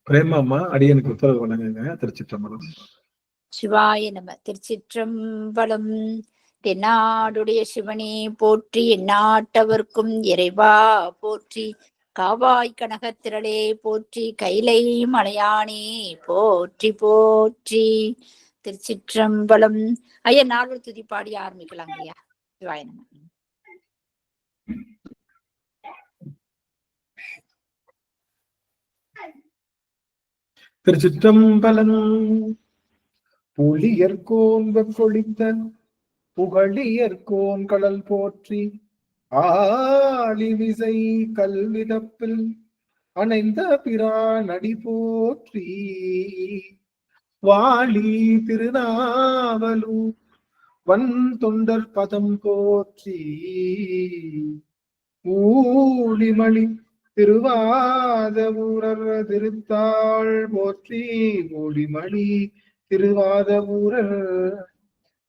பிரேமாமா அடியனுக்கு உத்தரவு வழங்குங்க. திருச்சிற்றம்பலம். சிவாய நம. திருச்சிற்றம்பலம். தென்னாடுடைய சிவனே போற்றி, எந்நாட்டவர்க்கும் இறைவா போற்றி, காவாய் கனகத்திரளே போற்றி, கைலை மலையானே போற்றி போற்றி. திருச்சிற்றம்பலம். ஐயா, நாலு துதி பாடி ஆரம்பிக்கலாங்க ஐயா. சிவாய நம. திருச்சிற்றம்பலம். புலியர்கோன் வெப்பொழித்த புகழியர்கோன் கடல் போற்றி, ஆழிவிசை கல்விதப்பில் அணைந்த பிரான் அடி போற்றி, வாழி திருநாவலூர் வன் தொண்டர் பதம் போற்றி, ஊழிமணி திருவாத ஊரர் திருத்தாள் போற்றி, ஊழிமணி திருவாத ஊரர்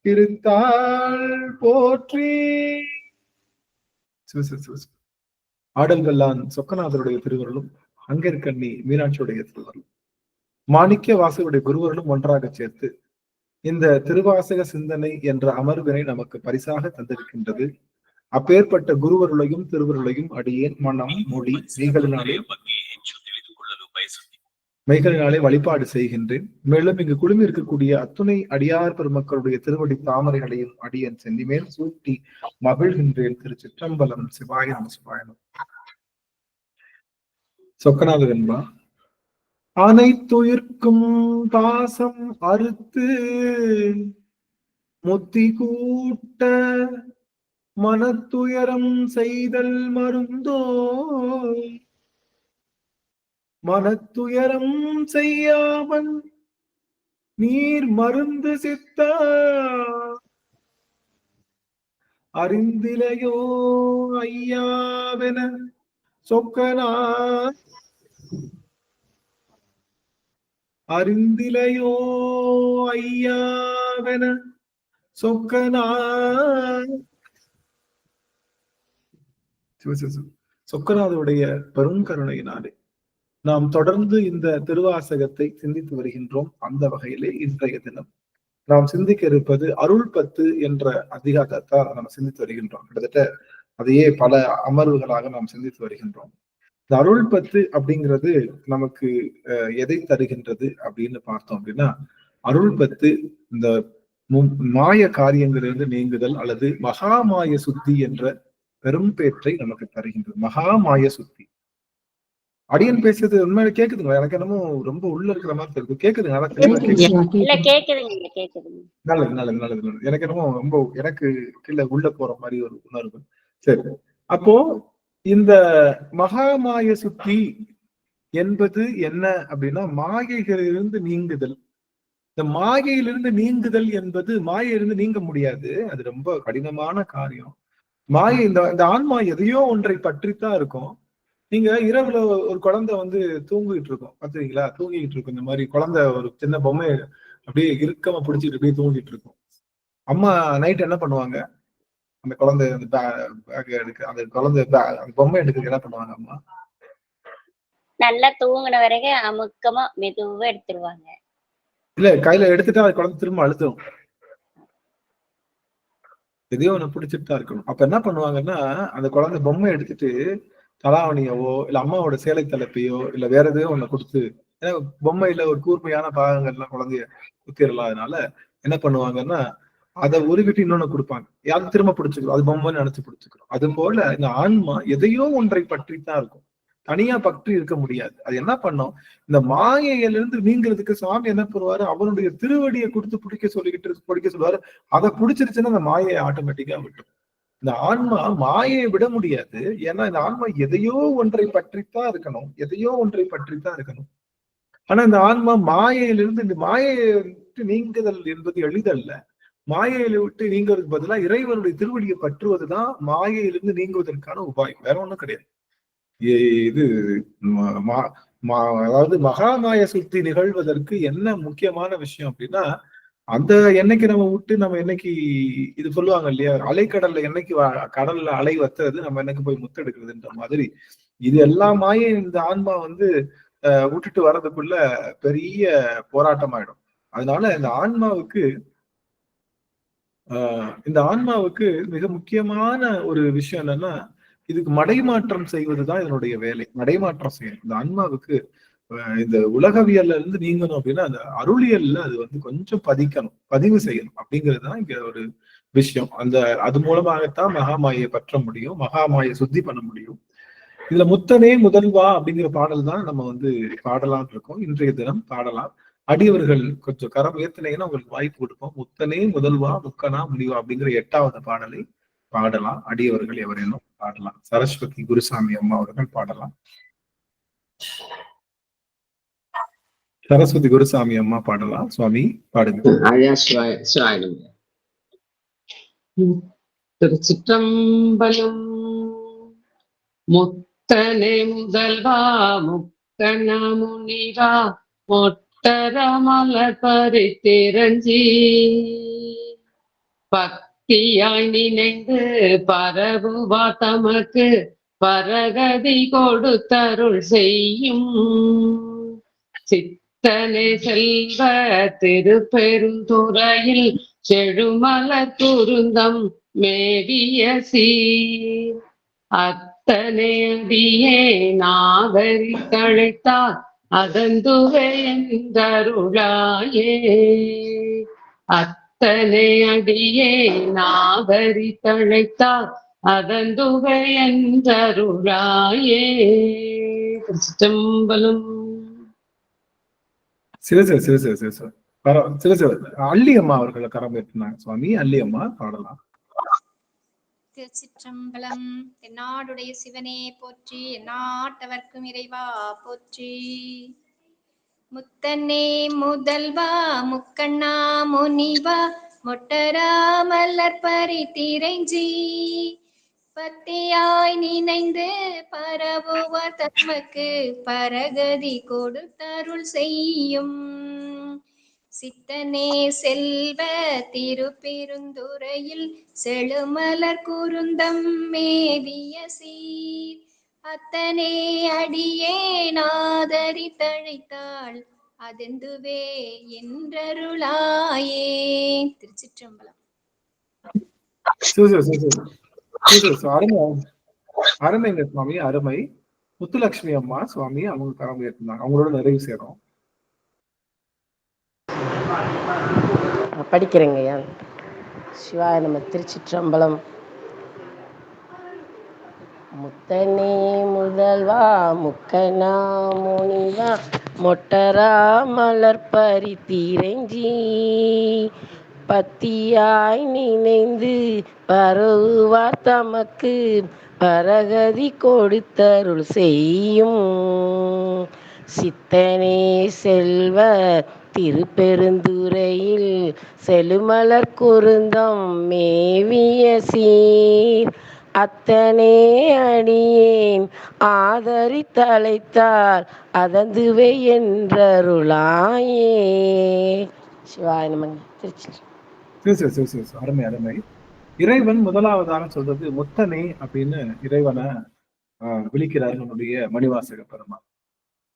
திருத்தாள் போற்றி. ஆடல்கள்லான் சொக்கநாதருடைய திருவருளும், அங்கற்கண்ணி மீனாட்சியுடைய திருவருளும், மாணிக்க வாசகருடைய குருவருளும் ஒன்றாக சேர்த்து இந்த திருவாசக சிந்தனை என்ற அமர்வினை நமக்கு பரிசாக தந்திருக்கின்றது. அப்பேற்பட்ட குருவருளையும் திருவருளையும் அடியேன் மனம் மொழி மெய்களினாலே வழிபாடு செய்கின்றேன். மேலும் இங்கு குழுமி இருக்கக்கூடிய அத்துணை அடியார் பெருமக்களுடைய திருவடி தாமரைகளையும் அடியேன் சென்னிமேல் சூட்டி மகிழ்கின்றேன். திருச்சிற்றம்பலம். சிவாயனம் சிவாயனம். சொக்கநாத வெண்பா. அனைத்துயிர்க்கும் பாசம் அறுத்து முத்தி கூட்ட மனத்துயரம் செய்தல் மருந்தோ, மனத்துயரம் செய்யாமல் நீர் மருந்து சித்த அறிந்திலையோ ஐயாவென சொக்கனா, அறிந்திலையோ ஐயாவென சொக்கனா. சொக்கநாதருடைய பெருங்கருணையினாலே நாம் தொடர்ந்து இந்த திருவாசகத்தை சிந்தித்து வருகின்றோம். அந்த வகையிலே இன்றைய தினம் நாம் சிந்திக்க இருப்பது அருள் 10 என்ற அதிகாரத்தால் நாம் சிந்தித்து வருகின்றோம். கிட்டத்தட்ட அதையே பல அமர்வுகளாக நாம் சிந்தித்து வருகின்றோம். இந்த அருள் 10 அப்படிங்கிறது நமக்கு எதை தருகின்றது அப்படின்னு பார்த்தோம் அப்படின்னா, அருள் 10 இந்த மாய காரியங்களிலிருந்து நீங்குதல் அல்லது மகாமாய சுத்தி என்ற பெரும் பேற்றை நமக்கு தருகின்றது. மகாமாய சுத்தி. அடியன் பேசுறது உண்மையில கேக்குதுங்களா? எனக்கு என்னமோ ரொம்ப உள்ள இருக்கிற மாதிரி இருக்கு. கேக்குதுங்க? நல்லது நல்லது நல்லது. எனக்கு என்னமோ ரொம்ப எனக்கு கீழே உள்ள போற மாதிரி ஒரு உணர்வு. சரி, அப்போ இந்த மகாமாய சுத்தி என்பது என்ன அப்படின்னா, மாயைகளிலிருந்து நீங்குதல். இந்த மாயையிலிருந்து நீங்குதல் என்பது மாயையிலிருந்து நீங்க முடியாது. அது ரொம்ப கடினமான காரியம். மாயை இந்த ஆன்மா எதையோ ஒன்றை பற்றித்தான் இருக்கும். நீங்க இரவுல ஒரு குழந்தை வந்து தூங்கிட்டு இருக்கும், பாத்துறீங்களா? தூங்கிட்டு இருக்கும். இந்த மாதிரி குழந்தை ஒரு சின்ன பொம்மை அப்படியே இறுக்கமா பிடிச்சிட்டு அப்படியே தூங்கிட்டு இருக்கும். அம்மா நைட் என்ன பண்ணுவாங்க? அந்த குழந்தை அந்த குழந்தை அந்த பொம்மை எடுக்க என்ன பண்ணுவாங்க அம்மா? நல்லா தூங்கின வரைக்கும் அமுக்கமா மெதுவா எடுத்துருவாங்க. இல்ல, கையில எடுத்துட்டா அது குழந்தை திரும்ப அழுத்தும். எதையோ ஒண்ணு பிடிச்சிட்டு தான் இருக்கணும். அப்ப என்ன பண்ணுவாங்கன்னா, அந்த குழந்தை பொம்மை எடுத்துட்டு தலாவணியவோ இல்ல அம்மாவோட சேலை தலைப்பையோ இல்ல வேற எதையோ ஒண்ணு கொடுத்து, ஏன்னா பொம்மையில ஒரு கூர்மையான பாகங்கள்லாம் குழந்தைய குத்திரலாம். அதனால என்ன பண்ணுவாங்கன்னா, அதை உருவிட்டு இன்னொன்னு கொடுப்பாங்க. யாரும் திரும்ப பிடிச்சுக்கிறோம், அது பொம்மைன்னு நினைச்சு பிடிச்சுக்கிறோம். அது போல இந்த ஆன்மா எதையோ ஒன்றை பற்றித்தான் இருக்கும், தனியா பற்றி இருக்க முடியாது. அது என்ன பண்ணும்? இந்த மாயையிலிருந்து நீங்கிறதுக்கு சுவாமி என்ன பண்ணுவாரு? அவனுடைய திருவடியை கொடுத்து பிடிக்க சொல்லுவாரு. அதை பிடிச்சிருச்சுன்னா அந்த மாயையை ஆட்டோமேட்டிக்கா விட்டுரும். இந்த ஆன்மா மாயையை விட முடியாது. ஏன்னா இந்த ஆன்மா எதையோ ஒன்றை பற்றித்தான் இருக்கணும், எதையோ ஒன்றை பற்றித்தான் இருக்கணும். ஆனா இந்த ஆன்மா மாயையிலிருந்து இந்த மாயையை விட்டு நீங்குதல் என்பது எளிதல்ல. மாயையில விட்டு நீங்கிறதுக்கு பதிலா இறைவனுடைய திருவடியை பற்றுவதுதான் மாயையிலிருந்து நீங்குவதற்கான உபாயம். வேற ஒண்ணும் கிடையாது. இது அதாவது மகாமாய சுத்தி நிகழ்வதற்கு என்ன முக்கியமான விஷயம் அப்படின்னா, அந்த என்னைக்கு நம்ம விட்டு நம்ம என்னைக்கு இது சொல்லுவாங்க இல்லையா, அலைக்கடல்ல என்னைக்கு கடல்ல அலை வத்துறது, நம்ம என்னைக்கு போய் முத்தெடுக்கிறதுன்ற மாதிரி இது எல்லா மாயும் இந்த ஆன்மா வந்து விட்டுட்டு வர்றதுக்குள்ள பெரிய போராட்டமாயிடும். அதனால இந்த ஆன்மாவுக்கு மிக முக்கியமான ஒரு விஷயம் என்னன்னா, இதுக்கு மடைமாற்றம் செய்வதுதான் இதனுடைய வேலை. மடைமாற்றம் செய்யணும் இந்த ஆன்மாவுக்கு. இந்த உலகவியல்ல இருந்து நீங்கணும் அப்படின்னா அந்த அருளியல்ல அது கொஞ்சம் பதிவு செய்யணும் அப்படிங்கிறதுதான் இங்க ஒரு விஷயம். அது மூலமாகத்தான் மகாமாயை பற்ற முடியும், மகாமாயை சுத்தி பண்ண முடியும். இதுல முத்தனே முதல்வா அப்படிங்கிற பாடல் தான் நம்ம பாடலான் இருக்கோம். இன்றைய தினம் பாடலாம். அடியவர்கள் கொஞ்சம் கரம் ஏத்தினீங்கன்னா உங்களுக்கு வாய்ப்பு கொடுப்போம். முத்தனே முதல்வா முக்கனா முடிவா அப்படிங்கிற 8வது பாடலை பாடலாம். அடியவர்கள் எவரேனும் பாடலாம். சரஸ்வதி குருசாமி அம்மா அவர்கள் பாடலாம். சரஸ்வதி குருசாமி அம்மா பாடலாம். சுவாமி பாடுங்க. திருச்சிற்றம்பலம். முத்தனே முதல்வா முக்கண முனிவா மொட்டரமலர் பரித்திரஞ்சி பக்தியாய் நினைந்து பரவுவா தமக்கு பரகதி கொடுத்தருள் செய்யும் சித்தனே செல்வ திருப்பெருந்துறையில் செழுமலர் குருந்தம் மேவிய சீர் அத்தனை அடியே நாகரி தழைத்தார் அதந்துவை என்றருளாயே. அத்தனை அடியே நாகரி தழைத்தார் அதந்துவை என்றருளாயே. திருச்சிற்றம்பலம். அள்ளி அம்மா அவர்களை கரம் ஏற்றினாங்க. சுவாமி அள்ளி அம்மா பாடலாம். திருச்சிற்றம்பலம். தென்னாடுடைய சிவனே போற்றி, எந்நாட்டவர்க்கும் இறைவா போற்றி. முத்தனே முதல்வா முக்கண்ணா முனிவா மொட்டராமலர் பரித்திரைஞ்சி பத்தியாய் நினைந்து பரவுவார் தமக்கு பரகதி கொடுத்தருள் செய்யும் சித்தனே செல்வ திருப்பெருந்துறையில் செழுமலர் குருந்தம் மேவிய சீர் அத்தனே அடியே நாதரி தழைத்தாள் அதெந்துவே என்றருளாயே. திருச்சிற்றம்பலம். அருமைங்க சுவாமி, அருமை. முத்துலட்சுமி அம்மா சுவாமி அவங்க கரம் ஏற்றினாங்க. அவங்களோட நிறைவு சேரும். படிக்கிறேங்கய்யா. சிவாய நம்ம. திருச்சிற்றம்பலம். முத்தனே முதல்வா முக்கனா முனிவா மொட்டரா மலர் பரித்திரைஞ்சி பத்தியாய் நினைந்து பரவுவார் தமக்கு பரகதி கொடுத்தருள் செய்யும் சித்தனே செல்வ திருப்பெருந்துறையில் செழுமலர் குருந்தம் மேவிய சீர் அத்தனே அடியேன் ஆதரி தழைத்தார் அதந்துவை என்றருளாயே. சிவாய நமங்க. திருச்சி. அருமை அருமை. இறைவன் முதலாவதாக சொல்றது முத்தனே அப்படின்னு இறைவனை விழிக்கிறார் நம்முடைய மணிவாசக பெருமாள்.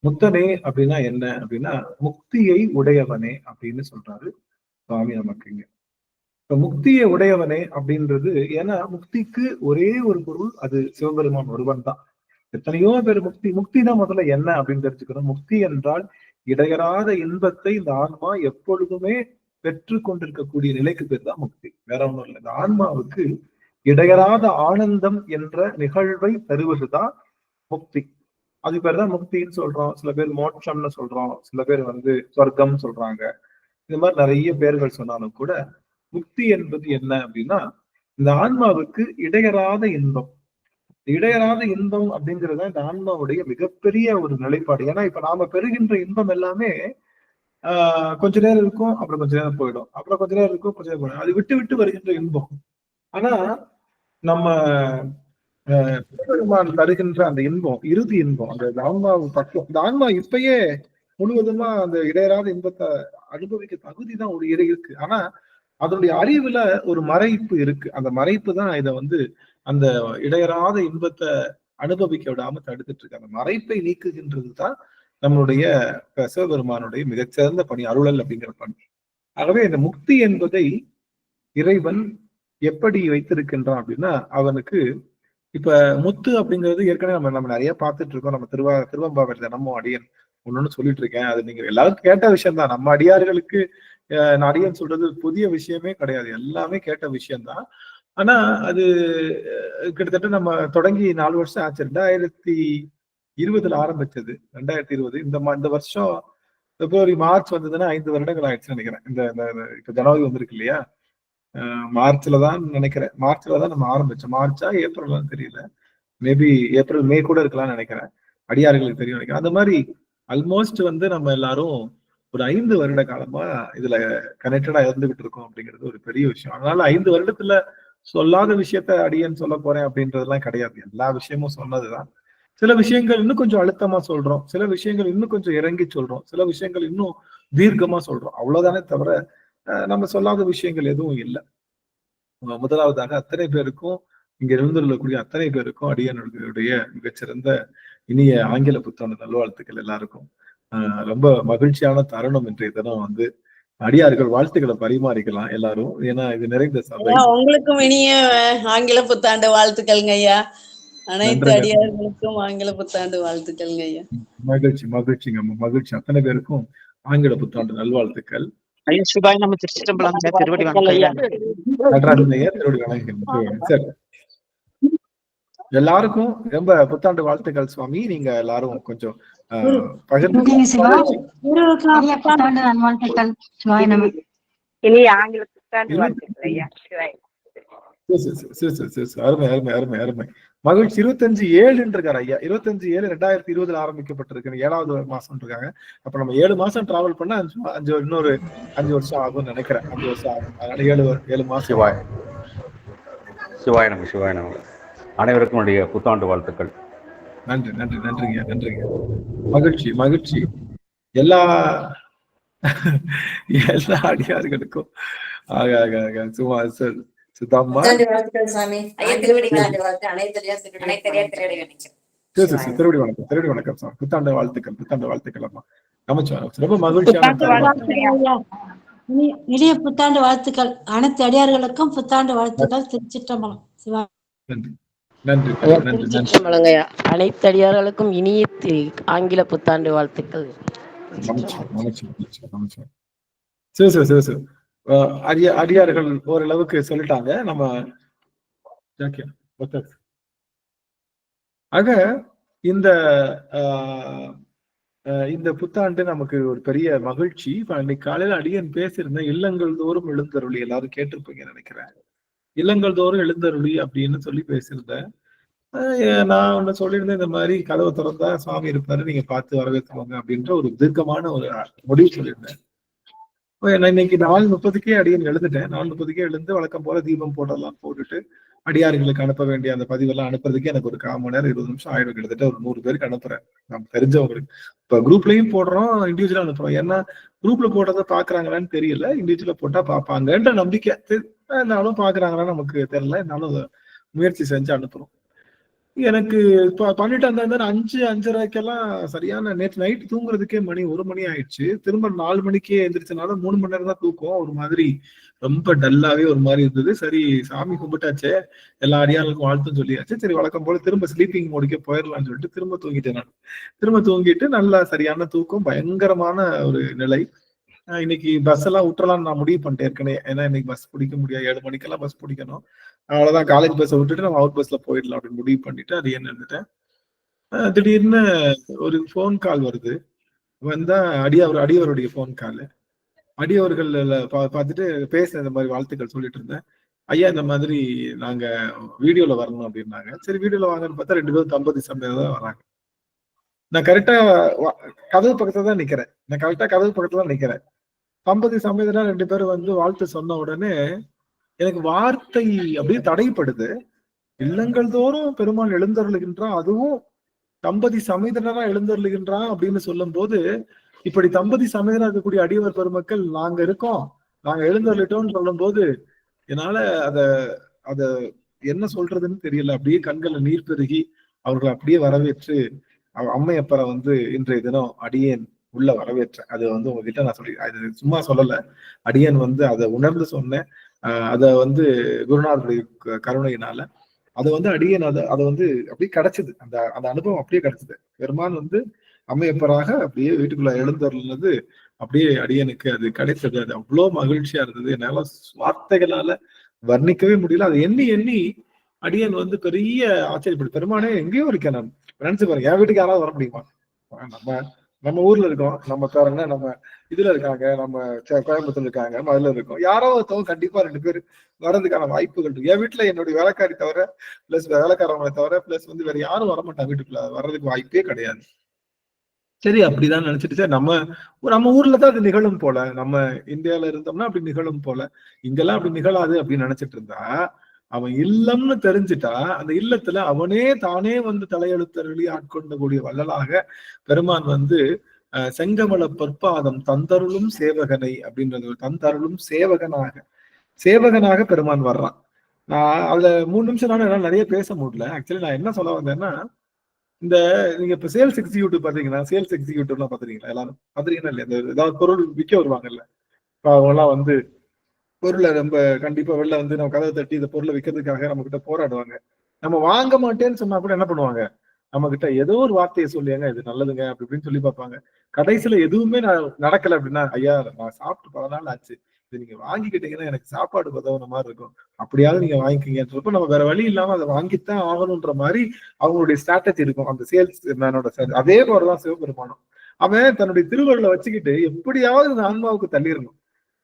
முத்தனே அப்படின்னா என்ன அப்படின்னா முக்தியை உடையவனே அப்படின்னு சொல்றாரு சுவாமி நமக்கு இங்க. முக்தியை உடையவனே அப்படின்றது, ஏன்னா முக்திக்கு ஒரே ஒரு பொருள், அது சிவபெருமான் ஒருவன் தான். எத்தனையோ பேர் முக்தி தான் முதல்ல என்ன அப்படின்னு தெரிஞ்சுக்கணும். முக்தி என்றால் இடையறாத இன்பத்தை இந்த ஆன்மா எப்பொழுதுமே பெற்று கொண்டிருக்கக்கூடிய நிலைக்கு பேர் தான் முக்தி. வேற ஒண்ணும் இல்லை. இந்த ஆன்மாவுக்கு இடையறாத ஆனந்தம் என்ற நிகழ்வை தருவதுதான் முக்தி. அது பேர் தான் முக்தின்னு சொல்றோம். சில பேர் மோட்சம்னு சொல்றோம், சில பேர் சொர்க்கம் சொல்றாங்க. இந்த மாதிரி நிறைய பேர்கள் சொன்னாலும் கூட முக்தி என்பது என்ன அப்படின்னா இந்த ஆன்மாவுக்கு இடையறாத இன்பம். இடையறாத இன்பம் அப்படிங்கிறது இந்த ஆன்மாவுடைய மிகப்பெரிய ஒரு நிலைப்பாடு. ஏன்னா இப்ப நாம பெறுகின்ற இன்பம் எல்லாமே கொஞ்ச நேரம் இருக்கும், அப்புறம் கொஞ்ச நேரம் போயிடும், அப்புறம் கொஞ்ச நேரம் இருக்கும், கொஞ்ச நேரம் போயிடும். அது விட்டு விட்டு வருகின்ற இன்பம். ஆனா நம்ம பெருமான் தருகின்ற அந்த இன்பம் இறுதி இன்பம், அந்த ஆன்மாவு பக்கம், இந்த ஆன்மா இப்பயே முழுவதுமா அந்த இடையறாத இன்பத்தை அனுபவிக்க தகுதி தான் ஒரு இருக்கு. ஆனா அதனுடைய அறிவுல ஒரு மறைப்பு இருக்கு. அந்த மறைப்பு தான் இதை அந்த இடையறாத இன்பத்தை அனுபவிக்க விடாம தடுத்துட்டு இருக்கு. அந்த மறைப்பை நீக்குகின்றது தான் நம்மளுடைய சிவபெருமானுடைய மிகச்சிறந்த பணி, அருளல் அப்படிங்கிற பணி. ஆகவே இந்த முக்தி என்பதை இறைவன் எப்படி வைத்திருக்கின்றான் அப்படின்னா, அவனுக்கு இப்ப முத்து அப்படிங்கிறது ஏற்கனவே நம்ம நிறைய பார்த்துட்டு இருக்கோம். நம்ம திருவம்பாவை தினமும் அடியன் ஒண்ணு சொல்லிட்டு இருக்கேன். அது நீங்க எல்லாரும் கேட்ட விஷயம் தான். நம்ம அடியார்களுக்கு நான் அடியன் சொல்றது புதிய விஷயமே கிடையாது, எல்லாமே கேட்ட விஷயம்தான். ஆனா அது கிட்டத்தட்ட நம்ம தொடங்கி 4 வருஷம் ஆச்சு. 2020 ஆரம்பிச்சது. 2020 இந்த வருஷம் பிப்ரவரி மார்ச் வந்ததுன்னா 5 வருடங்கள் ஆயிடுச்சுன்னு நினைக்கிறேன். இந்த இப்ப ஜனவரி வந்திருக்கு இல்லையா, மார்ச்ல தான் நினைக்கிறேன். மார்ச்ல தான் நம்ம ஆரம்பிச்சோம். மார்ச்சா ஏப்ரல்லாம் தெரியல, மேபி ஏப்ரல் மே கூட இருக்கலாம்னு நினைக்கிறேன். அடியார்களுக்கு தெரியும் நினைக்கிறேன். அந்த மாதிரி ஆல்மோஸ்ட் நம்ம எல்லாரும் ஒரு 5 வருட காலமா இதுல கனெக்டடா இருந்துகிட்டு இருக்கோம் அப்படிங்கிறது ஒரு பெரிய விஷயம். அதனால 5 வருடத்துல சொல்லாத விஷயத்த அடியேன்னு சொல்ல போறேன் அப்படின்றதெல்லாம் கிடையாது. எல்லா விஷயமும் சொன்னதுதான். சில விஷயங்கள் இன்னும் கொஞ்சம் அழுத்தமா சொல்றோம், சில விஷயங்கள் இன்னும் கொஞ்சம் இறங்கி சொல்றோம், சில விஷயங்கள் இன்னும் தீர்க்கமா சொல்றோம். அவ்வளவுதானே தவிர நம்ம சொல்லாத விஷயங்கள் எதுவும் இல்லை. முதலாவதாக அத்தனை பேருக்கும், இங்க இருந்துள்ளக்கூடிய அத்தனை பேருக்கும் அடியனுடைய மிகச்சிறந்த இனிய ஆங்கில புத்தாண்டு நல்வாழ்த்துக்கள் எல்லாருக்கும். ரொம்ப மகிழ்ச்சியான தருணம் இன்றைய தினம். அடியார்கள் வாழ்த்துக்களை பரிமாறிக்கலாம் எல்லாரும், ஏன்னா இது நிறைந்த சபை. உங்களுக்கும் இனிய ஆங்கில புத்தாண்டு வாழ்த்துக்கள்ங்க ஐயா. அனைத்து அடியார்களுக்கும் ஆங்கில புத்தாண்டு வாழ்த்துக்கள்ங்க ஐயா. மகிழ்ச்சி மகிழ்ச்சிங்க, மகிழ்ச்சி. அத்தனை பேருக்கும் ஆங்கில புத்தாண்டு நல்வாழ்த்துக்கள். நம்ம திருச்சிற்றம்பலம் திருவடி சரி, எல்லாருக்கும் ரொம்ப புத்தாண்டு வாழ்த்துக்கள் சுவாமி. நீங்க எல்லாரும் கொஞ்சம் அருமை அருமை அருமை அருமை மகிழ்ச்சி. 25/7 இருக்காரு ஐயா. 25/7/2020 ஆரம்பிக்கப்பட்டிருக்கு. 7வது மாசம் இருக்காங்க. அப்ப நம்ம 7 மாசம் டிராவல் பண்ண இன்னொரு 5 வருஷம் ஆகும்னு நினைக்கிறேன். 5 வருஷம் ஆகும். அதனால 7 மாசம். சிவாய நம சிவாய நம. அனைவருக்கும் உடைய புத்தாண்டு வாழ்த்துக்கள். நன்றி நன்றி நன்றிங்க நன்றிங்க. மகிழ்ச்சி மகிழ்ச்சி. எல்லா அடியார்களுக்கும் சும்மா சுத்தம்மா திருவடி வணக்கம், திருவடி வணக்கம் சார். புத்தாண்டு வாழ்த்துக்கள், புத்தாண்டு வாழ்த்துக்கள் அம்மா. நமச்சிவாயம். ரொம்ப மகிழ்ச்சியான இனிய புத்தாண்டு வாழ்த்துக்கள் அனைத்து அடியார்களுக்கும். புத்தாண்டு வாழ்த்துக்கள். திருச்சிற்றம்பலம். சிவா. நன்றி நன்றி நன்றி. அனைத்து அடியார்களுக்கும் இனிய ஆங்கில புத்தாண்டு வாழ்த்துக்கள். அடியார்கள் ஓரளவுக்கு சொல்லிட்டாங்க. நம்ம ஆக இந்த புத்தாண்டு நமக்கு ஒரு பெரிய மகிழ்ச்சி. இன்னைக்கு காலையில அடியன் பேசியிருந்தேன், இல்லங்கள் தோறும் எழுந்தருளி. எல்லாரும் கேட்டிருப்பீங்க நினைக்கிறேன். இல்லங்கள் தோறும் எழுந்தருளி அப்படின்னு சொல்லி பேசியிருந்தேன். நான் ஒண்ணு சொல்லியிருந்தேன், இந்த மாதிரி கதவை திறந்தா சுவாமி இருப்பாரு, நீங்க பார்த்து வரவேற்றுவாங்க அப்படின்ற ஒரு தீர்க்கமான ஒரு முடிவு சொல்லியிருந்தேன். நான் இன்னைக்கு 4:30 அடியன் எழுந்துட்டேன். 4:30 எழுந்து வழக்கம் போல தீபம் போட்டுட்டு அடியார்களுக்கு அனுப்ப வேண்டிய அந்த பதிவெல்லாம் அனுப்புறதுக்கு எனக்கு ஒரு 1/4 மணி நேரம் 20 நிமிஷம் ஆயிடும். கிட்டத்தட்ட ஒரு 100 பேருக்கு அனுப்புறேன். நம்ம தெரிஞ்சவங்களுக்கு. இப்ப குரூப்லயும் போடுறோம், இண்டிவிஜுவலா அனுப்புறோம். ஏன்னா குரூப்ல போட்டதை பாக்குறாங்களான்னு தெரியல, இண்டிவிஜுவலா போட்டா பாப்பாங்கன்ற நம்பிக்கை. இருந்தாலும் பாக்குறாங்களான்னு நமக்கு தெரியல, இருந்தாலும் முயற்சி செஞ்சு அனுப்புறோம். எனக்கு பண்ணிட்டு அந்த 5:30 சரியான நேற்று நைட் தூங்குறதுக்கே 1 மணி ஆயிடுச்சு. திரும்ப 4 மணிக்கே எந்திரிச்சனால 3 மணி நேரம் தான் தூக்கம். ஒரு மாதிரி ரொம்ப டல்லாவே ஒரு மாதிரி இருந்தது. சரி, சாமி கும்பிட்டாச்சே, எல்லா அடியார்களுக்கும் வாழ்த்துன்னு சொல்லியாச்சு. சரி, வழக்கம் போல திரும்ப ஸ்லீப்பிங் மோடுக்கே போயிடலாம்னு சொல்லிட்டு திரும்ப தூங்கிட்டேன். நான் திரும்ப தூங்கிட்டு நல்லா சரியான தூக்கம், பயங்கரமான ஒரு நிலை. இன்னைக்கு பஸ் எல்லாம் விட்டுறலாம்னு நான் முடிவு பண்ணிட்டேன் ஏற்கனவே. ஏன்னா இன்னைக்கு பஸ் பிடிக்க முடியாது, 7 மணிக்கெல்லாம் பஸ் பிடிக்கணும். அவ்வளவுதான், காலேஜ் பஸ்ஸை விட்டுட்டு நம்ம அவுட் பஸ்ல போயிடலாம் அப்படின்னு முடிவு பண்ணிட்டு அது என்ன இருந்துட்டேன். திடீர்னு ஒரு போன் கால் வருது. வந்தா அடியவருடைய போன் கால். அடியவர்கள் பார்த்துட்டு பேச இந்த மாதிரி வாழ்த்துக்கள் சொல்லிட்டு இருந்தேன். ஐயா, இந்த மாதிரி நாங்க வீடியோல வரணும் அப்படின்னாங்க. சரி, வீடியோல வாங்கன்னு பார்த்தா 2 பேரும் தம்பதி சமையல் தான் வராங்க. நான் கரெக்டா கதவு பக்கத்துல தான் நிக்கிறேன். தம்பதி சமயத்துல 2 பேரும் வந்து வாழ்த்து சொன்ன உடனே எனக்கு வார்த்தை அப்படியே தடைப்படுது. இல்லங்கள் தோறும் பெருமாள் எழுந்தருளுகின்றான், அதுவும் தம்பதி சமேதனா எழுந்தருளுகின்றான் அப்படின்னு சொல்லும் போது, இப்படி தம்பதி சமேதனா இருக்கக்கூடிய அடியவர் பெருமக்கள் நாங்க இருக்கோம், நாங்க எழுந்தருளிட்டோம்னு சொல்லும் போது என்னால அத என்ன சொல்றதுன்னு தெரியல. அப்படியே கண்கள்ல நீர் பெருகி அவர்களை அப்படியே வரவேற்று அம்மையப்பரை வந்து இன்றைய தினம் அடியேன் உள்ள வரவேற்றேன். அது வந்து உங்ககிட்ட நான் சொல்லி அது சும்மா சொல்லல, அடியேன் வந்து அதை உணர்ந்து சொன்னேன். அதை வந்து குருநாதருடைய கருணையினால அது வந்து அடியேன் அதை வந்து அப்படியே கிடைச்சது. அந்த அந்த அனுபவம் அப்படியே கிடைச்சது. பெருமான் வந்து அம்மையப்பராக அப்படியே வீட்டுக்குள்ள எழுந்தருளது அப்படியே அடியனுக்கு அது கிடைச்சது. அது அவ்வளவு மகிழ்ச்சியா இருந்தது. என்னால வார்த்தைகளால வர்ணிக்கவே முடியல. அதை எண்ணி எண்ணி அடியன் வந்து பெரிய ஆச்சரியப்படு. பெருமானே எங்கேயோ இருக்கேன் நான் நினைச்சு பாருங்க. என் வீட்டுக்கு யாராவது வர முடியுமா? நம்ம ஊர்ல இருக்கோம், நம்ம பேரங்க நம்ம இதுல இருக்காங்க, நம்ம கோயம்புத்தூர்ல இருக்காங்க, மதுல இருக்கோம். யாரோ ஒருத்தவங்க கண்டிப்பா 2 பேர் வர்றதுக்கான வாய்ப்புகள் இருக்கு. என் வீட்டுல என்னுடைய வேலைக்காரி தவிர பிளஸ் வேலைக்காரவங்களை தவிர பிளஸ் வந்து வேற யாரும் வரமாட்டாங்க. வீட்டுக்குள்ள வர்றதுக்கு வாய்ப்பே கிடையாது. சரி, அப்படிதான் நினைச்சிட்டு சார் நம்ம ஊர்ல தான் அது நிகழும் போல, நம்ம இந்தியால இருந்தோம்னா அப்படி நிகழும் போல, இங்கெல்லாம் அப்படி நிகழாது அப்படின்னு நினைச்சிட்டு இருந்தா, அவன் இல்லம்னு தெரிஞ்சுட்டா அந்த இல்லத்துல அவனே தானே வந்து தலையெழுத்தருளி ஆட்கொண்ட கூடிய வள்ளலாக பெருமான் வந்து செங்கமல பொற்பாதம் தந்தருளும் சேவகனை அப்படின்றது, தந்தருளும் சேவகனாக பெருமான் வர்றான். நான் அதுல 3 நிமிஷம் என்னால நிறைய பேச முடியல. ஆக்சுவலி நான் என்ன சொல்ல வந்தேன்னா, இந்த நீங்க இப்ப சேல்ஸ் எக்ஸிக்யூட்டிவ் பாத்தீங்கன்னா, சேல்ஸ் எக்ஸிக்யூட்டிவ்லாம் பாத்துறீங்களா? எல்லாரும் பாத்துறீங்கன்னா இல்லையா? ஏதாவது பொருள் விற்க வருவாங்கல்ல, அவங்க எல்லாம் வந்து பொருளை ரொம்ப கண்டிப்பா வெளில வந்து நம்ம கதவை தட்டி இந்த பொருளை விற்கிறதுக்காக நம்ம கிட்ட போராடுவாங்க. நம்ம வாங்க மாட்டேன்னு சொன்னா கூட என்ன பண்ணுவாங்க, நம்ம கிட்ட ஏதோ ஒரு வார்த்தையை சொல்லியாங்க, இது நல்லதுங்க அப்படி இப்படின்னு சொல்லி பார்ப்பாங்க. கடைசியில எதுவுமே நடக்கல அப்படின்னா, ஐயா நான் சாப்பிட்டு பல நாள் ஆச்சு, இது நீங்க வாங்கிக்கிட்டீங்கன்னா எனக்கு சாப்பாடு உதவுன மாதிரி இருக்கும், அப்படியாவது நீங்க வாங்கிக்கிங்கன்றப்ப நம்ம வேற வழி இல்லாம அதை வாங்கித்தான் ஆகணுன்ற மாதிரி அவங்களுடைய ஸ்ட்ராட்டஜி இருக்கும் அந்த சேல்ஸ் மேனோட. அதே போலதான் சிவபெருமானம். அவன் தன்னுடைய திருவருளை வச்சுக்கிட்டு எப்படியாவது இந்த ஆன்மாவுக்கு தள்ளிடணும்,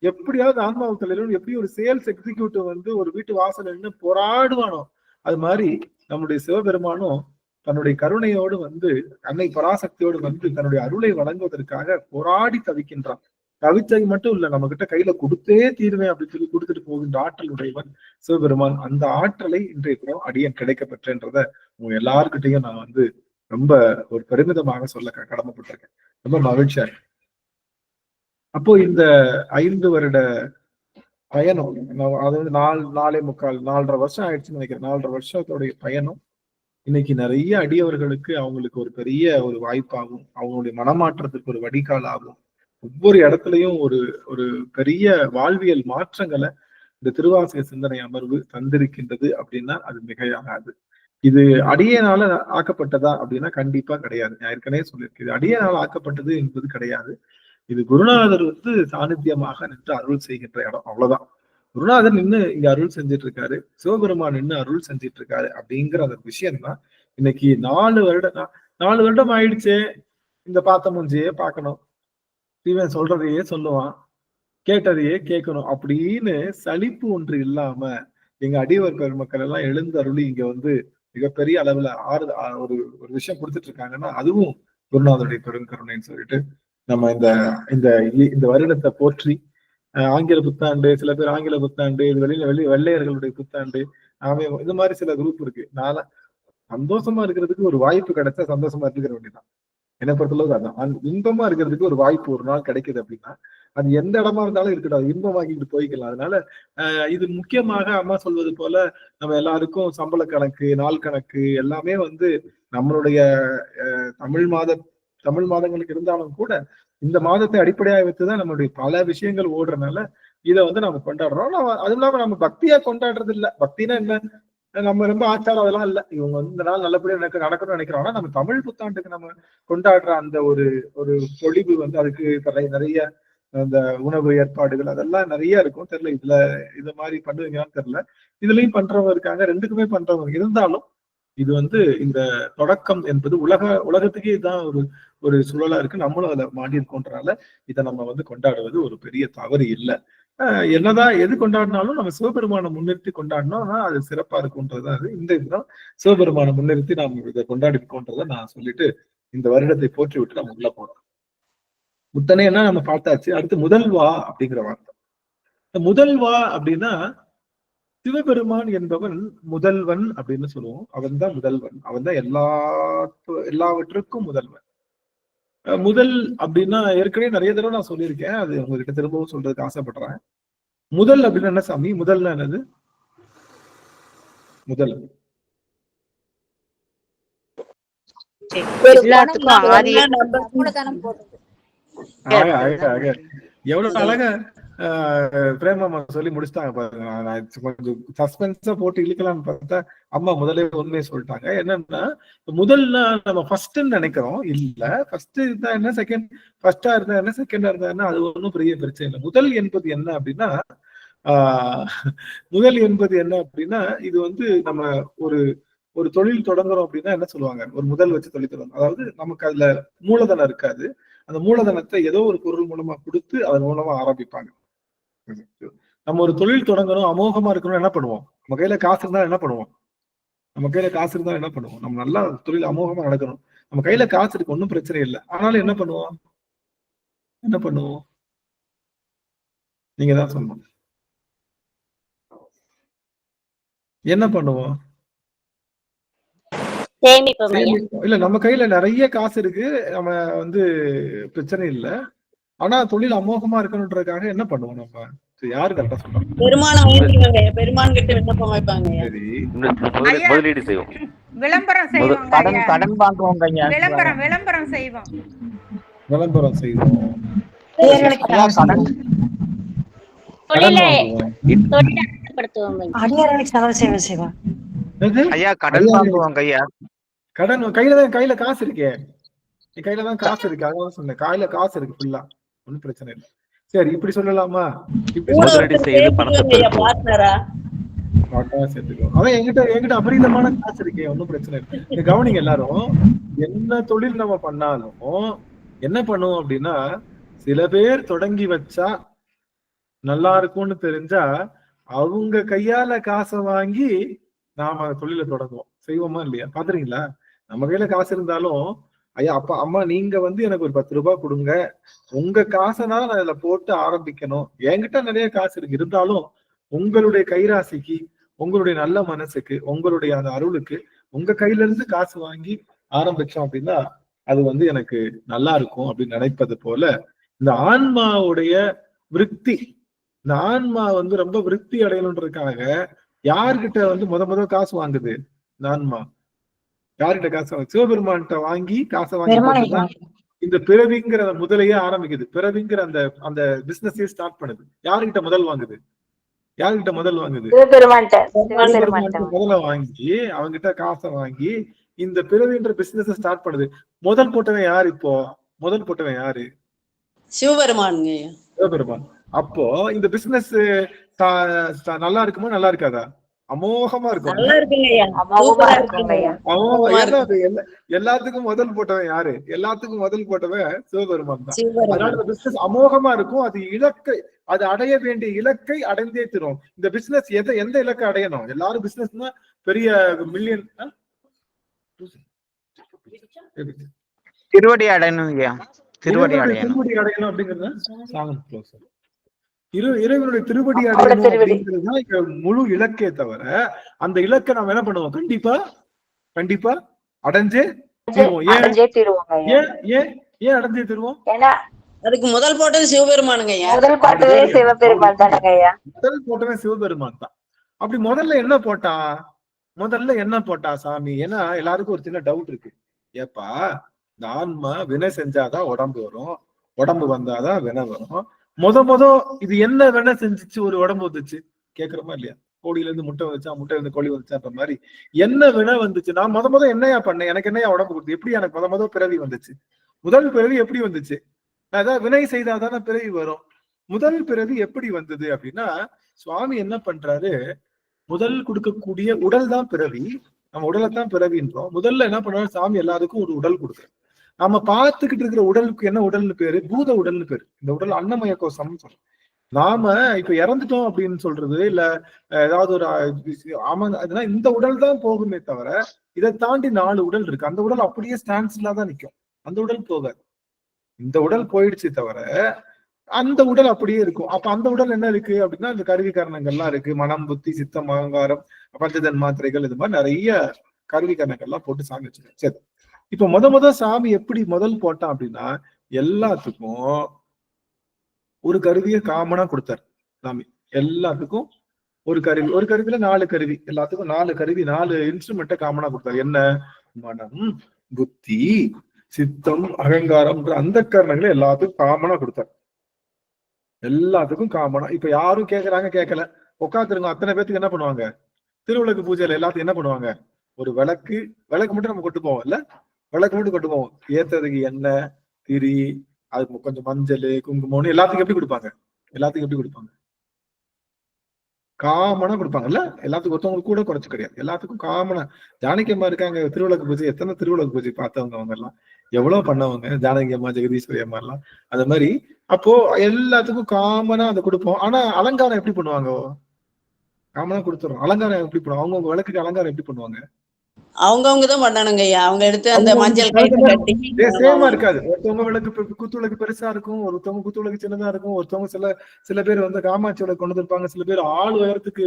எப்படியாவது ஆன்மாவுக்கு தள்ளிடணும். எப்படி ஒரு சேல்ஸ் எக்ஸிக்யூட்டிவ் வந்து ஒரு வீட்டு வாசல் நின்று போராடுவானோ, அது மாதிரி நம்முடைய சிவபெருமானும் தன்னுடைய கருணையோடு வந்து அன்னை பராசக்தியோடு வந்து தன்னுடைய அருளை வழங்குவதற்காக போராடி தவிக்கின்றான். தவிச்சது மட்டும் இல்ல, நம்ம கிட்ட கையில கொடுத்தே தீர்வேன் அப்படின்னு சொல்லி கொடுத்துட்டு போகின்ற ஆற்றல் உடையவன் சிவபெருமான். அந்த ஆற்றலை இன்றைய தினம் அடியன் கிடைக்க பெற்றேன்றத உங்க எல்லாருக்கிட்டையும் நான் வந்து ரொம்ப ஒரு பெருமிதமாக சொல்ல கடமைப்பட்டிருக்கேன். ரொம்ப மகிழ்ச்சியா இருக்கு. அப்போ இந்த 5 வருட பயணம், அதாவது 4.25 வருஷம் ஆயிடுச்சுன்னு நினைக்கிறேன். 4.5 வருஷத்துடைய பயணம் இன்னைக்கு நிறைய அடியவர்களுக்கு அவங்களுக்கு ஒரு பெரிய ஒரு வாய்ப்பாகும், அவங்களுடைய மனமாற்றத்துக்கு ஒரு வடிகால் ஆகும். ஒவ்வொரு இடத்துலயும் ஒரு ஒரு பெரிய வாழ்வியல் மாற்றங்களை இந்த திருவாசக சிந்தனை அமர்வு தந்திருக்கின்றது அப்படின்னா அது மிகையாகாது. இது அடியனால ஆக்கப்பட்டதா அப்படின்னா கண்டிப்பா கிடையாது. நான் ஏற்கனவே சொல்லியிருக்கேன், இது அடியனால ஆக்கப்பட்டது என்பது கிடையாது. இது குருநாதர் வந்து சாநித்தியமாக நின்று அருள் செய்கின்ற இடம், அவ்வளவுதான். குருநாதர் நின்று இங்க அருள் செஞ்சிட்டு இருக்காரு, சிவபெருமான் நின்று அருள் செஞ்சிட்டு இருக்காரு அப்படிங்கிற அந்த விஷயம் தான் இன்னைக்கு 4 வருடம் ஆயிடுச்சே, இந்த பார்த்த மூஞ்சியே பார்க்கணும், இவன் சொல்றதையே சொல்லுவான், கேட்டதையே கேட்கணும் அப்படின்னு சலிப்பு ஒன்று இல்லாம எங்க அடியவர் பெருமக்கள் எல்லாம் எழுந்தருளி இங்க வந்து மிகப்பெரிய அளவுல ஒரு விஷயம் கொடுத்துட்டு இருக்காங்கன்னா அதுவும் குருநாதருடைய பெருங்கருணைன்னு சொல்லிட்டு நம்ம இந்த வருடத்தை போற்றி ஆங்கில புத்தாண்டு, சில பேர் ஆங்கில புத்தாண்டு, இது வெள்ளையர்களுடைய புத்தாண்டு, இந்த மாதிரி சில குரூப் இருக்கு. நான் சந்தோஷமா இருக்கிறதுக்கு ஒரு வாய்ப்பு கிடைச்சா சந்தோஷமா இருக்கிற வேண்டியதான். என்னை பொறுத்தளவுக்கு அதான் இன்பமா இருக்கிறதுக்கு ஒரு வாய்ப்பு ஒரு நாள் கிடைக்குது அப்படின்னா அது எந்த இடமா இருந்தாலும் இருக்கட்டும், அது இன்பமாக்கிட்டு போய்க்கலாம். அதனால இது முக்கியமாக அம்மா சொல்வது போல நம்ம எல்லாருக்கும் சம்பள கணக்கு, நாள் கணக்கு எல்லாமே வந்து நம்மளுடைய தமிழ் மாதங்களுக்கு இருந்தாலும் கூட இந்த மாதத்தை அடிப்படையாக வைத்துதான் நம்மளுடைய பல விஷயங்கள் ஓடுறதுனால இதை வந்து நம்ம கொண்டாடுறோம். அதுவும் இல்லாம நம்ம பக்தியா கொண்டாடுறது இல்லை. பக்தினா என்ன, நம்ம ரொம்ப ஆச்சாரம் அதெல்லாம் இல்லை. இவங்க வந்து இந்த நாள் நல்லபடியா நடக்கணும்னு நினைக்கிறோம். நம்ம தமிழ் புத்தாண்டுக்கு நம்ம கொண்டாடுற அந்த ஒரு பொழிவு வந்து அதுக்கு நிறைய அந்த உணவு ஏற்பாடுகள் அதெல்லாம் நிறைய இருக்கும். தெரியல இது மாதிரி பண்ணுவீங்கன்னு தெரியல. இதுலயும் பண்றவங்க இருக்காங்க, ரெண்டுக்குமே பண்றவங்க இருந்தாலும் இது வந்து இந்த தொடக்கம் என்பது உலகத்துக்கே இதுதான் ஒரு சூழலா இருக்கு. நம்மளும் அதை மாடி இருக்கோன்றனால இதை நம்ம வந்து கொண்டாடுவது ஒரு பெரிய தவறு இல்லை. என்னதான் எது கொண்டாடினாலும் நம்ம சிவபெருமானை முன்னிறுத்தி கொண்டாடினோம்னா அது சிறப்பா இருக்கும்ன்றதுதான் அது. இந்த இதுதான் சிவபெருமானை முன்னிறுத்தி நாம் இதை கொண்டாடி இருக்கோன்றதை நான் சொல்லிட்டு இந்த வருடத்தை போற்றி விட்டு நம்ம உள்ள போறோம். முத்தனைன்னா நம்ம பார்த்தாச்சு. அடுத்து முதல்வா அப்படிங்கிற வார்த்தை. இந்த முதல்வா அப்படின்னா சிவபெருமான் என்பவன் முதல்வன் அப்படின்னு சொல்லுவோம். அவன் தான் முதல்வன், அவன் தான் எல்லாவற்றுக்கும் முதல்வன். முதல் அப்படின்னா ஏற்கனவே நிறைய தடவை நான் சொல்லியிருக்கேன், அது உங்ககிட்ட திரும்பவும் சொல்றதுக்கு ஆசைப்படுறேன். முதல் அப்படின்னா என்ன சாமி? முதல்னா என்னது? ஒரு எல்லாத்துக்கும் பணம் ஆதி மூலதனம் போடுறது. எவ்வளவு அழகா பிரேமம்மா சொல்லி முடிச்சிட்டாங்க பாருங்க. நான் கொஞ்சம் சஸ்பென்ஸா போட்டு இழுக்கலாம்னு பார்த்தா அம்மா முதலே உண்மையை சொல்லிட்டாங்க. என்னன்னா முதல்ல நம்ம ஃபர்ஸ்ட் நினைக்கிறோம், இல்ல ஃபர்ஸ்ட் இருந்தா என்ன, செகண்ட் ஃபர்ஸ்டா இருந்தா என்ன, செகண்டா இருந்தா என்ன, அது ஒன்றும் பெரிய பிரச்சனை இல்லை. முதல் என்பது என்ன அப்படின்னா முதல் என்பது என்ன அப்படின்னா இது வந்து நம்ம ஒரு ஒரு தொழில் தொடங்குறோம் அப்படின்னா என்ன சொல்லுவாங்க, ஒரு முதல் வச்சு தொழில் தொடங்கும். அதாவது நமக்கு அதுல மூலதனம் இருக்காது, அந்த மூலதனத்தை ஏதோ ஒரு பொருள் மூலமா கொடுத்து அதன் மூலமா ஆரம்பிப்பாங்க. நம்ம ஒரு தொழில் தொடங்கணும், அமோகமா இருக்கணும், என்ன பண்ணுவோம், நம்ம கையில காசு இருந்தா என்ன பண்ணுவோம், நம்ம கையில காசு இருந்தா என்ன பண்ணுவோம், நம்ம நல்லா தொழில் அமோகமா நடக்கணும், நம்ம கையில காசு இருக்கு, ஒன்றும் பிரச்சனை இல்லை. ஆனாலும் என்ன பண்ணுவோம், என்ன பண்ணுவோம், நீங்க தான் சொல்லணும், என்ன பண்ணுவோம்? இல்ல நம்ம கையில நிறைய காசு இருக்கு, நம்ம வந்து பிரச்சனை இல்லை, ஆனா தொழில் அமோகமா இருக்கணும்ன்றதுக்காக என்ன பண்ணுவோம் நம்ம? யாரு கரெக்டா சொல்றாங்க? பெருமான் கிட்ட விண்ணப்பம் வைப்பாங்க. சரி, முதலீடு செய்வோம், விளம்பரம் செய்வோம், கடன் வாங்குவோம், விளம்பரம் செய்வோம், விளம்பரம் செய்வோம், ஐயா கடன் வாங்குவோம் ஐயா. கடன் கையில காசு இருக்கே, கையில தான் காசு இருக்கு, அதான் சொன்னேன், கையில காசு இருக்கு ஃபுல்லா, ஒன்னும் பிரச்சனை இல்லை. சரி, இப்படி சொல்லலாமா? முதலீடு செய்து பணத்தை அவன் என்கிட்ட அபரிதமான காசு இருக்கே, ஒன்னும் பிரச்சனை இல்லை. கவனிங்க எல்லாரும், என்ன தொழில் நம்ம பண்ணாலும் என்ன பண்ணுவோம் அப்படின்னா, சில பேர் தொடங்கி வச்சா நல்லா இருக்கும்னு தெரிஞ்சா அவங்க கையால காசை வாங்கி நாம தொழில தொடங்குவோம், செய்வோமா இல்லையா? பாத்துறீங்களா? நம்ம கையில காசு இருந்தாலும் ஐயா அப்பா அம்மா நீங்க வந்து எனக்கு ஒரு 10 ரூபாய் கொடுங்க, உங்க காசைதான் நான் இதுல போட்டு ஆரம்பிக்கணும், என்கிட்ட நிறைய காசு இருக்கு, இருந்தாலும் உங்களுடைய கைராசிக்கு, உங்களுடைய நல்ல மனசுக்கு, உங்களுடைய அந்த அருளுக்கு உங்க கையில இருந்து காசு வாங்கி ஆரம்பிச்சோம் அப்படின்னா அது வந்து எனக்கு நல்லா இருக்கும் அப்படின்னு நினைப்பது போல இந்த ஆன்மாவுடைய விருத்தி, இந்த ஆன்மா வந்து ரொம்ப விருத்தி அடையணுன்றதுக்காக யார்கிட்ட வந்து முத காசு வாங்குது? இந்த ஆன்மா யார்கிட்ட காசு வாங்க? சிவபெருமான்கிட்ட வாங்கி காசை வாங்கி இந்த பிறவிங்கிற முதலையே ஆரம்பிக்குது, பிறவிங்கிற அந்த அந்த பிசினஸே ஸ்டார்ட் பண்ணுது. யாருகிட்ட முதல் வாங்குது? யாருகிட்ட முதல் வாங்குது? முதல்ல வாங்கி அவங்கிட்ட காசை வாங்கி இந்த பிறவின்ற பிசினஸ் ஸ்டார்ட் பண்ணுது. முதல் போட்டவன் யாரு? இப்போ முதல் போட்டவன் யாரு? சிவபெருமான். சிவபெருமான். அப்போ இந்த பிசினஸ் நல்லா இருக்குமா நல்லா இருக்காதா? அமோகமா இருக்கும். எல்லாத்துக்கும் முதல் போட்டவன் யாரு? எல்லாத்துக்கும் முதல் போட்டவன் சிவபெருமான் தான். அதனால இந்த பிசினஸ் அமோகமா இருக்கும். அது இலக்கை, அது அடைய வேண்டிய இலக்கை அடைந்தே தரும். இந்த பிசினஸ் எந்த இலக்கை அடையணும்? எல்லாரும் பிசினஸ்னா பெரிய மில்லியன் திருவடி அடையணும், திருவடி அடையணும் அப்படிங்கிறது இறைவனுடைய திருவடி அடையணும் அப்படிங்கிறதுதான் இங்க முழு இலக்கே தவிர, அந்த இலக்கை நம்ம என்ன பண்ணுவோம்? கண்டிப்பா அடைஞ்சே தீருவோம். ஏன் அடைஞ்சே தருவோம்? அதுக்கு முதல் போட்டது சிவபெருமானுங்க. முதல் போட்டவன் சிவபெருமான் தான். அப்படி முதல்ல என்ன போட்டா சாமி? ஏன்னா எல்லாருக்கும் ஒரு சின்ன டவுட் இருக்கு. ஏப்பா இந்த ஆன்மா வினை செஞ்சாதான் உடம்பு வரும், உடம்பு வந்தாதான் வினை வரும். இது என்ன வேணா செஞ்சுச்சு ஒரு உடம்பு வந்துச்சு? கேக்குறோமா இல்லையா? கோடியில இருந்து முட்டை வந்துச்சா, முட்டையில இருந்து கோழி வந்துச்சான்ற மாதிரி என்ன வேணா வந்துச்சு? நான் முத என்னையா பண்ணேன்? எனக்கு என்னையா உடம்பு கொடுத்து? எப்படி எனக்கு முத பிறவி வந்துச்சு? முதல் பிறவி எப்படி வந்துச்சு? நான் ஏதாவது வினை செய்தாதானே பிறவி வரும். முதல் பிறவி எப்படி வந்தது அப்படின்னா, சுவாமி என்ன பண்றாரு, முதல் கொடுக்கக்கூடிய உடல் தான் பிறவி. நம்ம உடலைத்தான் பிறவின்றோம். முதல்ல என்ன பண்றாரு, சாமி எல்லாருக்கும் ஒரு உடல் கொடுக்குறோம். நம்ம பார்த்துக்கிட்டு இருக்கிற உடலுக்கு என்ன உடல்னு பேரு? பூத உடல்னு பேரு. இந்த உடல் அன்னமய கோஷம்னு சொல்றோம். நாம இப்ப இறந்துட்டோம் அப்படின்னு சொல்றது இல்ல, ஏதாவது ஒரு அதனால இந்த உடல் தான் போகுமே தவிர இதை தாண்டி 4 உடல் இருக்கு. அந்த உடல் அப்படியே ஸ்டாண்ட்ஸ்ல தான் நிற்கும், அந்த உடல் போகாது. இந்த உடல் போயிடுச்சு தவிர அந்த உடல் அப்படியே இருக்கும். அப்ப அந்த உடல் என்ன இருக்கு அப்படின்னா, இந்த கருவி காரணங்கள்லாம் இருக்கு. மனம், புத்தி, சித்தம், அகங்காரம், பஞ்சதன் மாத்திரைகள், இது மாதிரி நிறைய கருவி காரணங்கள்லாம் போட்டு சாமி வச்சிருக்கேன். சரி, இப்ப முத சாமி எப்படி முதல் போட்டான் அப்படின்னா, எல்லாத்துக்கும் ஒரு கருவியை காமனா கொடுத்தாரு சாமி. எல்லாத்துக்கும் ஒரு கருவியில 4 கருவி, எல்லாத்துக்கும் 4 கருவி, 4 இன்ஸ்ட்ருமெண்ட்டை காமனா கொடுத்தாரு. என்ன? மனம், புத்தி, சித்தம், அகங்காரம்ன்ற அந்த கரணங்களை எல்லாத்துக்கும் காமனா கொடுத்தார். எல்லாத்துக்கும் காமனா. இப்ப யாரும் கேக்குறாங்க கேட்கல, உட்காந்துருங்க. அத்தனை பேத்துக்கு என்ன பண்ணுவாங்க? திருவிளக்கு பூஜையில எல்லாத்தையும் என்ன பண்ணுவாங்க? ஒரு விளக்கு மட்டும் நம்ம கொண்டு போவோம் இல்ல, விளக்கு மட்டும் கொண்டு போவோம். ஏத்துறதுக்கு எண்ணெய், திரி, அது கொஞ்சம் மஞ்சள், குங்குமம்னு எல்லாத்துக்கும் எப்படி கொடுப்பாங்க? எல்லாத்துக்கும் எப்படி கொடுப்பாங்க? காமனா கொடுப்பாங்கல்ல. எல்லாத்துக்கும் ஒருத்தவங்களுக்கு கூட குறைச்சு கிடையாது, எல்லாத்துக்கும் காமனா. ஜானகி அம்மா இருக்காங்க, திருவிளக்கு பூஜை எத்தனை திருவிளக்கு பூஜை பார்த்தவங்க அவங்க எல்லாம், எவ்வளவு பண்ணவங்க. ஜானகி அம்மா, ஜெகதீஸ்வரி அம்மா எல்லாம் அது மாதிரி. அப்போ எல்லாத்துக்கும் காமனா அதை கொடுப்போம். ஆனா அலங்காரம் எப்படி பண்ணுவாங்க? காமனா கொடுத்துறோம். அலங்காரம் எப்படி பண்ணுவாங்க? அவங்கவுங்க விளக்குக்கு அலங்காரம் எப்படி பண்ணுவாங்க? அவங்கவுங்கதான் பண்ணணுங்க ஐயா. அவங்க எடுத்து அந்த மஞ்சள் கயிறு கட்டி சேமா இருக்காது. ஒருத்தவங்க விளக்கு குத்து விளக்கு பெருசா இருக்கும், ஒருத்தவங்க குத்து விளக்கு சின்னதா இருக்கும், ஒருத்தவங்க சில பேர் வந்து காமாட்சி விளக்கு கொண்டு இருப்பாங்க, சில பேர் ஆள் உயரத்துக்கு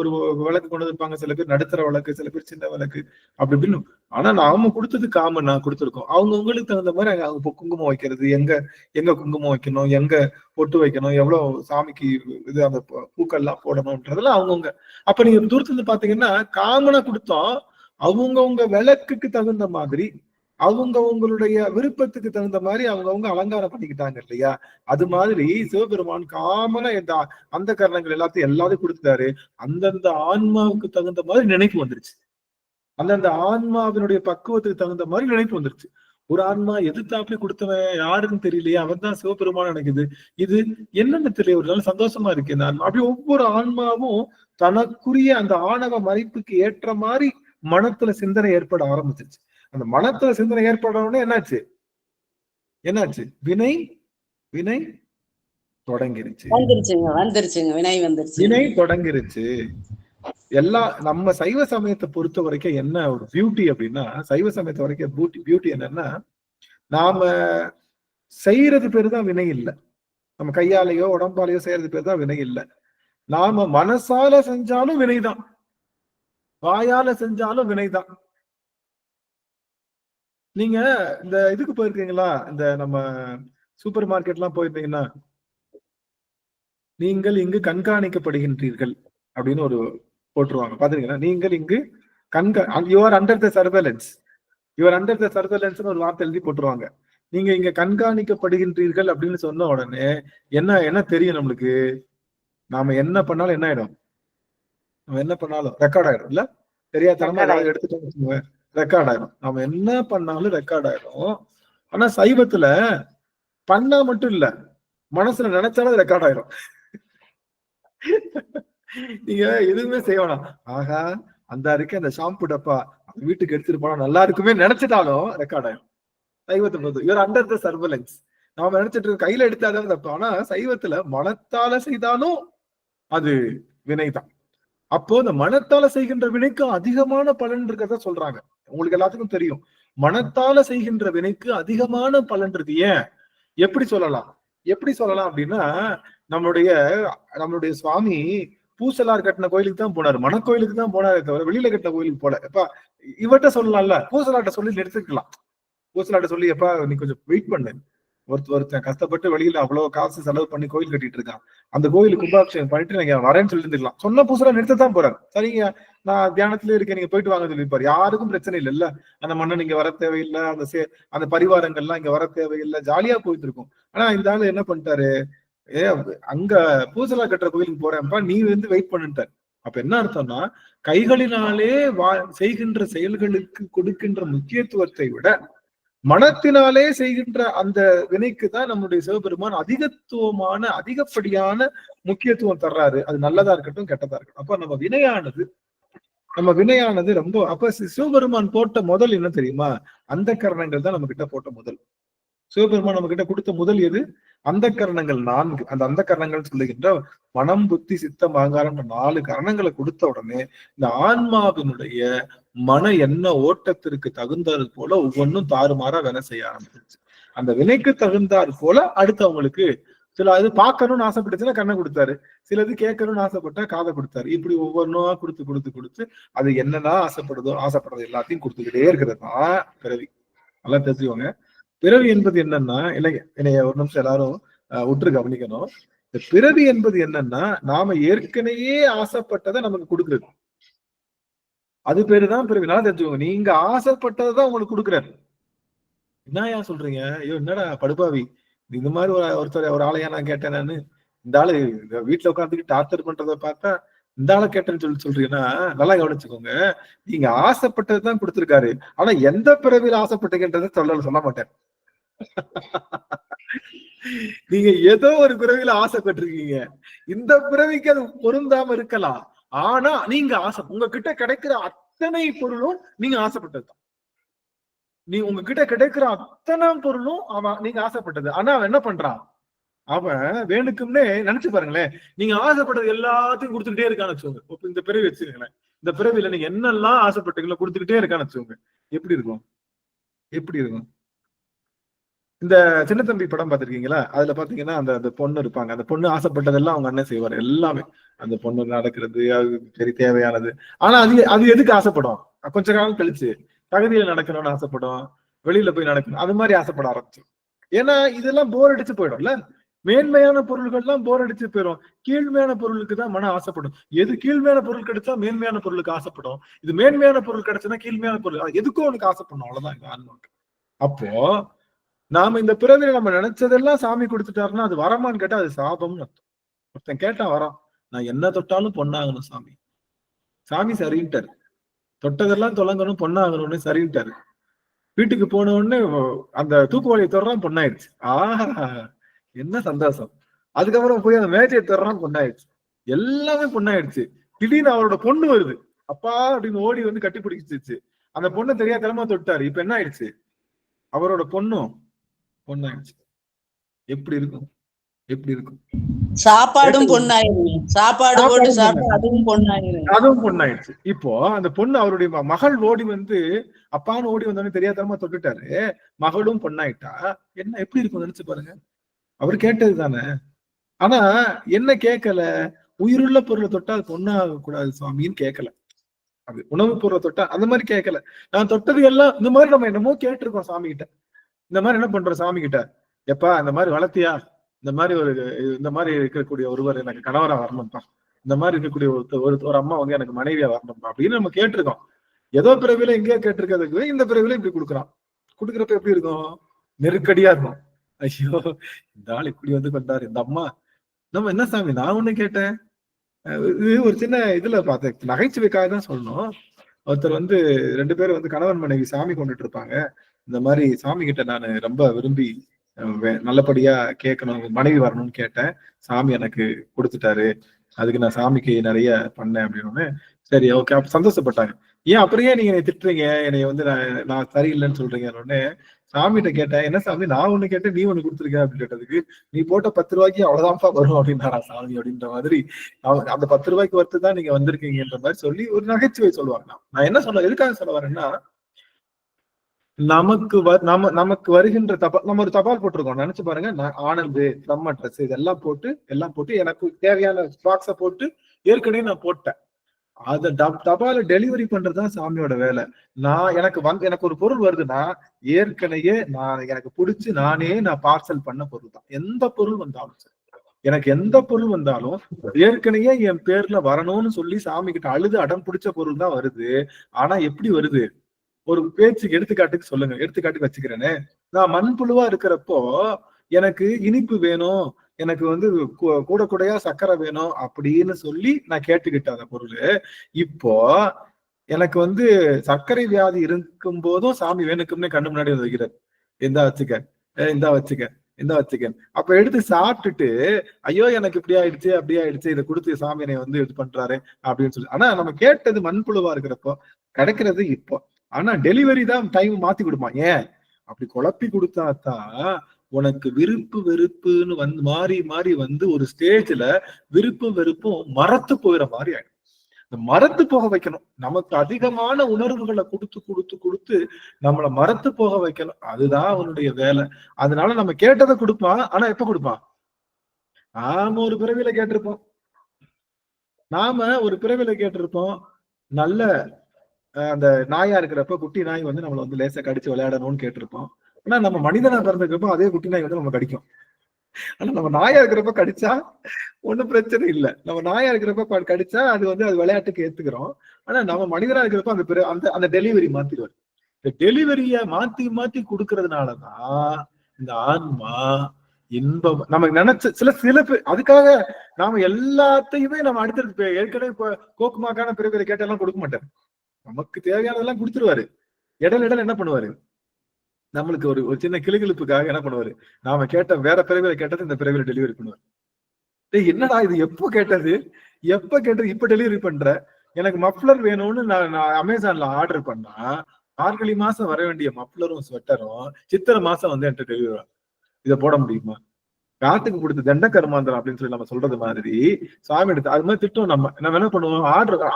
ஒரு விளக்கு கொண்டு இருப்பாங்க, சில பேர் நடுத்தர விளக்கு, சில பேர் சின்ன விளக்கு, அப்படி இப்படின்னு. ஆனா நாம கொடுத்தது காமன் நான் கொடுத்துருக்கோம். அவங்கவுங்களுக்கு தகுந்த மாதிரி அவங்க குங்குமம் வைக்கிறது, எங்க குங்குமம் வைக்கணும், எங்க பொட்டு வைக்கணும், எவ்வளவு சாமிக்கு இது அந்த பூக்கள்லாம் போடணும்ன்றதெல்லாம் அவங்கவுங்க. அப்ப நீங்க தூரத்துல இருந்து பாத்தீங்கன்னா காமனா கொடுத்தோம். அவங்கவுங்க விளக்குக்கு தகுந்த மாதிரி, அவங்கவுங்களுடைய விருப்பத்துக்கு தகுந்த மாதிரி அவங்கவுங்க அலங்காரம் பண்ணிக்கிட்டாங்க இல்லையா? அது மாதிரி சிவபெருமான் காமனா அந்த கரணங்கள் எல்லாத்தையும் கொடுத்தாரு. அந்தந்த ஆன்மாவுக்கு தகுந்த மாதிரி நினைப்பு வந்துருச்சு. அந்தந்த ஆன்மாவினுடைய பக்குவத்துக்கு தகுந்த மாதிரி நினைப்பு வந்துருச்சு. ஒரு ஆன்மா எதிர்த்தாப்புல கொடுத்தவன் யாருன்னு தெரியலையே, அவன் தான் சிவபெருமான் நினைக்குது. இது என்னன்னு தெரியல, ஒரு நாள் சந்தோஷமா இருக்கு இந்த ஆன்மா. அப்படி ஒவ்வொரு ஆன்மாவும் தனக்குரிய அந்த ஆணவ மறைப்புக்கு ஏற்ற மாதிரி மனத்துல சிந்தனை ஏற்பட ஆரம்பிச்சிருச்சு. அந்த மனத்துல சிந்தனை ஏற்பட உடனே என்னாச்சு? வினை தொடங்கிருச்சு. வினை தொடங்கிருச்சு. நம்ம சைவ சமயத்தை பொறுத்த வரைக்கும் என்ன ஒரு பியூட்டி அப்படின்னா, சைவ சமயத்தை வரைக்கும் பியூட்டி என்னன்னா, நாம செய்யறது பேரு தான் வினை இல்லை. நம்ம கையாலேயோ உடம்பாலேயோ செய்யறது பேரு தான் வினை இல்லை. நாம மனசால செஞ்சாலும் வினைதான், வாயால செஞ்சாலும் வினைதான். நீங்க இந்த இதுக்கு போயிருக்கீங்களா? இந்த நம்ம சூப்பர் மார்க்கெட் எல்லாம் போயிருந்தீங்கன்னா, நீங்கள் இங்கு கண்காணிக்கப்படுகின்றீர்கள் அப்படின்னு ஒரு போட்டுருவாங்க, பாத்துருக்கீங்களா? நீங்கள் இங்கு யுவர் அண்டர் த சர்வேலன்ஸ், ஒரு வார்த்தை எழுதி போட்டுருவாங்க. நீங்க இங்க கண்காணிக்கப்படுகின்றீர்கள் அப்படின்னு சொன்ன உடனே என்ன தெரியும் நம்மளுக்கு? நாம என்ன பண்ணாலும் என்ன ஆயிடும்? நம்ம என்ன பண்ணாலும் ரெக்கார்ட் ஆயிடும் இல்ல? தெரியாதனமா ஏதாவது எடுத்துட்டோம் ரெக்கார்ட் ஆயிடும். நம்ம என்ன பண்ணாலும் ரெக்கார்ட் ஆயிடும். ஆனா சைவத்துல பண்ணா மட்டும் இல்ல, மனசுல நினைச்சாலும் ரெக்கார்ட் ஆயிடும். நீங்க எதுவுமே செய்யணும், ஆகா அந்த இருக்க அந்த ஷாம்பு டப்பா வீட்டுக்கு எடுத்துட்டு போனா நல்லா இருக்குமே நினைச்சிட்டாலும் ரெக்கார்ட் ஆயிடும். சைவத்தை பொறுத்து யுவர் அண்டர் த சர்வேலன்ஸ். நாம நினைச்சிட்டு இருக்க கையில எடுத்தாதான் தப்பு. ஆனா சைவத்துல மனத்தால செய்தாலும் அது வினைதான். அப்போ இந்த மனத்தால செய்கின்ற வினைக்கு அதிகமான பலன் இருக்கிறத சொல்றாங்க. உங்களுக்கு எல்லாத்துக்கும் தெரியும், மனத்தால செய்கின்ற வினைக்கு அதிகமான பலன் இருக்கு. ஏன், எப்படி சொல்லலாம் அப்படின்னா, நம்மளுடைய சுவாமி பூசலார் கட்டின கோயிலுக்கு தான் போனாரு, மனக்கோயிலுக்கு தான் போனாரே தவிர வெளியில கட்டின கோயிலுக்கு போல. எப்ப இவர்கிட்ட சொல்லலாம்ல, பூசலாட்ட சொல்லி நிறுத்திக்கலாம். பூசலாட்ட சொல்லி எப்ப நீ கொஞ்சம் வெயிட் பண்ணு, ஒருத்தன் கஷ்டப்பட்டு வெளியில அவ்வளவு காசு செலவு பண்ணி கோயில் கட்டிட்டு இருக்கான், அந்த கோயிலுக்கு கும்பாபிஷேகம் பண்ணிட்டு நீங்க வரேன்னு சொல்லி இருந்துக்கலாம். சொன்ன பூசலா நிறுத்தத்தான் போறாரு. சரிங்க, நான் தியானத்துல இருக்கேன், நீங்க போயிட்டு வாங்க சொல்லியிருப்பாரு. யாருக்கும் பிரச்சனை இல்ல. அந்த மன்னன் இங்க வர தேவையில்லை, அந்த பரிவாரங்கள்லாம் இங்க வர தேவையில்லை, ஜாலியா போயிட்டு இருக்கும். ஆனா இந்த ஆளு என்ன பண்ணிட்டாரு, அங்க பூசலா கட்டுற கோயிலுக்கு போறேன்ப்பா, நீ வந்து வெயிட் பண்ணிட்டாரு. அப்ப என்ன அர்த்தம்னா, கைகளினாலே செய்கின்ற செயல்களுக்கு கொடுக்கின்ற முக்கியத்துவத்தை விட மனத்தினாலே செய்கின்ற அந்த வினைக்கு தான் நம்முடைய சிவபெருமான் அதிகப்படியான முக்கியத்துவம் தர்றாரு. அது நல்லதா இருக்கட்டும் கெட்டதா இருக்கட்டும். அப்ப நம்ம வினையானது ரொம்ப, அப்ப சிவபெருமான் போட்ட முதல் என்ன தெரியுமா? அந்த கரணங்கள் தான் நம்ம கிட்ட போட்ட முதல். சிவபெருமான் நம்ம கிட்ட கொடுத்த முதல் எது? அந்த கரணங்கள் 4. அந்த கரணங்கள் சொல்லுகின்ற மனம், புத்தி, சித்தம், அகங்காரம் 4 கரணங்களை கொடுத்த உடனே இந்த ஆன்மாவினுடைய மன எண்ண ஓட்டத்திற்கு தகுந்தாறு போல ஒவ்வொன்றும் தாறுமாறா வேலை செய்ய ஆரம்பிச்சிருச்சு. அந்த வினைக்கு தகுந்தாறு போல அடுத்தவங்களுக்கு சில அது பார்க்கணும்னு ஆசைப்பட்டுச்சுன்னா கண்ணை கொடுத்தாரு, சிலது கேட்கணும்னு ஆசைப்பட்டா காதை கொடுத்தாரு. இப்படி ஒவ்வொன்றும் கொடுத்து அது என்னதான் ஆசைப்படுறது எல்லாத்தையும் கொடுத்துக்கிட்டே இருக்கிறது தான் பிறவி. நல்லா தெரிஞ்சுக்கோங்க. பிறவி என்பது என்னன்னா, என்னைய ஒரு நிமிஷம் எல்லாரும் உற்று கவனிக்கணும். இந்த பிறவி என்பது என்னன்னா, நாம ஏற்கனவே ஆசைப்பட்டதை நமக்கு கொடுக்குறது. அது பேருதான் பிறவி. நல்லா தெரிஞ்சுக்கோங்க. நீங்க ஆசைப்பட்டதுதான் உங்களுக்கு கொடுக்குறாரு. என்னயா சொல்றீங்க? ஐயோ என்னடா படுபாவி, இந்த மாதிரி ஒருத்தர் ஒரு ஆளையா நான் கேட்டேன். நானு இந்த ஆளு வீட்டுல உட்காந்துட்டு டார்ச்சர் பண்றத பார்த்தா இந்த ஆளை கேட்டேன்னு சொல்றீங்கன்னா நல்லா கவனிச்சுக்கோங்க. நீங்க ஆசைப்பட்டதுதான் கொடுத்திருக்காரு. ஆனா எந்த பிறவியில ஆசைப்பட்டீங்கன்றதை சொல்ல மாட்டேன். நீங்க ஏதோ ஒரு பிறவியில ஆசைப்பட்டிருக்கீங்க. இந்த பிறவிக்கு அது பொருந்தாம இருக்கலாம். ஆனா நீங்க உங்ககிட்ட கிடைக்கிற அத்தனை பொருளும் நீங்க ஆசைப்பட்டதுதான். உங்ககிட்ட கிடைக்கிற அத்தனை பொருளும் நீங்க ஆசைப்பட்டது. ஆனா அவன் என்ன பண்றான்? அவன் வேணுக்கும்னே நினைச்சு பாருங்களேன். நீங்க ஆசைப்பட்டது எல்லாத்தையும் கொடுத்துக்கிட்டே இருக்கான்னு வச்சுக்கோங்க. இப்ப இந்த பிறவி வச்சுக்கோங்களேன். இந்த பிறவியில நீங்க என்னெல்லாம் ஆசைப்பட்டீங்களோ கொடுத்துக்கிட்டே இருக்கான்னு வச்சுக்கோங்க. எப்படி இருக்கும்? எப்படி இருக்கும்? இந்த சின்ன தம்பி படம் பார்த்திருக்கீங்களா? அதுல பாத்தீங்கன்னா அந்த பொண்ணு இருப்பாங்க. அந்த பொண்ணு ஆசைப்பட்டதெல்லாம் அவங்க அண்ணன் செய்வாரு. எல்லாமே அந்த பொண்ணு நடக்கிறது அது சரி தேவையானது. ஆனா அது எதுக்கு ஆசைப்படும்? கொஞ்ச காலம் கழிச்சு தகுதியில நடக்கணும்னு ஆசைப்படும். வெளியில போய் நடக்கணும் அது மாதிரி ஆசைப்பட ஆரம்பிச்சு. ஏன்னா இதெல்லாம் போர் அடிச்சு போயிடும்ல. மேன்மையான பொருள்கள்லாம் போர் அடிச்சு போயிடும். கீழ்மையான பொருளுக்கு தான் மன ஆசைப்படும். எது கீழ்மையான பொருள் கிடைச்சா மேன்மையான பொருளுக்கு ஆசைப்படும். இது மேன்மையான பொருள் கிடைச்சதுன்னா கீழ்மையான பொருள் எதுக்கும் உனக்கு ஆசைப்படணும். அவ்வளவுதான் இந்த ஆன்மாக்கு. அப்போ நாம இந்த பிறவில நம்ம நினைச்சதெல்லாம் சாமி கொடுத்துட்டாருன்னா அது வரமான்னு கேட்டா அது சாபம்னு அர்த்தம். ஒருத்தன் கேட்டா வரான், நான் என்ன தொட்டாலும் பொண்ணாகணும் சாமி. சாமி சரின்ட்டாரு. தொட்டதெல்லாம் தொலைங்கணும் பொண்ணாகணும்னு சரின்ட்டாரு. வீட்டுக்கு போன உடனே அந்த தூக்குவாளியை தொடரான் பொண்ணாயிடுச்சு. என்ன சந்தோஷம். அதுக்கப்புறம் போய் அந்த மேஜையை தொடரான் பொண்ணாயிடுச்சு. எல்லாமே பொண்ணாயிடுச்சு. திடீர்னு அவரோட பொண்ணு வருது. அப்பா அப்படின்னு ஓடி வந்து கட்டி பிடிச்சிச்சு. அந்த பொண்ணை தெரியாதனமா தொட்டாரு. இப்ப என்ன ஆயிடுச்சு? அவரோட பொண்ணும் பொண்ணாயிடுச்சு. எப்படி இருக்கும்? எப்படி இருக்கும்? சாப்பாடும் பொண்ணாயிரும். சாப்பாடு போட்டு சாப்பிட்டு அதுவும் பொண்ணாயிரும். அதுவும் பொண்ணாயிடுச்சு. இப்போ அந்த பொண்ணு அவருடைய மகள் ஓடி வந்து அப்பான்னு ஓடி வந்தோடனே தெரியாதனமா தொட்டுட்டாரு. மகளும் பொண்ணாயிட்டா என்ன எப்படி இருக்கும் நினைச்சு பாருங்க. அவர் கேட்டது தானே. ஆனா என்ன கேட்கல? உயிருள்ள பொருளை தொட்டா அது பொண்ணாக கூடாது சுவாமின்னு கேட்கல. அது உணவு பொருளை தொட்டா அந்த மாதிரி கேட்கல. நான் தொட்டது எல்லாம் இந்த மாதிரி நம்ம என்னமோ கேட்டிருக்கோம் சாமி கிட்ட. இந்த மாதிரி என்ன பண்றோம் சாமி கிட்ட? எப்பா இந்த மாதிரி வளர்த்தியா? இந்த மாதிரி இருக்கக்கூடிய ஒருவர் எனக்கு கணவரா வரணும்ப்பா. இந்த மாதிரி இருக்கக்கூடிய ஒரு அம்மா வந்து எனக்கு மனைவியா வரணும்ப்பா அப்படின்னு நம்ம கேட்டிருக்கோம். ஏதோ பிறவில எங்கேயோ கேட்டிருக்கிறதுக்கு இந்த பிறவில இப்படி கொடுக்குறான். கொடுக்குறப்ப எப்படி இருக்கும்? நெருக்கடியா இருக்கும். ஐயோ இந்த ஆள் இப்படி வந்து கொண்டாரு இந்த அம்மா. நம்ம என்ன சாமி நான் ஒண்ணு கேட்டேன். இது ஒரு சின்ன இதுல பார்த்தேன். நகைச்சுவைக்காக தான் சொல்லணும். ஒருத்தர் வந்து 2 பேரும் வந்து கணவன் மனைவி சாமி கொண்டுட்டு இருப்பாங்க. இந்த மாதிரி சாமி கிட்ட நான் ரொம்ப விரும்பி நல்லபடியா கேட்கணும், மனைவி வரணும்னு கேட்டேன். சாமி எனக்கு கொடுத்துட்டாரு. அதுக்கு நான் சாமிக்கு நிறைய பண்ணேன் அப்படின்னு. சரி ஓகே அப்ப சந்தோஷப்பட்டாங்க. ஏன் அப்புறம் ஏன் நீங்க என்னை திட்டுறீங்க? என்னைய வந்து நான் சரியில்லைன்னு சொல்றீங்க. சாமிகிட்ட கேட்டேன், என்ன சாமி நான் ஒண்ணு கேட்டேன் நீ ஒண்ணு கொடுத்துருக்க அப்படின்னு கேட்டதுக்கு, நீ போட்ட 10 ரூபாய்க்கு அவ்வளவுதான்ப்பா வரும் அப்படின்னாரா சாமி அப்படின்ற மாதிரி. அந்த 10 ரூபாய்க்கு வரத்து தான் நீங்க வந்திருக்கீங்கன்ற மாதிரி சொல்லி ஒரு நகைச்சுவை சொல்லுவாங்க. நான் என்ன சொல்ல எதுக்காக சொல்ல வரேன்னா, நமக்கு வருகின்ற நம்ம ஒரு தபால் போட்டிருக்கோம். நினைச்சு பாருங்க. ஆனந்த் நம்ம ட்ரெஸ் இதெல்லாம் போட்டு எனக்கு தேவையான பாக்ஸ போட்டு ஏற்கனவே நான் போட்டேன். அத தபால டெலிவரி பண்றதுதான் சாமியோட வேலை. எனக்கு ஒரு பொருள் வருதுன்னா ஏற்கனவே எனக்கு பிடிச்சு நான் பார்சல் பண்ண பொருள் தான். எந்த பொருள் வந்தாலும் சரி, எனக்கு எந்த பொருள் வந்தாலும் ஏற்கனவே என் பேர்ல வரணும்னு சொல்லி சாமி கிட்ட அழுது அடம் பிடிச்ச பொருள் தான் வருது. ஆனா எப்படி வருது? ஒரு பேச்சுக்கு எடுத்துக்காட்டுக்கு சொல்லுங்க. எடுத்துக்காட்டுக்கு வச்சுக்கிறேன்னு, நான் மண்புழுவா இருக்கிறப்போ எனக்கு இனிப்பு வேணும், எனக்கு வந்து கூட கூடையா சர்க்கரை வேணும் அப்படின்னு சொல்லி நான் கேட்டுக்கிட்டேன் அந்த பொருள். இப்போ எனக்கு வந்து சர்க்கரை வியாதி இருக்கும் போதும் சாமி வேணுக்கும்னே கண்ணு முன்னாடி வந்து வைக்கிறார். இந்தா வச்சுக்க. அப்ப எடுத்து சாப்பிட்டுட்டு ஐயோ எனக்கு இப்படி ஆயிடுச்சு அப்படி ஆயிடுச்சு, இதை கொடுத்து சாமி என்னை வந்து இது பண்றாரு அப்படின்னு சொல்லி. ஆனா நம்ம கேட்டது மண்புழுவா இருக்கிறப்போ கிடைக்கிறது இப்போ. ஆனா டெலிவரி தான் டைம் மாத்தி கொடுப்பான். ஏன் அப்படி குழப்பி கொடுத்தாதான் உனக்கு விருப்பு வெறுப்புன்னு வந்து மாறி வந்து ஒரு ஸ்டேஜ்ல விருப்பும் வெறுப்பும் மறத்து போயிற மாதிரி ஆயிடும். இந்த மறத்து போக வைக்கணும். நமக்கு அதிகமான உணர்வுகளை கொடுத்து நம்மளை மறத்து போக வைக்கணும். அதுதான் அவனுடைய வேலை. அதனால நம்ம கேட்டதை கொடுப்பான். ஆனா எப்ப கொடுப்பான்? நாம ஒரு பிறவில கேட்டிருப்போம். நல்ல அந்த நாயா இருக்கிறப்ப குட்டி நாய் வந்து நம்மளை வந்து லேசா கடிச்சு விளையாடணும்னு கேட்டிருப்போம். ஆனா நம்ம மனிதனா பிறந்திருக்கிறப்போ அதே குட்டி நாய் வந்து நம்ம கடிக்கும். ஆனா நம்ம நாயா இருக்கிறப்ப கடிச்சா ஒண்ணும் பிரச்சனை இல்லை. நம்ம நாயா இருக்கிறப்ப கடிச்சா அது வந்து அது விளையாட்டுக்கு ஏத்துக்கிறோம். ஆனா நம்ம மனிதரா இருக்கிறப்ப அந்த அந்த டெலிவரி மாத்திடுவாரு. இந்த டெலிவரிய மாத்தி மாத்தி கொடுக்கறதுனாலதான் இந்த ஆன்மா இன்பம் நமக்கு நினைச்ச சில பேர் அதுக்காக நாம எல்லாத்தையுமே நம்ம அடுத்தது ஏற்கனவே கோக்குமாக்கான பிறகு கேட்டெல்லாம் கொடுக்க மாட்டாரு. நமக்கு தேவையானதெல்லாம் கொடுத்துருவாரு. இடையில என்ன பண்ணுவாரு, நம்மளுக்கு ஒரு சின்ன கிளுகிழுப்புக்காக என்ன பண்ணுவாரு, நாம கேட்ட வேற பிறவில கேட்டது இந்த பிறவில டெலிவரி பண்ணுவாரு. என்னடா இது எப்ப கேட்டது இப்ப டெலிவரி பண்ற, எனக்கு மஃப்ளர் வேணும்னு நான் அமேசான்ல ஆர்டர் பண்ணா மார்கழி மாசம் வர வேண்டிய மஃப்ளரும் ஸ்வெட்டரும் சித்திரை மாசம் வந்து என்கிட்ட டெலிவரி. இதை போட முடியுமா? காட்டுக்கு கொடுத்த தண்ட கர்மாந்திரம் அப்படின்னு சொல்லி நம்ம சொல்றது மாதிரி சாமி எடுத்து அது மாதிரி திட்டம். நம்ம என்ன பண்ணுவோம்,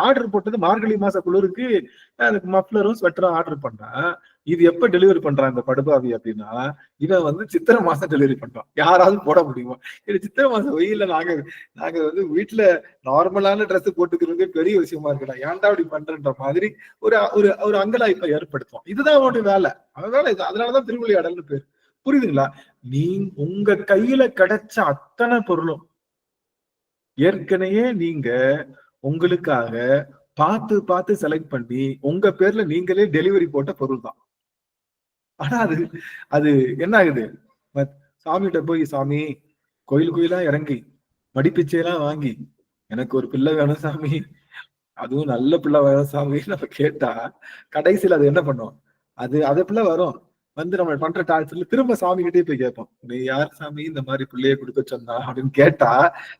ஆர்டர் போட்டது மார்கழி மாச குளிருக்கு அதுக்கு மஃப்ளரும் ஸ்வெட்டரும் ஆர்டர் பண்ணா இது எப்ப டெலிவரி பண்றான் இந்த படுபாவி அப்படின்னா, இவன் வந்து சித்திரை மாசம் டெலிவரி பண்றான். யாராவது போட முடியுமா? இது சித்திரை மாசம் வெயில்ல நாங்க வந்து வீட்டுல நார்மலான ட்ரெஸ் போட்டுக்கிறதே பெரிய விஷயமா இருக்குடா, ஏன்டா அப்படி பண்றன்ற மாதிரி ஒரு ஒரு ஒரு அங்கலாய்ப்பை ஏற்படுத்தும். இதுதான் அவனுடைய வேலை. அதனால அதனாலதான் திருவிளையாடல்னு பேர். புரியுதுங்களா? உங்க கையில கிடைச்ச அத்தனை பொருளும் ஏற்கனவே நீங்க உங்களுக்காக பார்த்து செலக்ட் பண்ணி உங்க பேர்ல நீங்களே டெலிவரி போட்ட பொருள் தான். ஆனா அது என்ன ஆகுது, சாமிகிட்ட போய் சாமி கோயிலா இறங்கி மடிப்பிச்சையெல்லாம் வாங்கி எனக்கு ஒரு பிள்ளை வேணும் சாமி, அதுவும் நல்ல பிள்ளை வேணும் சாமி நம்ம கேட்டா கடைசியில் அது என்ன பண்ணும், அது பிள்ளை வரும் வந்து நம்ம பண்ற டார்ச்சர்ல திரும்ப சாமி கிட்டே போய் கேட்போம், நீ யார் சாமி இந்த மாதிரி பிள்ளைய கொடுக்க சொன்னா அப்படின்னு கேட்டா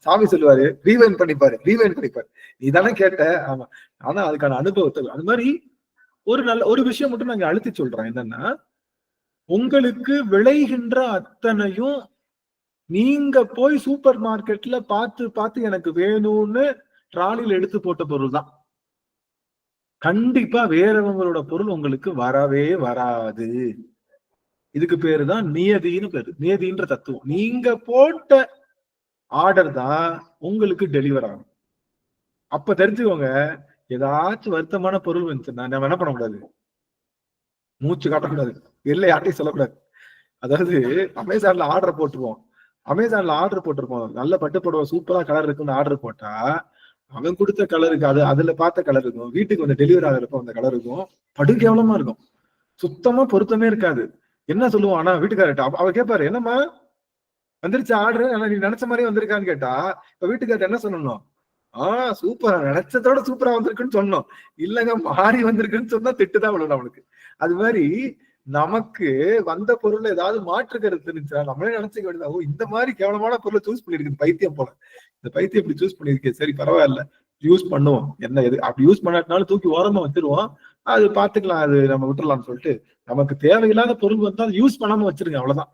சாமி சொல்லுவாரு ரீவைண்ட் பண்ணிப்பாரு. நீ தானே கேட்ட. ஆமா, ஆனா அதுக்கான அனுபவத்தை அது மாதிரி ஒரு விஷயம் மட்டும் நாங்க அழுத்தி சொல்றோம். என்னன்னா, உங்களுக்கு விளைகின்ற அத்தனையும் நீங்க போய் சூப்பர் மார்க்கெட்ல பார்த்து எனக்கு வேணும்னு ட்ராலியில் எடுத்து போட்ட பொருள் தான். கண்டிப்பா வேறவங்களோட பொருள் உங்களுக்கு வரவே வராது. இதுக்கு பேரு தான் நியதின்னு பேரு. நியதின்ற தத்துவம். நீங்க போட்ட ஆர்டர் தான் உங்களுக்கு டெலிவர் ஆகும். அப்ப தெரிஞ்சுக்கோங்க, ஏதாச்சும் வருத்தமான பொருள் வந்துச்சுன்னா நம்ம என்ன பண்ணக்கூடாது, மூச்சு காட்டக்கூடாது, இல்லை யார்ட்டையும் சொல்லக்கூடாது. அதாவது அமேசான்ல ஆர்டர் போட்டிருப்போம், நல்ல பட்டுப்புடவை சூப்பரா கலர் இருக்குன்னு ஆர்டர் போட்டா அவன் கொடுத்த கலருக்கு அதுல பார்த்த கலர் இருக்கும், வீட்டுக்கு வந்து டெலிவரி ஆகிறப்ப அந்த கலர் இருக்கும், படு கேவலமா இருக்கும், சுத்தமா பொருத்தமே இருக்காது. என்ன சொல்லுவான், ஆனா வீட்டுக்காரர்கிட்ட அவர் கேட்பாரு, என்னம்மா வந்துருச்சு ஆர்டர், ஆனா நீ நினைச்ச மாதிரி வந்திருக்கான்னு கேட்டா இப்ப வீட்டுக்காரர் என்ன சொல்லணும், சூப்பரா நினைச்சதோட சூப்பரா வந்திருக்குன்னு சொன்னோம், இல்லங்க மாறி வந்திருக்குன்னு சொன்னா திட்டுதான் விழணும் அவனுக்கு. அது மாதிரி நமக்கு வந்த பொருள் ஏதாவது மாற்று கருத்து இருந்துச்சா நம்மளே நினைச்சுக்க வேண்டியது, இந்த மாதிரி கேவலமான பொருளை சூஸ் பண்ணிருக்கு பைத்தியம் போல, இந்த பைத்தியம் இப்படி சூஸ் பண்ணிருக்கேன், சரி பரவாயில்ல யூஸ் பண்ணுவோம், என்ன எது அப்படி யூஸ் பண்ணாட்டினாலும் தூக்கி ஓரமா வச்சிருவோம், அது பாத்துக்கலாம், அது நம்ம விட்டுறலாம்னு சொல்லிட்டு நமக்கு தேவையில்லாத பொருள் வந்தா யூஸ் பண்ணாம வச்சிருங்க, அவ்வளவுதான்.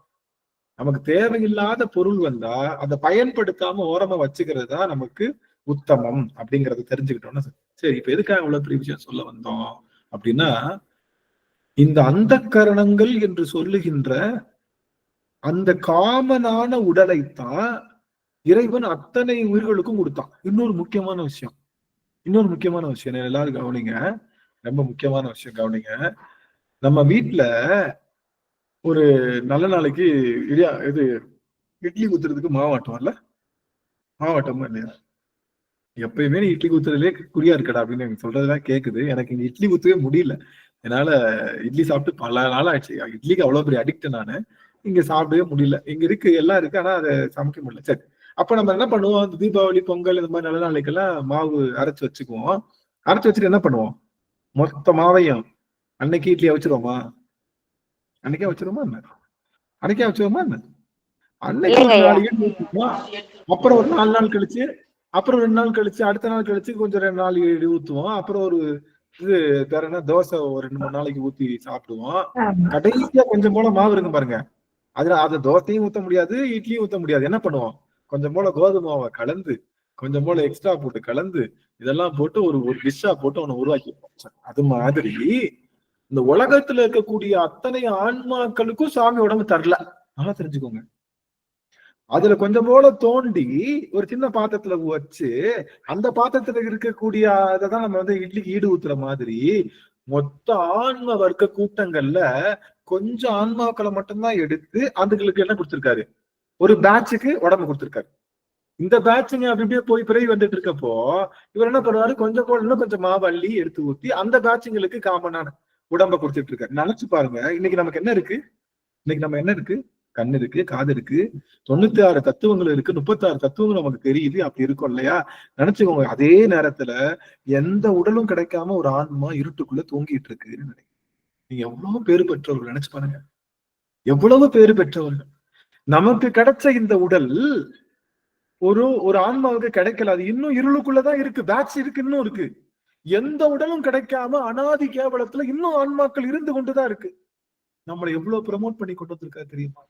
நமக்கு தேவையில்லாத பொருள் வந்தா அதை பயன்படுத்தாம ஓரமா வச்சுக்கிறது தான் நமக்கு உத்தமம் அப்படிங்கறத தெரிஞ்சுக்கிட்டோம்னா சரி. இப்ப எதுக்காக இவ்வளவு பெரிய விஷயம் சொல்ல வந்தோம் அப்படின்னா, இந்த அந்த கரணங்கள் என்று சொல்லுகின்ற அந்த காமனான உடலைத்தான் இறைவன் அத்தனை உயிர்களுக்கும் கொடுத்தான். இன்னொரு முக்கியமான விஷயம் எல்லாரும் கவனிங்க, ரொம்ப முக்கியமான விஷயம் கவனிங்க. நம்ம வீட்டுல ஒரு நல்ல நாளைக்கு இட்லி ஊத்துறதுக்கு மாவாட்டம்ல, மாவாட்டமா இல்லையா? எப்பயுமே நீ இட்லி ஊத்துறதுலே குறியா இருக்கடா அப்படின்னு எனக்கு சொல்றதுதான் கேக்குது. எனக்கு இங்க இட்லி ஊத்தவே முடியல, என்னால இட்லி சாப்பிட்டு பல நாள் ஆயிடுச்சு. இட்லிக்கு அவ்வளவு பெரிய அடிக்ட் நானு, இங்க சாப்பிடவே முடியல. இங்க இருக்கு எல்லாம் இருக்கு, ஆனா அதை சமைக்க முடியல. சரி, அப்ப நம்ம என்ன பண்ணுவோம், அந்த தீபாவளி பொங்கல் இந்த மாதிரி நல்ல நாளைக்கெல்லாம் மாவு அரைச்சு வச்சுக்குவோம். அரைச்சு வச்சுட்டு என்ன பண்ணுவோம், மொத்த மாவையும் அன்னைக்கு இட்லியை வச்சிருவோமா, அன்னைக்கே வச்சிருவோமா என்ன, அன்னைக்கு ஒரு 4 இட்லி ஊற்றுவோம், அப்புறம் ஒரு 4 நாள் கழிச்சு, அப்புறம் 2 நாள் கழிச்சு, அடுத்த நாள் கழிச்சு கொஞ்சம் 2 நாள் இட்லி ஊத்துவோம், அப்புறம் ஒரு வேற என்ன தோசை ஒரு 2-3 நாளைக்கு ஊத்தி சாப்பிடுவோம். கடைசியா கொஞ்சம் போல மாவு இருக்கும் பாருங்க, அது தோசையும் ஊத்த முடியாது, இட்லியும் ஊத்த முடியாது. என்ன பண்ணுவோம், கொஞ்சம் போல கோதுமை மாவை கலந்து, கொஞ்சம் போல எக்ஸ்ட்ரா போட்டு கலந்து, இதெல்லாம் போட்டு ஒரு டிஷ்ஷா போட்டு ஒண்ணு உருவாக்கிப்போம். அது மாதிரி இந்த உலகத்துல இருக்கக்கூடிய அத்தனை ஆன்மாக்களுக்கும் சாமி உடம்பு தரல, நல்லா தெரிஞ்சுக்கோங்க. அதுல கொஞ்சம் போல தோண்டி ஒரு சின்ன பாத்திரத்துல வச்சு, அந்த பாத்திரத்துல இருக்கக்கூடிய அதைதான் நம்ம வந்து இட்லிக்கு ஈடு ஊத்துற மாதிரி மொத்த ஆன்ம வர்க்க கூட்டங்கள்ல கொஞ்சம் ஆன்மாக்களை மட்டும்தான் எடுத்து அதுகளுக்கு என்ன கொடுத்திருக்காரு, ஒரு பேட்சுக்கு உடம்பு கொடுத்திருக்காரு. இந்த பேட்சுங்க அப்படி இப்படியே போய் பிறகு வந்துட்டு இருக்கப்போ இவர் என்ன பண்ணுவாரு, கொஞ்சம் இன்னும் கொஞ்சம் மாவு அள்ளி எடுத்து ஊத்தி அந்த பேட்சுங்களுக்கு காமனான உடம்ப கொடுத்துட்டு இருக்காரு. நினைச்சு பாருங்க, இன்னைக்கு நமக்கு என்ன இருக்கு? இன்னைக்கு நம்ம என்ன இருக்கு? கண் இருக்கு, காது இருக்கு, 96 தத்துவங்கள் இருக்கு, 36 தத்துவங்கள் நமக்கு தெரியுது. அப்படி இருக்கும் இல்லையா? நினைச்சுக்கோங்க. அதே நேரத்துல எந்த உடலும் கிடைக்காம ஒரு ஆன்மா இருட்டுக்குள்ள தூங்கிட்டு இருக்கு. நீங்க எவ்வளவு பேரு பெற்றவர்கள் நினைச்சு பாருங்க, எவ்வளவு பேரு பெற்றவர்கள். நமக்கு கிடைச்ச இந்த உடல் ஒரு ஆன்மாவுக்கு கிடைக்கல, அது இன்னும் இருளுக்குள்ளதான் இருக்கு, பேட்ச் இருக்கு, இன்னும் இருக்கு. எந்த உடலும் கிடைக்காம அனாதி கேவலத்துல இன்னும் ஆன்மாக்கள் இருந்து கொண்டுதான் இருக்கு. நம்மளை எவ்வளவு ப்ரமோட் பண்ணி கொண்டு வந்திருக்காரு தெரியுமா?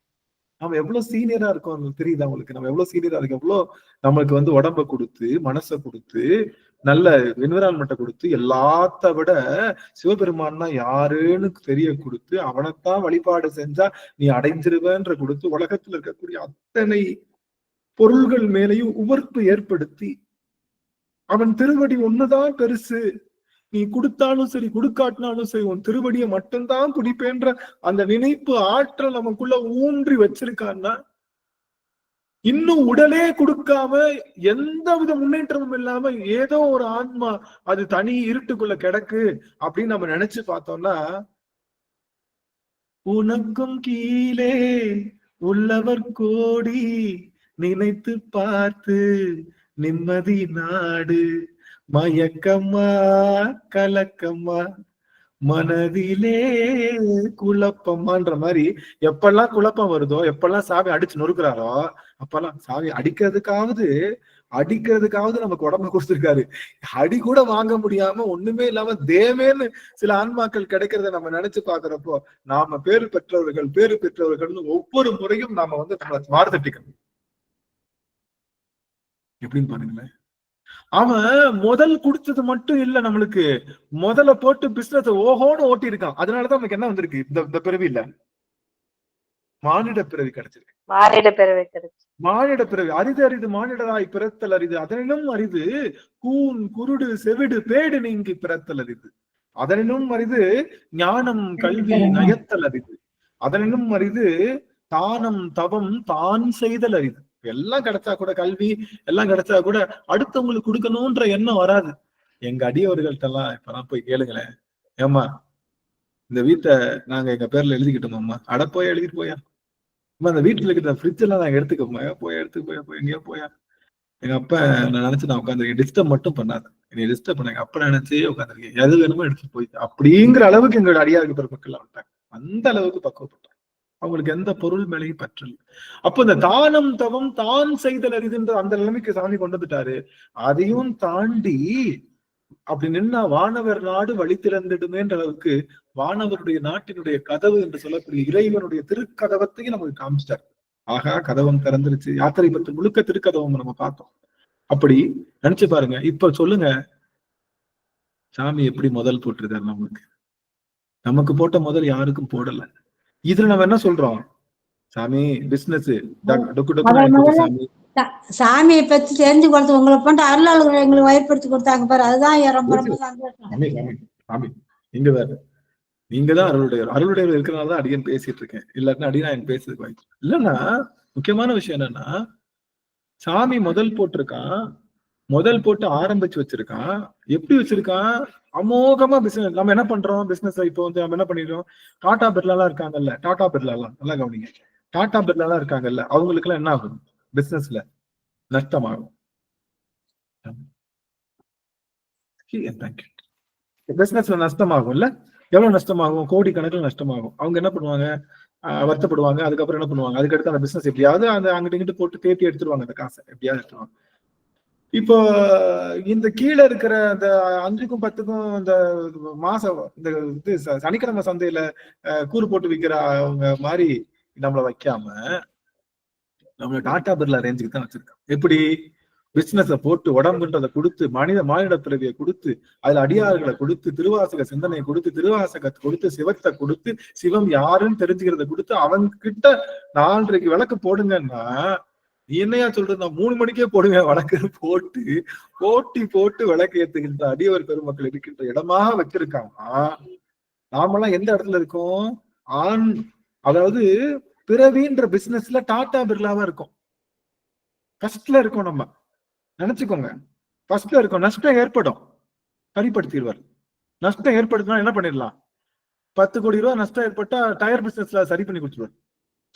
நம்ம எவ்வளவு சீனியரா இருக்கோம் தெரியுதா உங்களுக்கு? நம்ம எவ்வளவு சீனியரா இருக்கு, எவ்வளவு நம்மளுக்கு உடம்ப கொடுத்து, மனசை கொடுத்து, நல்ல என்விரான்மெண்ட்டை கொடுத்து, எல்லாத்த விட சிவபெருமான்னா யாருன்னு தெரிய கொடுத்து, அவனைத்தான் வழிபாடு செஞ்சா நீ அடைஞ்சிருவேன்ற கொடுத்து, உலகத்துல இருக்கக்கூடிய அத்தனை பொருள்கள் மேலையும் உவர்ப்பு ஏற்படுத்தி, அவன் திருவடி ஒண்ணுதான் பெருசு, நீ கொடுத்தாலும் சரி கொடுக்காட்டினாலும் சரி உன் திருவடியை மட்டும்தான் பிடிப்பேன்ற அந்த நினைப்பு ஆற்றல் நமக்குள்ள ஊன்றி வச்சிருக்கான்னா, இன்னும் உடலே கொடுக்காம எந்த வித முன்னேற்றமும் இல்லாம ஏதோ ஒரு ஆன்மா அது தனி இருட்டுக்குள்ள கிடக்கு அப்படின்னு நம்ம நினைச்சு பார்த்தோம்னா, உனக்கும் கீழே உள்ளவர் கோடி நினைத்து பார்த்து நிம்மதி நாடு, மயக்கம்மா கலக்கம்மா மனதிலே குழப்பம்மான்ற மாதிரி எப்பெல்லாம் குழப்பம் வருதோ, எப்பெல்லாம் சாவி அடிச்சு நொறுக்குறாரோ, அப்பெல்லாம் சாவி அடிக்கிறதுக்காவது நமக்கு உடம்பு கொடுத்துருக்காரு. அடி கூட வாங்க முடியாம ஒண்ணுமே இல்லாம தேமேன்னு சில ஆன்மாக்கள் கிடைக்கிறத நம்ம நினைச்சு பாக்குறப்போ, நாம பேரு பெற்றவர்கள்னு ஒவ்வொரு முறையும் நாம நம்மளை மாறுதட்டிக்கணும். எப்படின்னு பாருங்களேன். அவன் முதல் குடிச்சது மட்டும் இல்ல, நம்மளுக்கு முதல்ல போட்டு பிசினஸ் ஓஹோன்னு ஓட்டி இருக்கான். அதனாலதான் நமக்கு என்ன வந்திருக்கு? இந்த பிறவி இல்ல, மானிட பிறவி கிடைச்சிருக்கு. மானிட பிறவி அரிது மானிடராய் பிறத்தல் அரிது, அதனினும் அரிது கூன் குருடு செவிடு பேடு நீங்கி பிறத்தல் அரிது, அதனினும் அரிது ஞானம் கல்வி நயத்தல் அரிது, அதனினும் அரிது தானம் தவம் தான் செய்தல் அரிது. எல்லாம் கிடைச்சா கூட, கல்வி எல்லாம் கிடைச்சா கூட அடுத்தவங்களுக்கு கொடுக்கணும்ன்ற எண்ணம் வராது. எங்க அடியவர்கள்ட்ட எல்லாம் இப்பெல்லாம் போய் கேளுங்களேன், ஏமா இந்த வீட்டை நாங்க எங்க பேர்ல எழுதிக்கிட்டோம்மா, அட போய் எழுதிட்டு போயா, அந்த வீட்டுல இருக்கிற ஃப்ரிட்ஜ் எல்லாம் நாங்க எடுத்துக்கோமா, போய் எங்கேயோ போயா, எங்க அப்பா நான் நினைச்சு நான் உட்காந்துருக்கேன், டிஸ்டர்ப் மட்டும் பண்ணாது, என்னை டிஸ்டர்ப் பண்ண எங்க அப்பா நினைச்சே உட்காந்துருக்கேன், எது வேணுமோ எடுத்துட்டு போய் அப்படிங்கிற அளவுக்கு எங்களோட அடியாருக்கு பெருமக்கள் வந்துட்டாங்க. அந்த அளவுக்கு பக்குவப்பட்டாங்க. அவங்களுக்கு எந்த பொருள் மேலேயும் பற்றல். அப்ப இந்த தானம் தவம் தான் செய்தல் அரிதுன்ற அந்த நிலைமைக்கு சாமி கொண்டு வந்துட்டாரு. அதையும் தாண்டி அப்படி நின்னா வானவர் நாடு வழி திறந்துடுமேன்ற அளவுக்கு வானவருடைய நாட்டினுடைய கதவு என்று சொல்லக்கூடிய இறைவனுடைய திருக்கதவத்தையும் நமக்கு காமிச்சிட்டார். ஆகா, கதவம் திறந்துருச்சு. யாத்திரை பற்றி முழுக்க திருக்கதவம் நம்ம பார்த்தோம். அப்படி நினைச்சு பாருங்க. இப்ப சொல்லுங்க, சாமி எப்படி முதல் போட்டிருக்காரு? நமக்கு போட்ட முதல் யாருக்கும் போடல. இதுல நம்ம என்ன சொல்றோம்? சாமி பிசினஸ் சாமியை பத்தி தெரிஞ்சு கொடுத்து உங்களை போன்ற அருளாளர்களை எங்களுக்கு வயற்படுத்தி கொடுத்தாங்க பாரு, அதுதான் ரொம்ப ரொம்ப சந்தோஷம். சாமி நீங்க வேற, நீங்க தான் அருளுடைய இருக்கிறனாலதான் அடியன் பேசிட்டு இருக்கேன். இல்லாட்டினா அடியன் எனக்கு பேசுறதுக்கு வாய்ப்பு இல்லைன்னா. முக்கியமான விஷயம் என்னன்னா, சாமி முதல் போட்டு ஆரம்பிச்சு வச்சிருக்கான். எப்படி வச்சிருக்கான்? அமோகமா பிசினஸ். நம்ம என்ன பண்றோம்? பிசினஸ் இப்போ நம்ம என்ன பண்ணிடுறோம்? டாடா பிர்லாலாம் இருக்காங்கல்ல, நல்லா கவனிங்க, டாடா பிர்லாலாம் இருக்காங்கல்ல, அவங்களுக்கு எல்லாம் என்ன ஆகும்? பிசினஸ்ல நஷ்டமாகும். பிசினஸ்ல நஷ்டமாகும்ல. எவ்வளவு நஷ்டமாகும்? கோடி கணக்கில் நஷ்டமாகும். அவங்க என்ன பண்ணுவாங்க? வருத்தப்படுவாங்க. அதுக்கப்புறம் என்ன பண்ணுவாங்க? அதுக்கடுத்து அந்த பிசினஸ் எப்படியாவது அந்த அங்கிட்டு இங்கிட்டு போட்டு தேத்தி எடுத்துருவாங்க, அந்த காசை எப்படியாவது எடுத்துருவாங்க. இப்போ இந்த கீழே இருக்கிற அந்த 5க்கும் 10க்கும் இந்த மாசம் இந்த இது சனிக்கிழமை சந்தையில கூறு போட்டு விற்கிற அவங்க மாதிரி நம்மளை வைக்காம நம்மள டாடா பிர்லா ரேஞ்சுக்கு தான் வச்சிருக்காங்க. எப்படி? பிசினஸ போட்டு உடம்புன்றதை கொடுத்து, மானிட பிறவியை கொடுத்து, அதுல அடியார்களை கொடுத்து, திருவாசக சிந்தனையை கொடுத்து, திருவாசகத்தை கொடுத்து, சிவத்தை கொடுத்து, சிவம் யாருன்னு தெரிஞ்சுக்கிறத கொடுத்து, அவங்க கிட்ட 4:30 விளக்கு போடுங்கன்னா, நீ என்னையா சொல்றது? நான் 3 மணிக்கே போடுவேன் வழக்கு போட்டு விளக்கு ஏத்துக்கின்ற அடியவர் பெருமக்கள் இருக்கின்ற இடமாக வச்சிருக்காங்க. நாமெல்லாம் எந்த இடத்துல இருக்கோம்? அதாவது பிறவின்ற பிசினஸ்ல டாடா பிர்லாவா இருக்கும். ஃபர்ஸ்ட்ல இருக்கோம். நம்ம நினைச்சுக்கோங்க, ஃபர்ஸ்ட்ல இருக்கோம். நஷ்டம் ஏற்படும், சரிப்படுத்திடுவார். நஷ்டம் ஏற்படுத்தினா என்ன பண்ணிடலாம்? 10 கோடி ரூபாய் நஷ்டம் ஏற்பட்டா டயர் பிசினஸ்ல சரி பண்ணி கொடுத்துருவார்.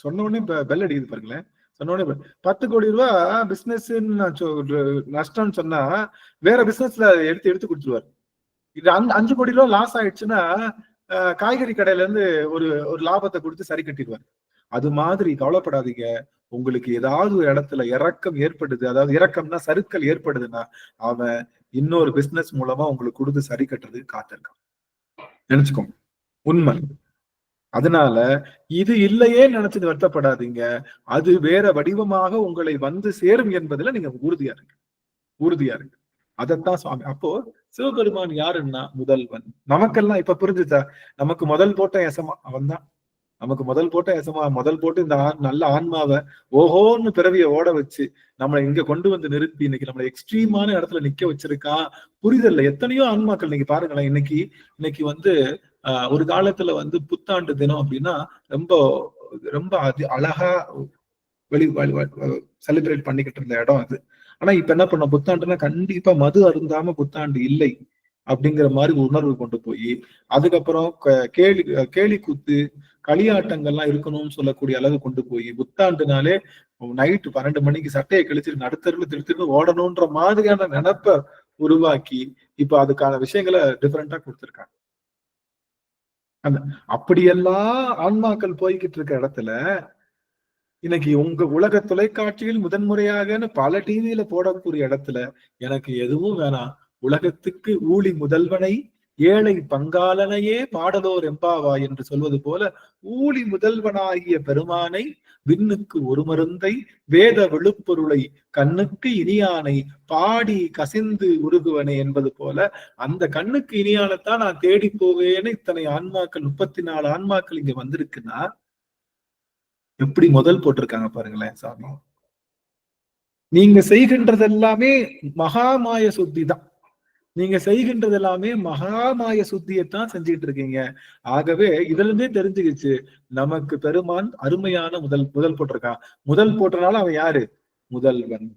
சொன்ன உடனே இப்ப பெல் அடிக்குது பாருங்களேன். சொன்ன உடனே 10 கோடி ரூபாய் பிசினஸ் நஷ்டம்னு சொன்னா வேற பிசினஸ்ல எடுத்து கொடுத்துருவார். இது 5 கோடி ரூபாய் லாஸ் ஆயிடுச்சுன்னா காய்கறி கடையில இருந்து ஒரு லாபத்தை கொடுத்து சரி கட்டிடுவார். அது மாதிரி கவலைப்படாதீங்க. உங்களுக்கு ஏதாவது ஒரு இடத்துல இறக்கம் ஏற்படுது, அதாவது இறக்கம்னா சறுக்கல் ஏற்படுதுன்னா அவன் இன்னொரு பிசினஸ் மூலமா உங்களுக்கு கொடுத்து சரி கட்டுறதுக்கு காத்திருக்கான். நினைச்சுக்கோங்க, உண்மை. அதனால இது இல்லையே நினைச்சது வருத்தப்படாதீங்க. அது வேற வடிவமாக உங்களை வந்து சேரும் என்பதுல நீங்க உறுதியா இருக்கு. அதத்தான் சுவாமி. அப்போ சிவபெருமான் யாருன்னா முதல்வன். நமக்கெல்லாம் இப்ப புரிஞ்சுதா? நமக்கு முதல் போட்ட எசமா அவன் தான். நமக்கு முதல் போட்டு இந்த நல்ல ஆன்மாவை ஓஹோன்னு பிறவிய ஓட வச்சு நம்மளை இங்க கொண்டு வந்து நிறுத்தி இன்னைக்கு நம்மளை எக்ஸ்ட்ரீமான இடத்துல நிக்க வச்சிருக்கான். புரிதல்ல எத்தனையோ ஆன்மாக்கள் இன்னைக்கு பாருங்களேன். இன்னைக்கு வந்து ஒரு காலத்துல வந்து புத்தாண்டு தினம் அப்படின்னா ரொம்ப ரொம்ப அழகா செலிப்ரேட் பண்ணிக்கிட்டு இருந்த இடம் அது. ஆனா இப்ப என்ன பண்ண, புத்தாண்டுனா கண்டிப்பா மது அருந்தாம புத்தாண்டு இல்லை அப்படிங்கிற மாதிரி உணர்வு கொண்டு போய் அதுக்கப்புறம் கேலி கூத்து களியாட்டங்கள்லாம் இருக்கணும்னு சொல்லக்கூடிய அளவு கொண்டு போய் புத்தாண்டுனாலே நைட்டு 12 மணிக்கு சட்டையை கழிச்சுட்டு நடுத்தருல திருத்திட்டு ஓடணும்ன்ற மாதிரியான நினைப்ப உருவாக்கி இப்ப அதுக்கான விஷயங்களை டிஃபரெண்டா கொடுத்துருக்காங்க. அப்படியெல்லாம் ஆன்மாக்கள் போய்கிட்டு இருக்க இடத்துல இன்னைக்கு உங்க உலக தொலைக்காட்சியில் முதன்முறையாகன்னு பல டிவியில போடக்கூடிய இடத்துல எனக்கு எதுவும் வேணாம், உலகத்துக்கு ஊழி முதல்வனை ஏழை பங்காளனையே பாடலோர் எம்பாவா என்று சொல்வது போல ஊழி முதல்வனாகிய பெருமானை, விண்ணுக்கு ஒரு மருந்தை, வேத விழுப்பொருளை, கண்ணுக்கு இனியானை பாடி கசிந்து உருகுவனே என்பது போல அந்த கண்ணுக்கு இனியானத்தான் நான் தேடி போவேன்னு இத்தனை ஆன்மாக்கள் 34 ஆன்மாக்கள் இங்க வந்திருக்குன்னா எப்படி முதல் போட்டிருக்காங்க பாருங்களேன் சாமி. நீங்க செய்கின்றது எல்லாமே மகாமாய சுத்தி தான். நீங்க செய்கின்றது எல்லாமே மகாமாய சுத்தியத்தான் செஞ்சுக்கிட்டு இருக்கீங்க. ஆகவே இதுல இருந்தே தெரிஞ்சுக்கிச்சு நமக்கு பெருமான் அருமையான முதல் போட்டிருக்கான். முதல் போட்டனால அவன் யாரு? முதல்வன்.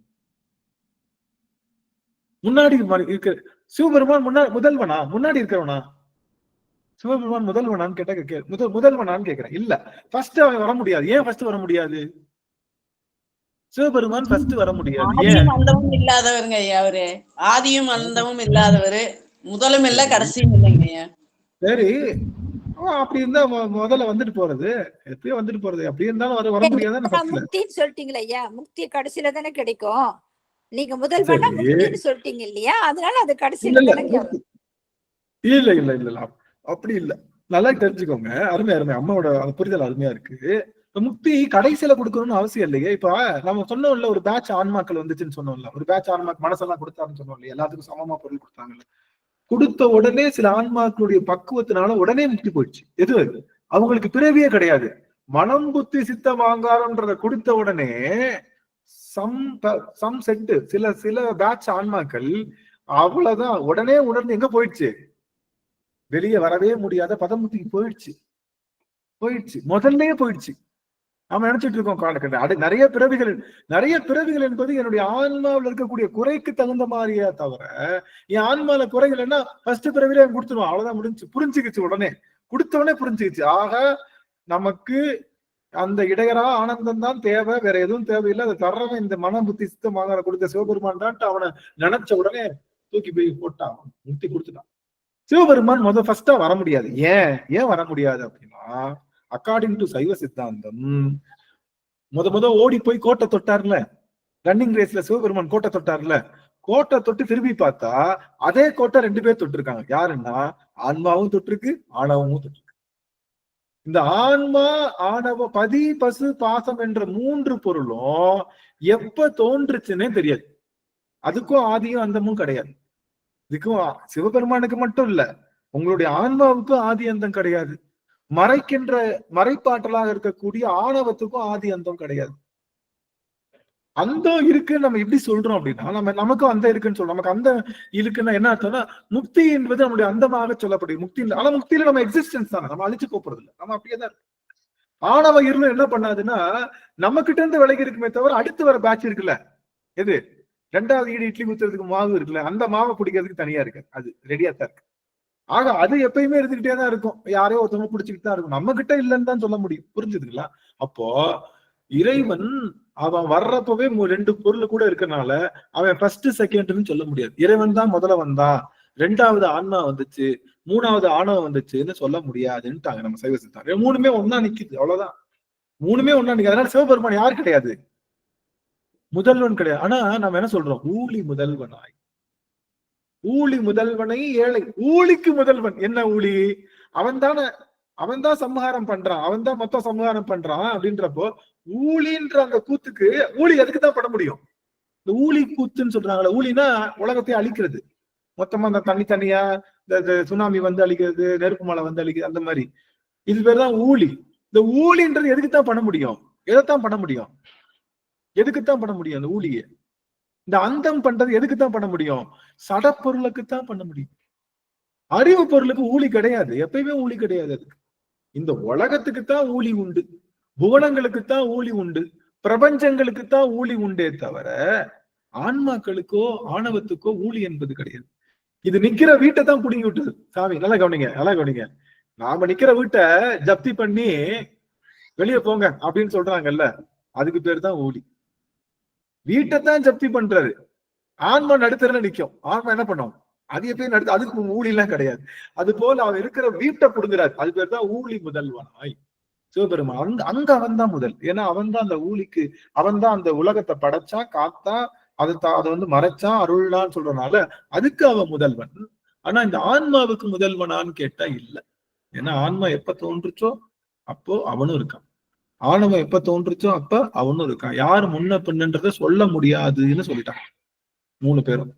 முன்னாடி இருக்க சிவபெருமான் முதல்வனா? முன்னாடி இருக்கிறவனா? சிவபெருமான் முதல்வனான்னு கேட்டா முதல்வனான்னு கேக்குறேன். இல்ல, ஃபர்ஸ்ட் அவன் வர முடியாது. ஏன் ஃபர்ஸ்ட் வர முடியாது? சிவபெருமான் ஃபர்ஸ்ட் வர முடியாது. ஆதியும் அந்தமும் இல்லாதவருங்க ஐயா. அவரு ஆதியும் அந்தமும் இல்லாதவரு, முதலும் இல்ல கடைசியும் இல்லைங்க ஐயா. சரி, அப்படி இருந்தா முதல்ல வந்துட்டு போறது, எப்பயும் வந்துட்டு போறது. அப்படி இருந்தாலும் வர முடியாது. முக்தின்னு சொல்லிட்டீங்களா ஐயா? முக்தி கடைசியில தானே கிடைக்கும். நீங்க முதல்வனா முக்தின்னு சொல்லிட்டீங்க இல்லையா? அதனால அது கடைசியில இல்ல அப்படி இல்ல. நல்லா தெரிஞ்சுக்கோங்க. அருமை அம்மாவோட அந்த புரிதல் அருமையா இருக்கு. முக்தி கடைசியில கொடுக்கணும்னு அவசியம் இல்லையே. இப்ப நம்ம சொன்னோம்ல, ஒரு பேட்ச் ஆன்மாக்கள் வந்துச்சுன்னு சொன்னோம்ல, ஒரு பேட்ச் ஆன்மாக்கு மனசெல்லாம் கொடுத்தாருன்னு சொன்னோம் இல்லையா? எல்லாத்துக்கும் சமமா பொருள் கொடுத்தாங்கல்ல. கொடுத்த உடனே சில ஆன்மாக்களுடைய பக்குவத்தினால உடனே முக்தி போயிடுச்சு. எது? அவங்களுக்கு பிறவியே கிடையாது. மனம் புத்தி சித்தம் ஆங்காரம்ன்றத கொடுத்த உடனே சம் செட்டு சில பேட்ச் ஆன்மாக்கள் அவ்வளவுதான் உடனே உணர்ந்து எங்க போயிடுச்சு? வெளியே வரவே முடியாத பதமுத்திக்கு போயிடுச்சு. முதல்லயே போயிடுச்சு. நாம நினைச்சிட்டு இருக்கோம் நிறைய பிறவிகள் என்பது என்னுடைய ஆன்மாவில் இருக்கக்கூடிய குறைக்கு தகுந்த மாதிரியா தவிர, என் ஆன்மால குறைகள் என்ன ஃபர்ஸ்ட் பிறவில கொடுத்துருவோம், அவ்வளவுதான் முடிஞ்சு. புரிஞ்சுக்கிச்சு, உடனே கொடுத்த உடனே புரிஞ்சுக்கிச்சு. ஆக நமக்கு அந்த இடையரா ஆனந்தம் தான் தேவை, வேற எதுவும் தேவையில்லை. அதை தர்றவன் இந்த மன புத்தி சித்தமாக கொடுத்த சிவபெருமான் தான். அவனை நினைச்ச உடனே தூக்கி போய் போட்டான், முக்தி கொடுத்துட்டான். சிவபெருமான் ஃபர்ஸ்டா வர முடியாது. ஏன் வர முடியாது அப்படின்னா, அக்கார்டிங் டு சைவ சித்தாந்தம் ஓடி போய் கோட்டை தொட்டார்ல, ரன்னிங் ரேஸ்ல சிவபெருமான் கோட்டை தொட்டார்ல, கோட்டை தொட்டு திரும்பி பார்த்தா அதே கோட்டை 2 பேர் தொட்டிருக்காங்க. யாருன்னா ஆன்மாவும் தொட்டிருக்கு, ஆணவமும் தொட்டிருக்கு. இந்த ஆன்மா, ஆணவ, பதி, பசு, பாசம் என்ற 3 பொருளும் எப்ப தோன்றுச்சுன்னே தெரியாது. அதுக்கும் ஆதியும் அந்தமும் கிடையாது. இதுக்கும் சிவபெருமானுக்கு மட்டும் இல்ல, உங்களுடைய ஆன்மாவுக்கும் ஆதி அந்தம் கிடையாது. மறைப்பாற்றலாக இருக்கக்கூடிய ஆணவத்துக்கும் ஆதி அந்தம் கிடையாது. அந்தம் இருக்குன்னு நம்ம எப்படி சொல்றோம் அப்படின்னா, நமக்கும் அந்த இருக்குன்னு சொல்றோம். நமக்கு அந்த இருக்குன்னா என்ன அர்த்தம்னா, முக்தி என்பது நம்மளுடைய அந்தமாக சொல்லப்படுது. முக்தி இல்லை. ஆனா முக்தியில நம்ம எக்ஸிஸ்டன்ஸ் தானே, நம்ம அழிச்சு போறது இல்லை, நம்ம அப்படியேதான் இருக்கு. ஆணவ இருளும் என்ன பண்ணாதுன்னா, நம்ம கிட்ட இருந்து விலகி இருக்குமே தவிர அடுத்து வர பேட்ச் இருக்குல்ல, எது 2வது ஈடு இட்லி ஊத்துறதுக்கு மாவு இருக்குல்ல, அந்த மாவை பிடிக்கிறதுக்கு தனியா இருக்கு, அது ரெடியா தான் இருக்கு. ஆக அது எப்பயுமே இருந்துகிட்டே தான் இருக்கும், யாரையோ ஒருத்தவங்க பிடிச்சிக்கிட்டு தான் இருக்கும், நம்ம கிட்ட இல்லைன்னு தான் சொல்ல முடியும். புரிஞ்சுதுங்களா? அப்போ இறைவன் அவன் வர்றப்பவே 2 பொருள் கூட இருக்கனால அவன் ஃபர்ஸ்ட் செகண்ட்னு சொல்ல முடியாது. இறைவன் தான் முதல்ல வந்தான், 2வது ஆன்மா வந்துச்சு, 3வது ஆணவம் வந்துச்சுன்னு சொல்ல முடியாதுன்ட்டாங்க நம்ம சைவ சித்தாந்தம். 3மே ஒன்னா நிக்குது, அவ்வளவுதான். 3மே ஒன்னா நிக்குது. அதனால சிவபெருமான் யார் கிடையாது, முதல்வன் கிடையாது. ஆனா நம்ம என்ன சொல்றோம், ஊழி முதல்வனாய். ஊழி முதல்வனை ஏழை, ஊழிக்கு முதல்வன். என்ன ஊழி? அவன் தான் சம்ஹாரம் பண்றான், அவன் தான் மொத்தம் சம்ஹாரம் பண்றான். அப்படின்றப்போ ஊழின்ற அந்த கூத்துக்கு ஊழி எதுக்கு தான் பண்ண முடியும்? இந்த ஊழி கூத்துன்னு சொல்றாங்களே, ஊழினா உலகத்தை அழிக்கிறது மொத்தமா, அந்த தனியா இந்த சுனாமி வந்து அழிக்கிறது, நெருப்பு மலை வந்து அழிக்கிறது, அந்த மாதிரி. இது பேர் தான் ஊழி. இந்த ஊழின்றது எதுக்குத்தான் பண்ண முடியும்? எதைத்தான் பண்ண முடியும்? எதுக்குத்தான் பண்ண முடியும் அந்த ஊழியை? இந்த அந்தம் பண்றது எதுக்குத்தான் பண்ண முடியும்? சடப்பொருளுக்குத்தான் பண்ண முடியும். அறிவு பொருளுக்கு ஊழி கிடையாது, எப்பயுமே ஊழி கிடையாது. அதுக்கு இந்த உலகத்துக்குத்தான் ஊழி உண்டு, புவனங்களுக்குத்தான் ஊழி உண்டு, பிரபஞ்சங்களுக்குத்தான் ஊழி உண்டே தவிர ஆன்மாக்களுக்கோ ஆணவத்துக்கோ ஊழி என்பது கிடையாது. இது நிக்கிற வீட்டை தான் புடுங்கி விட்டுது சாமி. நல்லா கவனிங்க, நல்லா கவனிங்க. நாம நிக்கிற வீட்டை ஜப்தி பண்ணி வெளியே போங்க அப்படின்னு சொல்றாங்கல்ல, அதுக்கு பேர் தான் ஊழி. வீட்டை தான் ஜப்தி பண்றாரு, ஆன்மா நடுத்தர நிக்கும். ஆன்மா என்ன பண்ணும்? அது எப்பயும் நடுத்து, அதுக்கு ஊழி எல்லாம் கிடையாது. அது போல அவன் இருக்கிற வீட்டை புடுங்குறாரு, அது பேர் தான் ஊழி முதல்வனாய் சிவபெருமான். அங்க அவன் தான் முதல். ஏன்னா அவன் தான் அந்த ஊழிக்கு, அவன் தான் அந்த உலகத்தை படைச்சான், காத்தான், அதை வந்து மறைச்சான், அருள்லான்னு சொல்றதுனால அதுக்கு அவன் முதல்வன். ஆனா இந்த ஆன்மாவுக்கு முதல்வனான்னு கேட்டா இல்ல. ஏன்னா ஆன்மா எப்ப தோன்றுச்சோ அப்போ அவனும் இருக்கான், ஆணவம் எப்ப தோன்றுச்சோ அப்ப அவனும் இருக்கான். யாரு முன்ன பின்னன்றத சொல்ல முடியாதுன்னு சொல்லிட்டான் 3 பேரும்.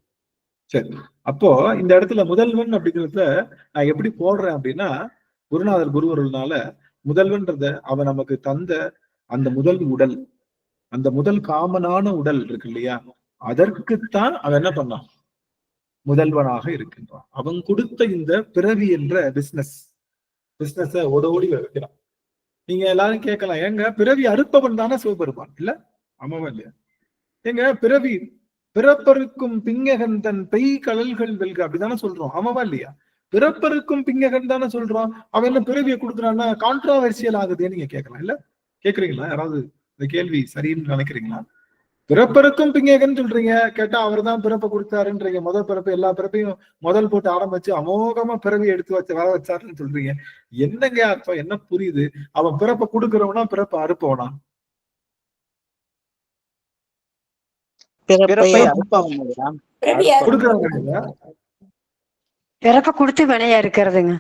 சரி, அப்போ இந்த இடத்துல முதல்வன் அப்படிங்கிறத நான் எப்படி போடுறேன் அப்படின்னா, குருநாதர் குருவருள்னால முதல்வன்றத அவன் நமக்கு தந்த அந்த முதல் உடல், அந்த முதல் காமனான உடல் இருக்கு இல்லையா, அதற்குத்தான் அவன் என்ன பண்ணான், முதல்வனாக இருக்கின்றான். அவன் கொடுத்த இந்த பிறவி என்ற பிசினஸ ஓடோடி வைக்கிறான். நீங்க எல்லாரும் கேட்கலாம், ஏங்க பிறவி அறுப்பவன் தானே சிவபெருமான்? இல்ல, ஆமாவா இல்லையா? ஏங்க பிறப்பருக்கும் பிங்ககன் தன் பெய் கடல்கள் வெல்க, அப்படிதானே சொல்றோம், ஆமாவா இல்லையா? பிறப்பருக்கும் பிங்ககன் தானே சொல்றோம். அவன் என்ன பிறவியை கொடுக்குறான்னா கான்ட்ராவர்சியல் ஆகுதுன்னு நீங்க கேட்கலாம். இல்ல, கேக்குறீங்களா? யாராவது இந்த கேள்வி சரின்னு நினைக்கிறீங்களா? பிறப்பருக்கும் பிங்ககன் சொல்றீங்க, கேட்டா அவர் தான் பிறப்பை கொடுத்தாருன்றீங்க. முதல் பிறப்பு எல்லா பிறப்பையும் முதல் போட்டு ஆரம்பிச்சு அமோகமா பிறவி எடுத்து வர வச்சாருன்னு சொல்றீங்க. என்னங்க அர்த்தம்? என்ன புரியுது? அவன் பிறப்பை கொடுக்கிறவனா பிறப்பை அறுப்பவனா? கொடுக்கிறவங்க பிறப்ப கொடுத்து வினையா இருக்கிறதுங்க.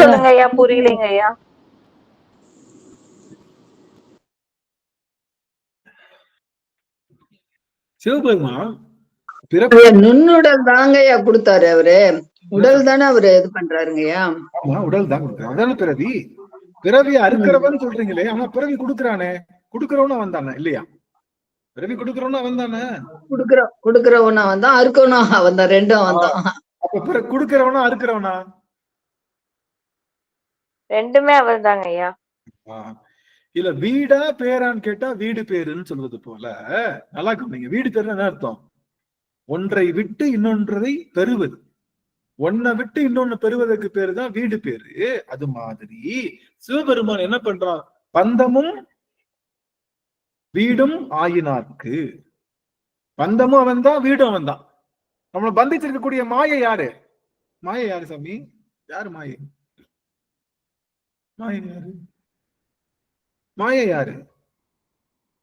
சொல்லுங்க ஐயா, புரியலைங்க ஐயா. சிவபெருமான் நுண்ணுடல் தாங்கய்யா கொடுத்தாரு அவரு. உடல் தானே அவரு இது பண்றாருங்கய்யா. ஆமா, உடல் தான் கொடுத்தாரு. அதான பிறவி. பிறவி அறுக்கிறவன் சொல்றீங்களே, ஆனா பிறவி கொடுக்குறானே, கொடுக்கிறவனும் அவன் தானே இல்லையா? பிறவி கொடுக்கிறவனும் அவன் தானே, கொடுக்கிறவனும் அவன் தான், அறுக்கவனும் அவன் தான், ரெண்டும் அவன் தான். அப்ப கொடுக்கிறவனா அறுக்கிறவனா? ரெண்டுமே அவர் தாங்க ஐயா. இல்ல வீடா பேரான்னு கேட்டா வீடு பேருன்னு சொல்வது போல. நல்லா கவனிங்க, வீடு பேரு என்ன அர்த்தம்? ஒன்றை விட்டு இன்னொன்றை பெறுவது, ஒன்னை விட்டு இன்னொன்னு பெறுவதற்கு பேரு தான் வீடு பேரு. அது மாதிரி சிவபெருமான் என்ன பண்றான்? பந்தமும் வீடும் ஆயினார்க்கு. பந்தமும் அவன் தான், வீடும் அவன் தான். நம்மளை பந்திச்சிருக்கக்கூடிய மாயை யாரு? மாயை யாரு சாமி? யாரு மாயை? மாயை யாரு? மாயை யாரு?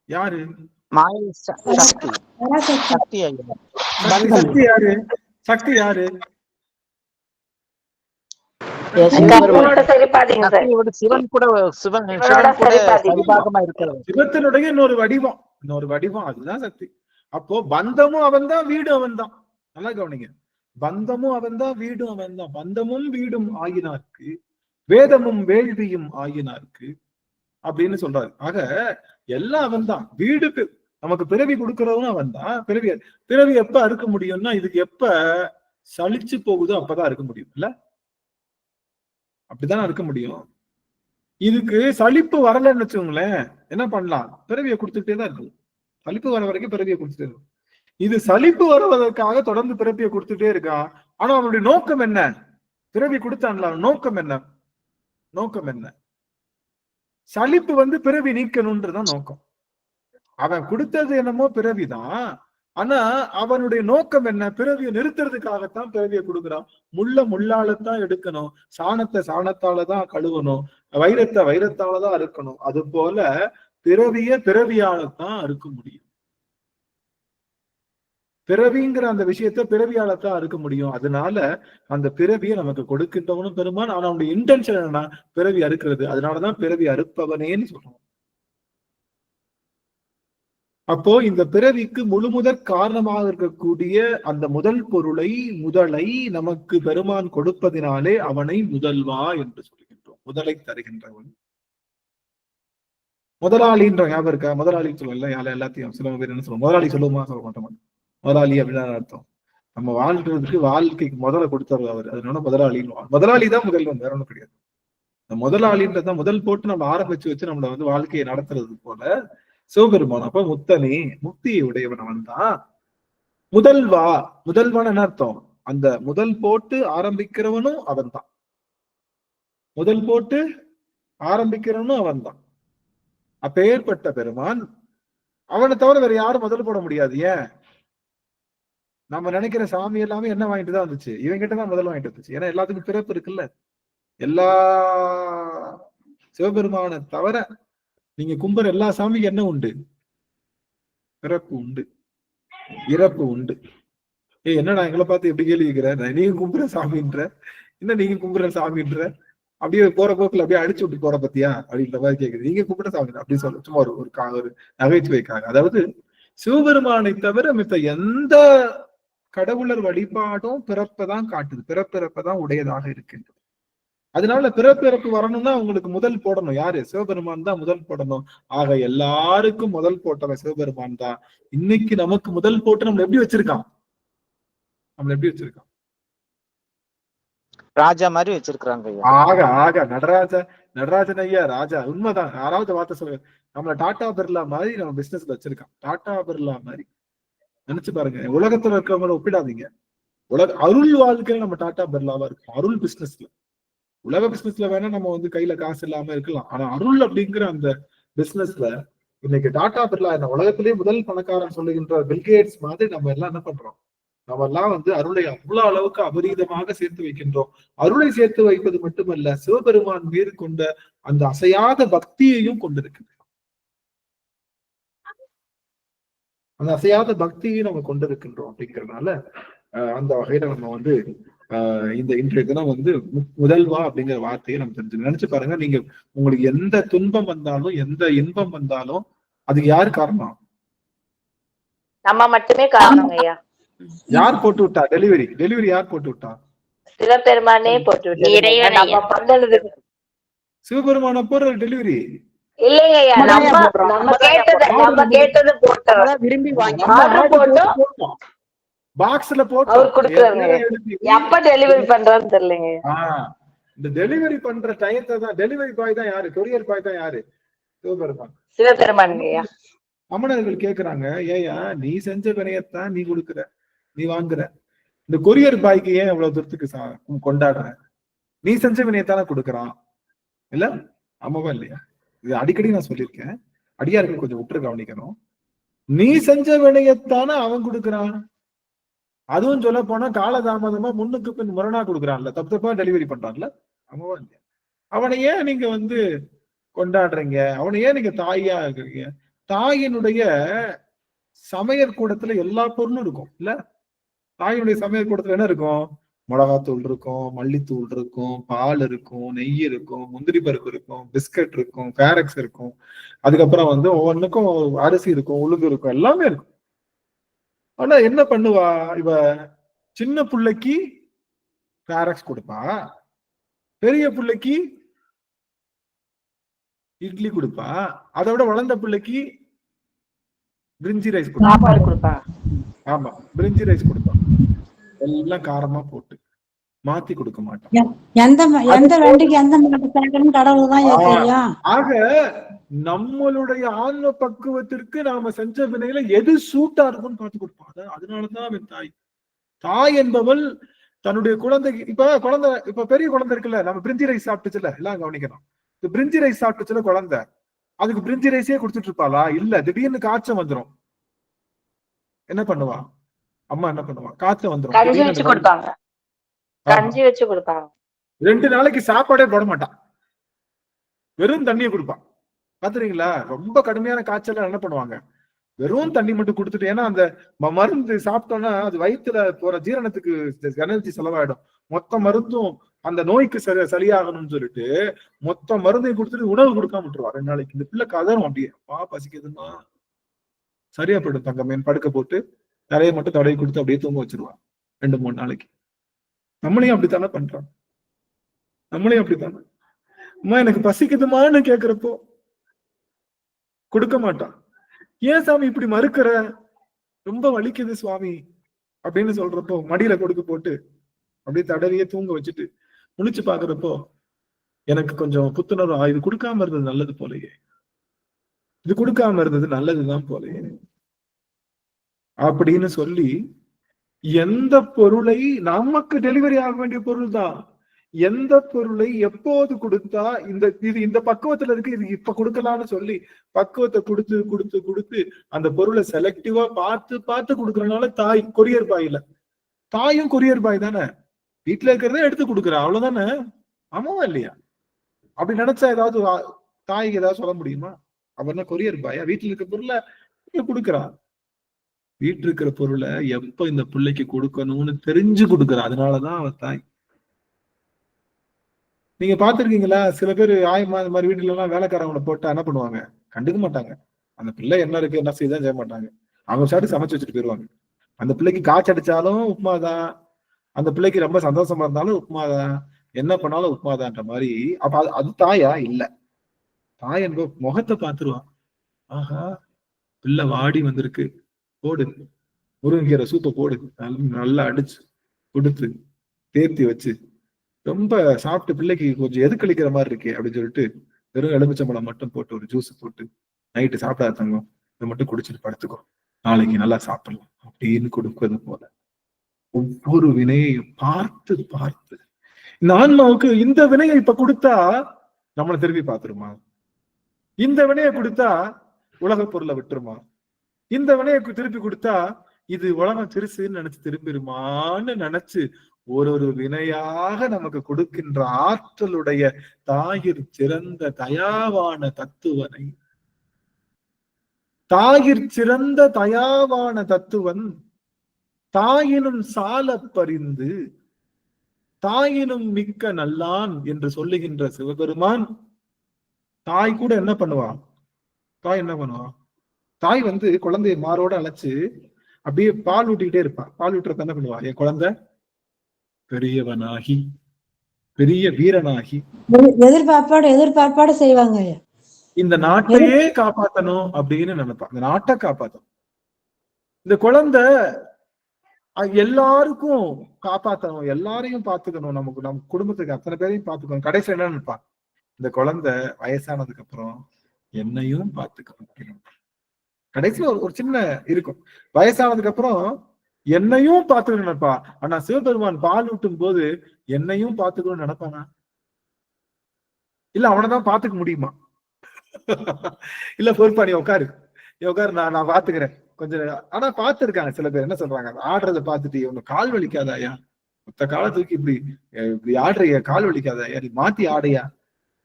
யாரு மாயை? சக்தி யாரு? சக்தி யாரு? சிவத்தினுடைய இன்னொரு வடிவம், அதுதான் சக்தி. அப்போ பந்தமும் அவன் தான், வீடும் அவன் தான். நல்லா கவனிங்க, பந்தமும் அவன் தான், வீடும் அவன் தான். பந்தமும் வீடும் ஆகினார்க்கு, வேதமும் வேள்வியும் ஆகினார்க்கு அப்படின்னு சொல்றாரு. ஆக எல்லாம் அவன் தான். வீடு நமக்கு பிறவி கொடுக்கிறவனும் அவன் தான். பிறவி எப்ப அறுக்க முடியும்னா, இதுக்கு எப்ப சலிச்சு போகுதோ அப்பதான் அறுக்க முடியும். இல்ல, அப்படித்தானே இருக்க முடியும். இதுக்கு சலிப்பு வரலன்னு வச்சுக்கோங்களேன், என்ன பண்ணலாம்? பிறவியை கொடுத்துட்டே தான் இருக்கும். சலிப்பு வர வரைக்கும் பிறவியை கொடுத்துட்டே இருக்கும். இது சலிப்பு வருவதற்காக தொடர்ந்து பிறவியை கொடுத்துட்டே இருக்கான். ஆனா அவனுடைய நோக்கம் என்ன? பிறவி கொடுத்தான்ல, நோக்கம் என்ன? நோக்கம் என்ன? சலிப்பு வந்து பிறவி நீக்கணும்ன்றதான் நோக்கம். அவன் கொடுத்தது என்னமோ பிறவிதான். ஆனா அவனுடைய நோக்கம் என்ன? பிறவியை நிறுத்துறதுக்காகத்தான் பிறவியை கொடுக்குறான். முள்ளாலதான் எடுக்கணும், சாணத்தை சாணத்தாலதான் கழுவணும், வைரத்தை வைரத்தாலதான் அறுக்கணும். அது போல பிறவியாலதான் அறுக்க முடியும். பிறவிங்கிற அந்த விஷயத்த பிறவியாலதான் அறுக்க முடியும். அதனால அந்த பிறவியை நமக்கு கொடுக்கின்றவனும் பெருமான். ஆனா அவனுடைய இன்டென்ஷன் என்னன்னா பிறவி அறுக்கிறது. அதனாலதான் பிறவி அறுப்பவனேன்னு சொல்றோம். அப்போ இந்த பிறவிக்கு முழுமுதற் காரணமாக இருக்கக்கூடிய அந்த முதலை நமக்கு பெருமான் கொடுப்பதினாலே அவனை முதல்வா என்று சொல்கின்றோம். முதலை தருகின்றவன் முதலாளின்ற ஞாபகம் இருக்கா? முதலாளி சொல்லல, எல்லாத்தையும் சில பேர் என்ன சொல்லுவோம், முதலாளி சொல்லுவோமா? சொல்ல மாட்டோம். முதலாளி அப்படின்னு அர்த்தம். நம்ம வாழ்றதுக்கு வாழ்க்கைக்கு முதல்ல கொடுத்தவர் அவர். அதனால முதலாளின்னு. முதலாளி தான் முதல்வன், வேற ஒன்றும் கிடையாது. இந்த முதலாளின்றதான் முதல் போட்டு நம்ம ஆரம்பிச்சு வச்சு நம்மள வந்து வாழ்க்கையை நடத்துறது போல சிவபெருமான். அப்ப முக்தனே, முக்தியை உடையவன் அவன் தான். முதல்வான என்ன அர்த்தம்? அந்த முதல் போட்டு ஆரம்பிக்கிறவனும் அவன் தான். முதல் போட்டு ஆரம்பிக்கிறவனும் அவன் தான். அப்பேற்பட்ட பெருமான். அவனை தவிர வேற யாரும் முதல் போட முடியாது. ஏன்? நம்ம நினைக்கிற சாமி எல்லாமே என்ன வாங்கிட்டு தான் வந்துச்சு, இவன் கிட்டதான் முதல் வாங்கிட்டு வந்துச்சு. ஏன்னா எல்லாத்துக்கும் பிறப்பு இருக்குல்ல. எல்லா சிவபெருமானை தவிர நீங்க கும்புற எல்லா சாமிக்கு என்ன உண்டு? பிறப்பு உண்டு, இறப்பு உண்டு. என்னடா எங்களை பார்த்து எப்படி கேள்வி கேட்கிற? நீங்க கும்புற சாமின்ற, என்ன நீங்க கும்புற சாமின்ற, அப்படியே போற போக்குல அப்படியே அடிச்சு விட்டு போற பத்தியா அப்படின்ற மாதிரி கேக்குது. நீங்க கும்பிட சாமி அப்படின்னு சொல்ல சும்மா ஒரு நகைச்சுவைக்காக. அதாவது சிவபெருமானை தவிர மித்த எந்த கடவுளர் வழிபாடும் பிறப்பதான் காட்டுது, பிறப்பிறப்பதான் உடையதாக இருக்கின்றது. அதனால பிறப்பிறப்பு வரணும்னா உங்களுக்கு முதல் போடணும். யாரு? சிவபெருமான் தான் முதல் போடணும். ஆக எல்லாருக்கும் முதல் போட்டவன் சிவபெருமான் தான். இன்னைக்கு நமக்கு முதல் போட்டு நம்மள எப்படி வச்சிருக்கான்? ராஜா மாதிரி வச்சிருக்காங்க. ஆக நடராஜன் ஐயா ராஜா. உண்மைதான். யாராவது வார்த்தை சொல்லுங்க. நம்மள டாடா பிர்லா மாதிரி நம்ம பிசினஸ்ல வச்சிருக்கான். டாடா பிர்லா மாதிரி நினைச்சு பாருங்க. உலகத்துல இருக்கிறவங்கள ஒப்பிடாதீங்க. அருள் வாழ்க்கையில நம்ம டாடா பிர்லாவா இருக்கும். அருள் பிசினஸ்ல, உலக பிசினஸ்ல வேணா நம்ம வந்து கையில காசு இல்லாம இருக்கலாம். ஆனா அருள் அப்படிங்கிற அந்த பிசினஸ்ல இன்னைக்கு டாடா பிர்லா என்ன உலகத்திலேயே முதல் பணக்காரன் சொல்லுகின்ற பில்கேட்ஸ் மாதிரி நம்ம எல்லாம் என்ன பண்றோம்? நம்ம எல்லாம் வந்து அருளை அவ்வளவு அளவுக்கு அபரீதமாக சேர்த்து வைக்கின்றோம். அருளை சேர்த்து வைப்பது மட்டுமல்ல, சிவபெருமான் மீது கொண்ட அந்த அசையாத பக்தியையும் கொண்டிருக்கின்றோம். அந்த அசையாத பக்தியை நம்ம கொண்டிருக்கின்றோம். அப்படிங்கிறதுனால அந்த வகையில நம்ம வந்து இந்த இன்றைய தினம் வந்து முதல்வா அப்படிங்கிற வார்த்தையை நம்ம தெரிஞ்சு நினைச்சு பாருங்க. நீங்க உங்களுக்கு எந்த துன்பம் வந்தாலும் எந்த இன்பம் வந்தாலும் அதுக்கு யாரு காரணம்? நம்ம மட்டுமே காரணம் ஐயா. யார் போட்டு விட்டா? டெலிவரி யார் போட்டு விட்டா? சிவபெருமானே போட்டு விட்டாரு. சிவபெருமான போடுற டெலிவரி இல்லைங்க ஐயா, நம்ம கேட்டது போட்டோம், விரும்பி வாங்கி போட்டோம், பாக்ஸ்ல போட்டு அவர் கொடுக்குறாங்க. எப்ப டெலிவரி பண்றான்னு தெரியலங்க. இந்த டெலிவரி பண்ற டயத்தை தான் டெலிவரி பாய் தான் யாரு? கொரியர் பாய் தான் யாரு? சிவபெருமான். அமணர்கள் கேக்குறாங்க, ஏயா நீ செஞ்ச வினையத்தான் நீ கொடுக்குற, நீ வாங்குற, இந்த கொரியர் பாய்க்கு ஏன் இவ்வளவு தூரத்துக்கு கொண்டாடுற? நீ செஞ்ச வினையத்தானே கொடுக்குறான் இல்ல? ஆமாவா இல்லையா? இது அடிக்கடி நான் சொல்லியிருக்கேன். அடியாருக்கு கொஞ்சம் உற்று கவனிக்கணும். நீ செஞ்ச வினையத்தானே அவன் கொடுக்குறான். அதுவும் சொல்ல போனா காலதாமதமா முன்னுக்கு பின் முரணா கொடுக்குறான்ல, தப்பா டெலிவரி பண்றான்ல. ஆமாவா இல்லையா? அவனை ஏன் நீங்க வந்து கொண்டாடுறீங்க? அவனை ஏன் நீங்க தாயா இருக்கிறீங்க? தாயினுடைய சமையல் கூடத்துல எல்லா பொருளும் இருக்கும் இல்ல? தாயினுடைய சமையல் கூடத்துல என்ன இருக்கும்? மிளகாத்தூள் இருக்கும், மல்லித்தூள் இருக்கும், பால் இருக்கும், நெய் இருக்கும், முந்திரி பருப்பு இருக்கும், பிஸ்கட் இருக்கும், கேரக்ஸ் இருக்கும், அதுக்கப்புறம் வந்து ஒவ்வொன்றுக்கும் அரிசி இருக்கும், உளுந்து இருக்கும், எல்லாமே இருக்கும். ஆனா என்ன பண்ணுவா இவ? சின்ன பிள்ளைக்கு கேரக்ஸ் கொடுப்பா, பெரிய பிள்ளைக்கு இட்லி கொடுப்பா, அதை விட வளர்ந்த பிள்ளைக்கு பிரிஞ்சி ரைஸ் கொடுப்பா. ஆமா, பிரிஞ்சி ரைஸ் கொடுப்பா, எல்லாம் காரமா போட்டு. மாத்தி கொடுக்க மாட்டான். எந்த வண்டிக்கு எந்த மாட்டு கடவுள் தான் தெரியும். ஆக நம்மளுடைய ஆன்ம பக்குவத்திற்கு நாம செஞ்ச வினையில எது சூட்டா இருக்கும்னு பார்த்து கொடுப்பாங்க. அதனாலதான் அவன் தாய். தாய் என்பவள் தன்னுடைய குழந்தைக்கு இப்ப பெரிய குழந்தை இருக்குல்ல, நம்ம பிரிஞ்சி ரைஸ் சாப்பிட்டுச்சுல, எல்லாம் கவனிக்கணும். இந்த பிரிஞ்சி ரைஸ் சாப்பிட்டுச்சுல குழந்தை, அதுக்கு பிரிஞ்சி ரைஸே குடுத்துட்டு இருப்பாளா? இல்ல, திடீர்னு காய்ச்சல் வந்துடும். என்ன பண்ணுவா அம்மா? என்ன பண்ணுவா? காய்ச்சல் வந்துடும், கஞ்சி வச்சு கொடுப்பாங்க. 2 நாளைக்கு சாப்பாடே போட மாட்டான், வெறும் தண்ணியை கொடுப்பான். பாத்துறீங்களா? ரொம்ப கடுமையான காய்ச்சல் என்ன பண்ணுவாங்க? வெறும் தண்ணி மட்டும் கொடுத்துட்டு, ஏன்னா அந்த மருந்து சாப்பிட்டோம்னா அது வயிற்றுல போற ஜீரணத்துக்கு எனர்ஜி செலவாயிடும். மொத்த மருந்தும் அந்த நோய்க்கு சரியாகணும்னு சொல்லிட்டு மொத்த மருந்தையும் கொடுத்துட்டு உணவு கொடுக்காம விட்டுருவா 2 நாளைக்கு. இந்த பிள்ளை கதறும், அப்படியே பசிக்குதுமா, சரியா போயிடும் தங்கமேன் படுக்க போட்டு நிறைய மட்டும் தடவை கொடுத்து அப்படியே தூங்க வச்சிருவா 2-3 நாளைக்கு. நம்மளையும் அப்படித்தானே பண்றோம், நம்மளையும் அப்படித்தானே. அம்மா எனக்கு பசிக்குதுமான்னு கேக்குறப்போ கொடுக்க மாட்டான். ஏன் சாமி இப்படி மறுக்கிற? ரொம்ப வலிக்குது சுவாமி அப்படின்னு சொல்றப்போ மடியில கொடுக்க போட்டு அப்படியே தடவியே தூங்க வச்சுட்டு முழிச்சு பாக்குறப்போ எனக்கு கொஞ்சம் புத்துணர்வு, இது கொடுக்காம இருந்தது நல்லது போலயே, இது கொடுக்காம இருந்தது நல்லதுதான் போலயே அப்படின்னு சொல்லி, எந்த பொருளை நமக்கு டெலிவரி ஆக வேண்டிய பொருள் தான், எந்த பொருளை எப்போது கொடுத்தா இந்த பக்குவத்துல இருக்கு, இது இப்ப கொடுக்கலாம்னு சொல்லி பக்குவத்தை கொடுத்து கொடுத்து கொடுத்து அந்த பொருளை செலக்டிவா பார்த்து கொடுக்கறதுனால தாய் கொரியர் பாய் இல்ல, தாயும் கொரியர் பாய் தானே. வீட்டுல இருக்கிறத எடுத்து கொடுக்குறா, அவ்வளவுதானே. ஆமாவா இல்லையா? அப்படி நினைச்சா ஏதாவது தாய்க்கு ஏதாவது சொல்ல முடியுமா? அவ என்ன கொரியர் பாயா? வீட்டுல இருக்க பொருளை கொடுக்குறா, வீட்டுல இருக்கிற பொருளை எப்ப இந்த பிள்ளைக்கு கொடுக்கணும்னு தெரிஞ்சு கொடுக்குறா, அதனாலதான் அவ தாய். நீங்க பாத்துருக்கீங்களா? சில பேர் ஆயமா இந்த மாதிரி வீட்டுல எல்லாம் வேலைக்காரவங்களை போட்டா என்ன பண்ணுவாங்க? கண்டுக்க மாட்டாங்க. அந்த பிள்ளை என்ன இருக்கு என்ன செய்தான் செய்ய மாட்டாங்க, அவங்க சாட்டு சமைச்சு வச்சுட்டு போயிருவாங்க. அந்த பிள்ளைக்கு காய்ச்சி அடிச்சாலும் உப்புமாதான், அந்த பிள்ளைக்கு ரொம்ப சந்தோஷமா இருந்தாலும் உப்புமாதான், என்ன பண்ணாலும் உப்புமாதான்ற மாதிரி. அப்ப அது தாயா? இல்ல. தாய் என்ப முகத்தை பார்த்துருவான். ஆஹா, பிள்ளை வாடி வந்திருக்கு, போடு முருங்கீரை சூப்பை போடு, நல்லா அடிச்சு கொடுத்து தேர்த்தி வச்சு, ரொம்ப சாப்பிட்டு பிள்ளைக்கு கொஞ்சம் எதுக்களிக்கிற மாதிரி இருக்கே அப்படின்னு சொல்லிட்டு வெறும் எலுமிச்சம்பழம் மட்டும் போட்டு ஒரு ஜூஸ் போட்டு, நைட்டு சாப்பிடாத தங்கம், இதை மட்டும் குடிச்சிட்டு படுத்துக்கோ, நாளைக்கு நல்லா சாப்பிடலாம் அப்படின்னு கொடுப்பது போல ஒவ்வொரு வினையையும் பார்த்து பார்த்து. இந்த ஆன்மாவுக்கு இந்த வினையை இப்ப கொடுத்தா நம்மளை திரும்பி பார்த்துருமா? இந்த வினையை கொடுத்தா உலக பொருளை விட்டுருமா? இந்த வினையை திருப்பி கொடுத்தா இது உலகம் சிறுசுன்னு நினைச்சு திரும்பிருமான்னு நினைச்சு ஒரு வினையாக நமக்கு கொடுக்கின்ற ஆற்றலுடைய தாயிற் சிறந்த தயாவான தத்துவனை, தாயிற் சிறந்த தயாவான தத்துவன் தாயினும் சால பறிந்து தாயினும் மிக்க நல்லான் என்று சொல்லுகின்ற சிவபெருமான் தாய் கூட என்ன பண்ணுவா? தாய் என்ன பண்ணுவா? தாய் குழந்தைய மாரோட அழைச்சு அப்படியே பால் ஊட்டிக்கிட்டே இருப்பா. பால் ஊட்டுறத என்ன பண்ணுவா? என் குழந்தை பெரியவனாகி பெரிய வீரனாகி எதிர்பார்ப்பாடு செய்வாங்க. இந்த நாட்டையே காப்பாத்தணும் அப்படின்னு நினைப்பா. இந்த நாட்டை காப்பாத்தணும். இந்த குழந்தை எல்லாருக்கும் காப்பாத்தணும், எல்லாரையும் பாத்துக்கணும், நம்ம குடும்பத்துக்கு அத்தனை பேரையும் பாத்துக்கணும். கடைசியில் என்ன நினைப்பா? இந்த குழந்தை வயசானதுக்கு அப்புறம் என்னையும் பாத்துக்கணும். கடைசியில ஒரு சின்ன இருக்கும், வயசானதுக்கு அப்புறம் என்னையும் பாத்துக்கணும் நினைப்பா. ஆனா சிவபெருமான் பால் ஊட்டும் போது என்னையும் பாத்துக்கணும்னு நினைப்பானா? இல்ல அவனைதான் பாத்துக்க முடியுமா? இல்ல பொறுப்பா நீ உட்காரு நான் பாத்துக்கிறேன் கொஞ்சம். ஆனா பாத்துருக்காங்க சில பேர் என்ன சொல்றாங்க, ஆடுறத பாத்துட்டு உனக்கு கால் வலிக்காதாயா, மொத்த கால தூக்கி இப்படி ஆடுறிய, கால் வலிக்காதாயா, நீ மாத்தி ஆடையா,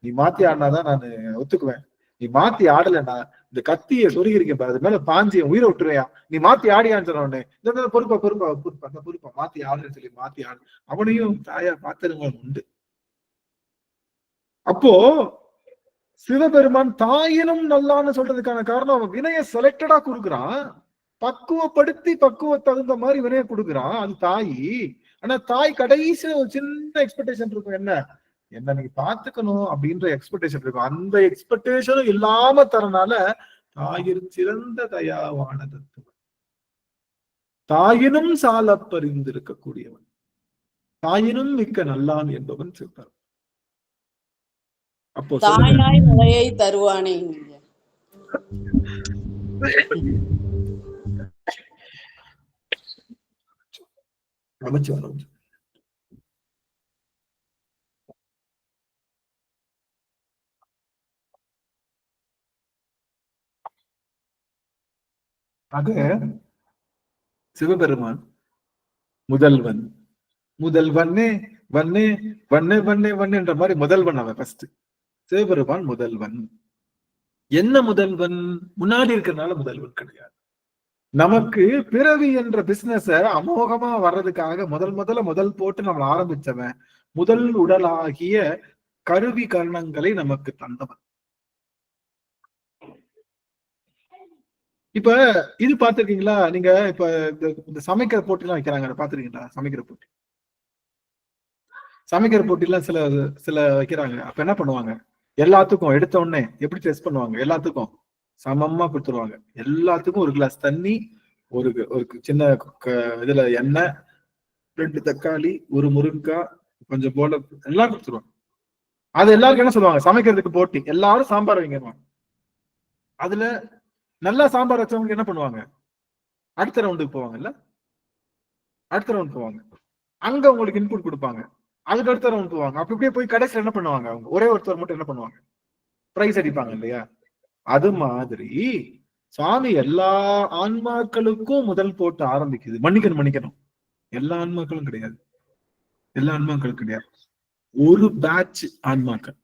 நீ மாத்தி ஆடினாதான் நான் ஒத்துக்குவேன், நீ மாத்தி ஆடலைன்னா இந்த கத்திய சொருகிருக்கேன் பாரு, அது மேல பாஞ்சி உயிரை விட்டுருவையா, நீ மாத்தி ஆடியான்னு சொன்ன உடனே இந்த பொறுப்பா மாத்தி ஆடுறேன்னு சொல்லி மாத்தி ஆடு. அவனையும் தாயா பாத்திரங்களும் உண்டு. அப்போ சிவபெருமான் தாயினும் நல்லான்னு சொல்றதுக்கான காரணம், அவன் வினைய செலக்டடா கொடுக்குறான், பக்குவப்படுத்தி தகுந்த மாதிரி வினைய கொடுக்குறான். அது தாய். ஆனா தாய் கடைசியில ஒரு சின்ன எக்ஸ்பெக்டேஷன் இருக்கும், என்ன நீங்க பாத்துக்கணும் அப்படின்ற எக்ஸ்பெக்டேஷன் இருக்கும். அந்த எக்ஸ்பெக்டேஷனும் இல்லாம தரனால தாயிற் சிறந்த தயாவான தத்துவம், தாயினும் சால பறிந்து இருக்கக்கூடியவன், தாயினும் மிக்க நல்லான் என்பவன் சிற்பர். அப்போ தாயாய் மழையை தருவானே. நமச்சிவாயம். ஆக சிவபெருமான் முதல்வன், முதல்வன்னே வண்ணே வண்ணே வண்ணே வண்ணே என்ற மாதிரி முதல்வன். அவன் ஃபர்ஸ்ட் சிவபெருமான் முதல்வன். என்ன முதல்வன்? முன்னாடி இருக்கிறதுனால முதல்வன் கிடையாது. நமக்கு பிறவி என்ற பிசினஸ அமோகமா வர்றதுக்காக முதல் போட்டு நம்மள ஆரம்பிச்சவன், முதல் உடலாகிய கருவி கரணங்களை நமக்கு தந்தவன். இப்ப இது பாத்துருக்கீங்களா நீங்க? இப்ப இந்த சமைக்கிற போட்டி எல்லாம் வைக்கிறாங்க, பாத்துருக்கீங்களா? சமைக்கிற போட்டி எல்லாம் சில வைக்கிறாங்க. அப்ப என்ன பண்ணுவாங்க? எல்லாத்துக்கும் எடுத்த உடனே எப்படி டெஸ்ட் பண்ணுவாங்க? எல்லாத்துக்கும் சமமா கொடுத்துருவாங்க. எல்லாத்துக்கும் ஒரு கிளாஸ் தண்ணி, ஒரு சின்ன இதுல எண்ணெய், 2 தக்காளி, ஒரு முருங்கைக்காய், கொஞ்சம் போல எல்லாம் கொடுத்துருவாங்க. அது எல்லாருக்கும் என்ன சொல்லுவாங்க? சமைக்கிறதுக்கு போட்டி. எல்லாரும் சாம்பார் வைங்க. அதுல நல்லா சாம்பார் வச்சவங்க என்ன பண்ணுவாங்க? அடுத்த ரவுண்டுக்கு போவாங்கல்ல, அடுத்த ரவுண்ட் போவாங்க. அங்க உங்களுக்கு இன்புட் கொடுப்பாங்க. அதுக்கு அடுத்த ரவுண்ட் போவாங்க. அப்படி இப்படியே போய் கடைசியில் என்ன பண்ணுவாங்க? அவங்க ஒரே ஒருத்தர் மட்டும் என்ன பண்ணுவாங்க? பிரைஸ் அடிப்பாங்க இல்லையா? அது மாதிரி சுவாமி எல்லா ஆன்மாக்களுக்கும் முதல் போட்டு ஆரம்பிக்குது. மன்னிக்கணும், எல்லா ஆன்மாக்களும் கிடையாது. எல்லா ஆன்மாக்களும் கிடையாது. ஒரு பேட்ச் ஆன்மாக்கள்,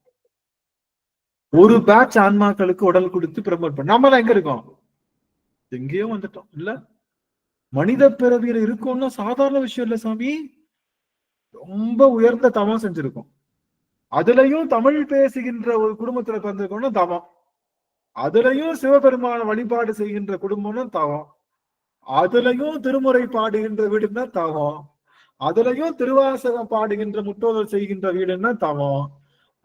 ஒரு பேட்ச் ஆன்மாக்களுக்கு உடல் கொடுத்து ப்ரமோட் பண்ண. நம்ம எங்க இருக்கோம்? எங்கேயோ வந்துட்டோம் இல்ல? மனித பிறவியில இருக்கோம்னா சாதாரண விஷயம் இல்ல சாமி. ரொம்ப உயர்ந்த தவம் செஞ்சிருக்கோம். அதுலயும் தமிழ் பேசுகின்ற ஒரு குடும்பத்துல பிறந்திருக்கோம்னா தவம். அதுலயும் சிவபெருமான வழிபாடு செய்கின்ற குடும்பம்னா தவம். அதுலயும் திருமுறை பாடுகின்ற வீடுன்னா தவம். அதுலயும் திருவாசகம் பாடுகின்ற முற்றோதல் செய்கின்ற வீடுன்னா தவம்.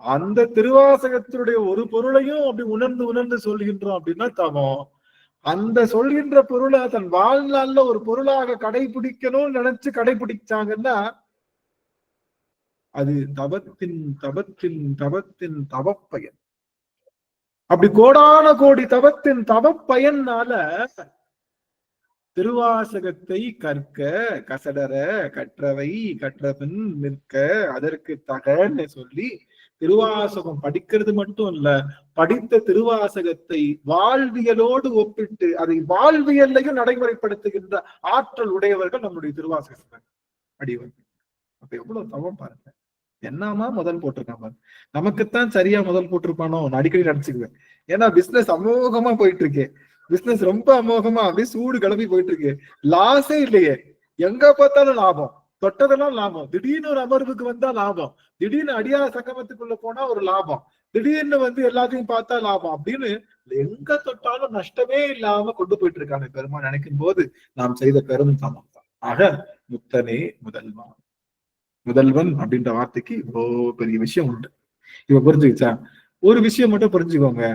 அந்த திருவாசகத்தினுடைய ஒரு பொருளையும் அப்படி உணர்ந்து சொல்கின்றோம் அப்படின்னா தவம். அந்த சொல்கின்ற பொருளை தன் வாழ்நாள்ல ஒரு பொருளாக கடைபிடிக்கணும்னு நினைச்சு கடைபிடிச்சாங்கன்னா அது தவத்தின் தவப்பயன். அப்படி கோடான கோடி தவத்தின் தவப்பயனால திருவாசகத்தை கற்க கசடர கற்றவை கற்றபின் நிற்க அதற்கு தகன்னு சொல்லி திருவாசகம் படிக்கிறது மட்டும் இல்ல, படித்த திருவாசகத்தை வாழ்வியலோடு ஒப்பிட்டு அதை வாழ்வியல்லையும் நடைமுறைப்படுத்துகின்ற ஆற்றல் உடையவர்கள் நம்முடைய திருவாசக அடியவர்கள். அப்ப எவ்வளவு தவம் பாருங்க. என்னமா முதல் போட்டிருக்காம, நமக்குத்தான் சரியா முதல் போட்டிருப்பானோ நான் அடிக்கடி நினைச்சுக்குவேன். ஏன்னா பிசினஸ் அமோகமா போயிட்டு இருக்கு. பிசினஸ் ரொம்ப அமோகமா அப்படியே சூடு கிளம்பி போயிட்டு இருக்கு. லாஸே இல்லையே, எங்க பார்த்தாலும் லாபம், தொட்டதெல்லாம் லாபம். திடீர்னு ஒரு அமர்வுக்கு வந்தா லாபம், திடீர்னு அடியார் சங்கமத்துக்குள்ள போனா ஒரு லாபம், திடீர்னு எல்லாத்தையும் பார்த்தா லாபம் அப்படின்னு எங்க தொட்டாலும் நஷ்டமே இல்லாம கொண்டு போயிட்டு இருக்காங்க பெருமான். நினைக்கும் போது நாம் செய்த பெரும் தமம் தான். ஆக முத்தனே முதல்வன் அப்படின்ற வார்த்தைக்கு இவ்வளோ பெரிய விஷயம் உண்டு. இப்ப புரிஞ்சுக்கிச்சா? ஒரு விஷயம் மட்டும் புரிஞ்சுக்கோங்க.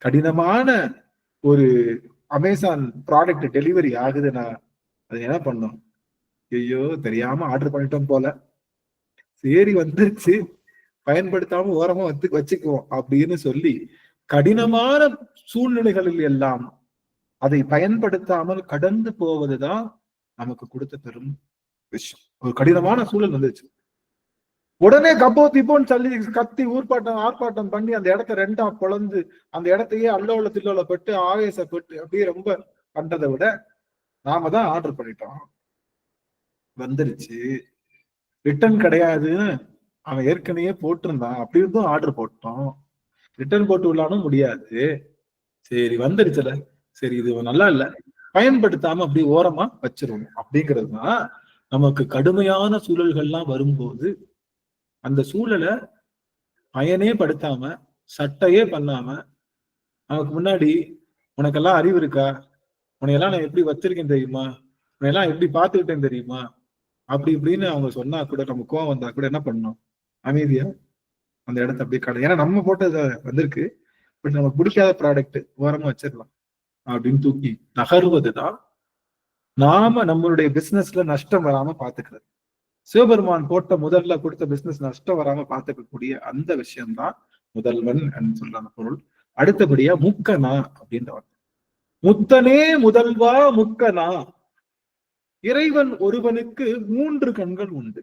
கடினமான ஒரு அமேசான் ப்ராடக்ட் டெலிவரி ஆகுதுன்னா அது என்ன பண்ணும்? ஐயோ தெரியாம ஆர்டர் பண்ணிட்டோம் போல, சரி வந்துருச்சு பயன்படுத்தாம ஓரமா வச்சுக்குவோம் அப்படின்னு சொல்லி கடினமான சூழ்நிலைகளில் எல்லாம் அதை பயன்படுத்தாமல் கடந்து போவதுதான் நமக்கு கொடுத்த பெரும் விஷயம். ஒரு கடினமான சூழல் வந்துச்சு, உடனே கப்போ திப்போன்னு சொல்லி கத்தி ஆர்ப்பாட்டம் பண்ணி அந்த இடத்த 2ஆ பொளந்து அந்த இடத்தையே அல்லோல தில்லோல பட்டு ஆவேசப்பட்டு அப்படியே ரொம்ப பண்றதை விட நாம தான் ஆர்டர் பண்ணிட்டோம், வந்துருச்சு, ரிட்டர்ன் கிடையாதுன்னு அவன் ஏற்கனவே போட்டிருந்தான், அப்படி இருந்தும் ஆர்டர் போட்டோம், ரிட்டர்ன் போட்டு விடலானும் முடியாது, சரி வந்துருச்சுல, சரி இது நல்லா இல்ல பயன்படுத்தாம அப்படி ஓரமா வச்சிருவோம் அப்படிங்கிறதுதான். நமக்கு கடுமையான சூழல்கள்லாம் வரும்போது அந்த சூழலை பயனே படுத்தாம சட்டையே பண்ணாம நமக்கு முன்னாடி உனக்கெல்லாம் அறிவு இருக்கா, உனையெல்லாம் நான் எப்படி வச்சிருக்கேன் தெரியுமா, உனையெல்லாம் எப்படி பார்த்துக்கிட்டேன் தெரியுமா அப்படி இப்படின்னு அவங்க சொன்னா கூட நம்ம கோவம் வந்தா கூட என்ன பண்ணணும்? அமைதியா அந்த இடத்த அப்படியே கடை, ஏன்னா நம்ம போட்டது வந்திருக்கு, பட் நமக்கு பிடிக்காத ப்ராடக்ட் ஓரமா வச்சிடலாம் அப்படின்னு தூக்கி நகர்வதுதான் நாம நம்மளுடைய பிசினஸ்ல நஷ்டம் வராம பாத்துக்கிறது. சிவபெருமான் போட்ட முதல்ல கொடுத்த பிசினஸ் நஷ்டம் வராம பார்த்துக்கக்கூடிய அந்த விஷயம்தான் முதல்வன் சொல்றாங்க பொருள். அடுத்தபடியா முக்கனா அப்படின்ற வார்த்தை. முத்தனே முதல்வா முக்கனா. இறைவன் ஒருவனுக்கு 3 கண்கள் உண்டு.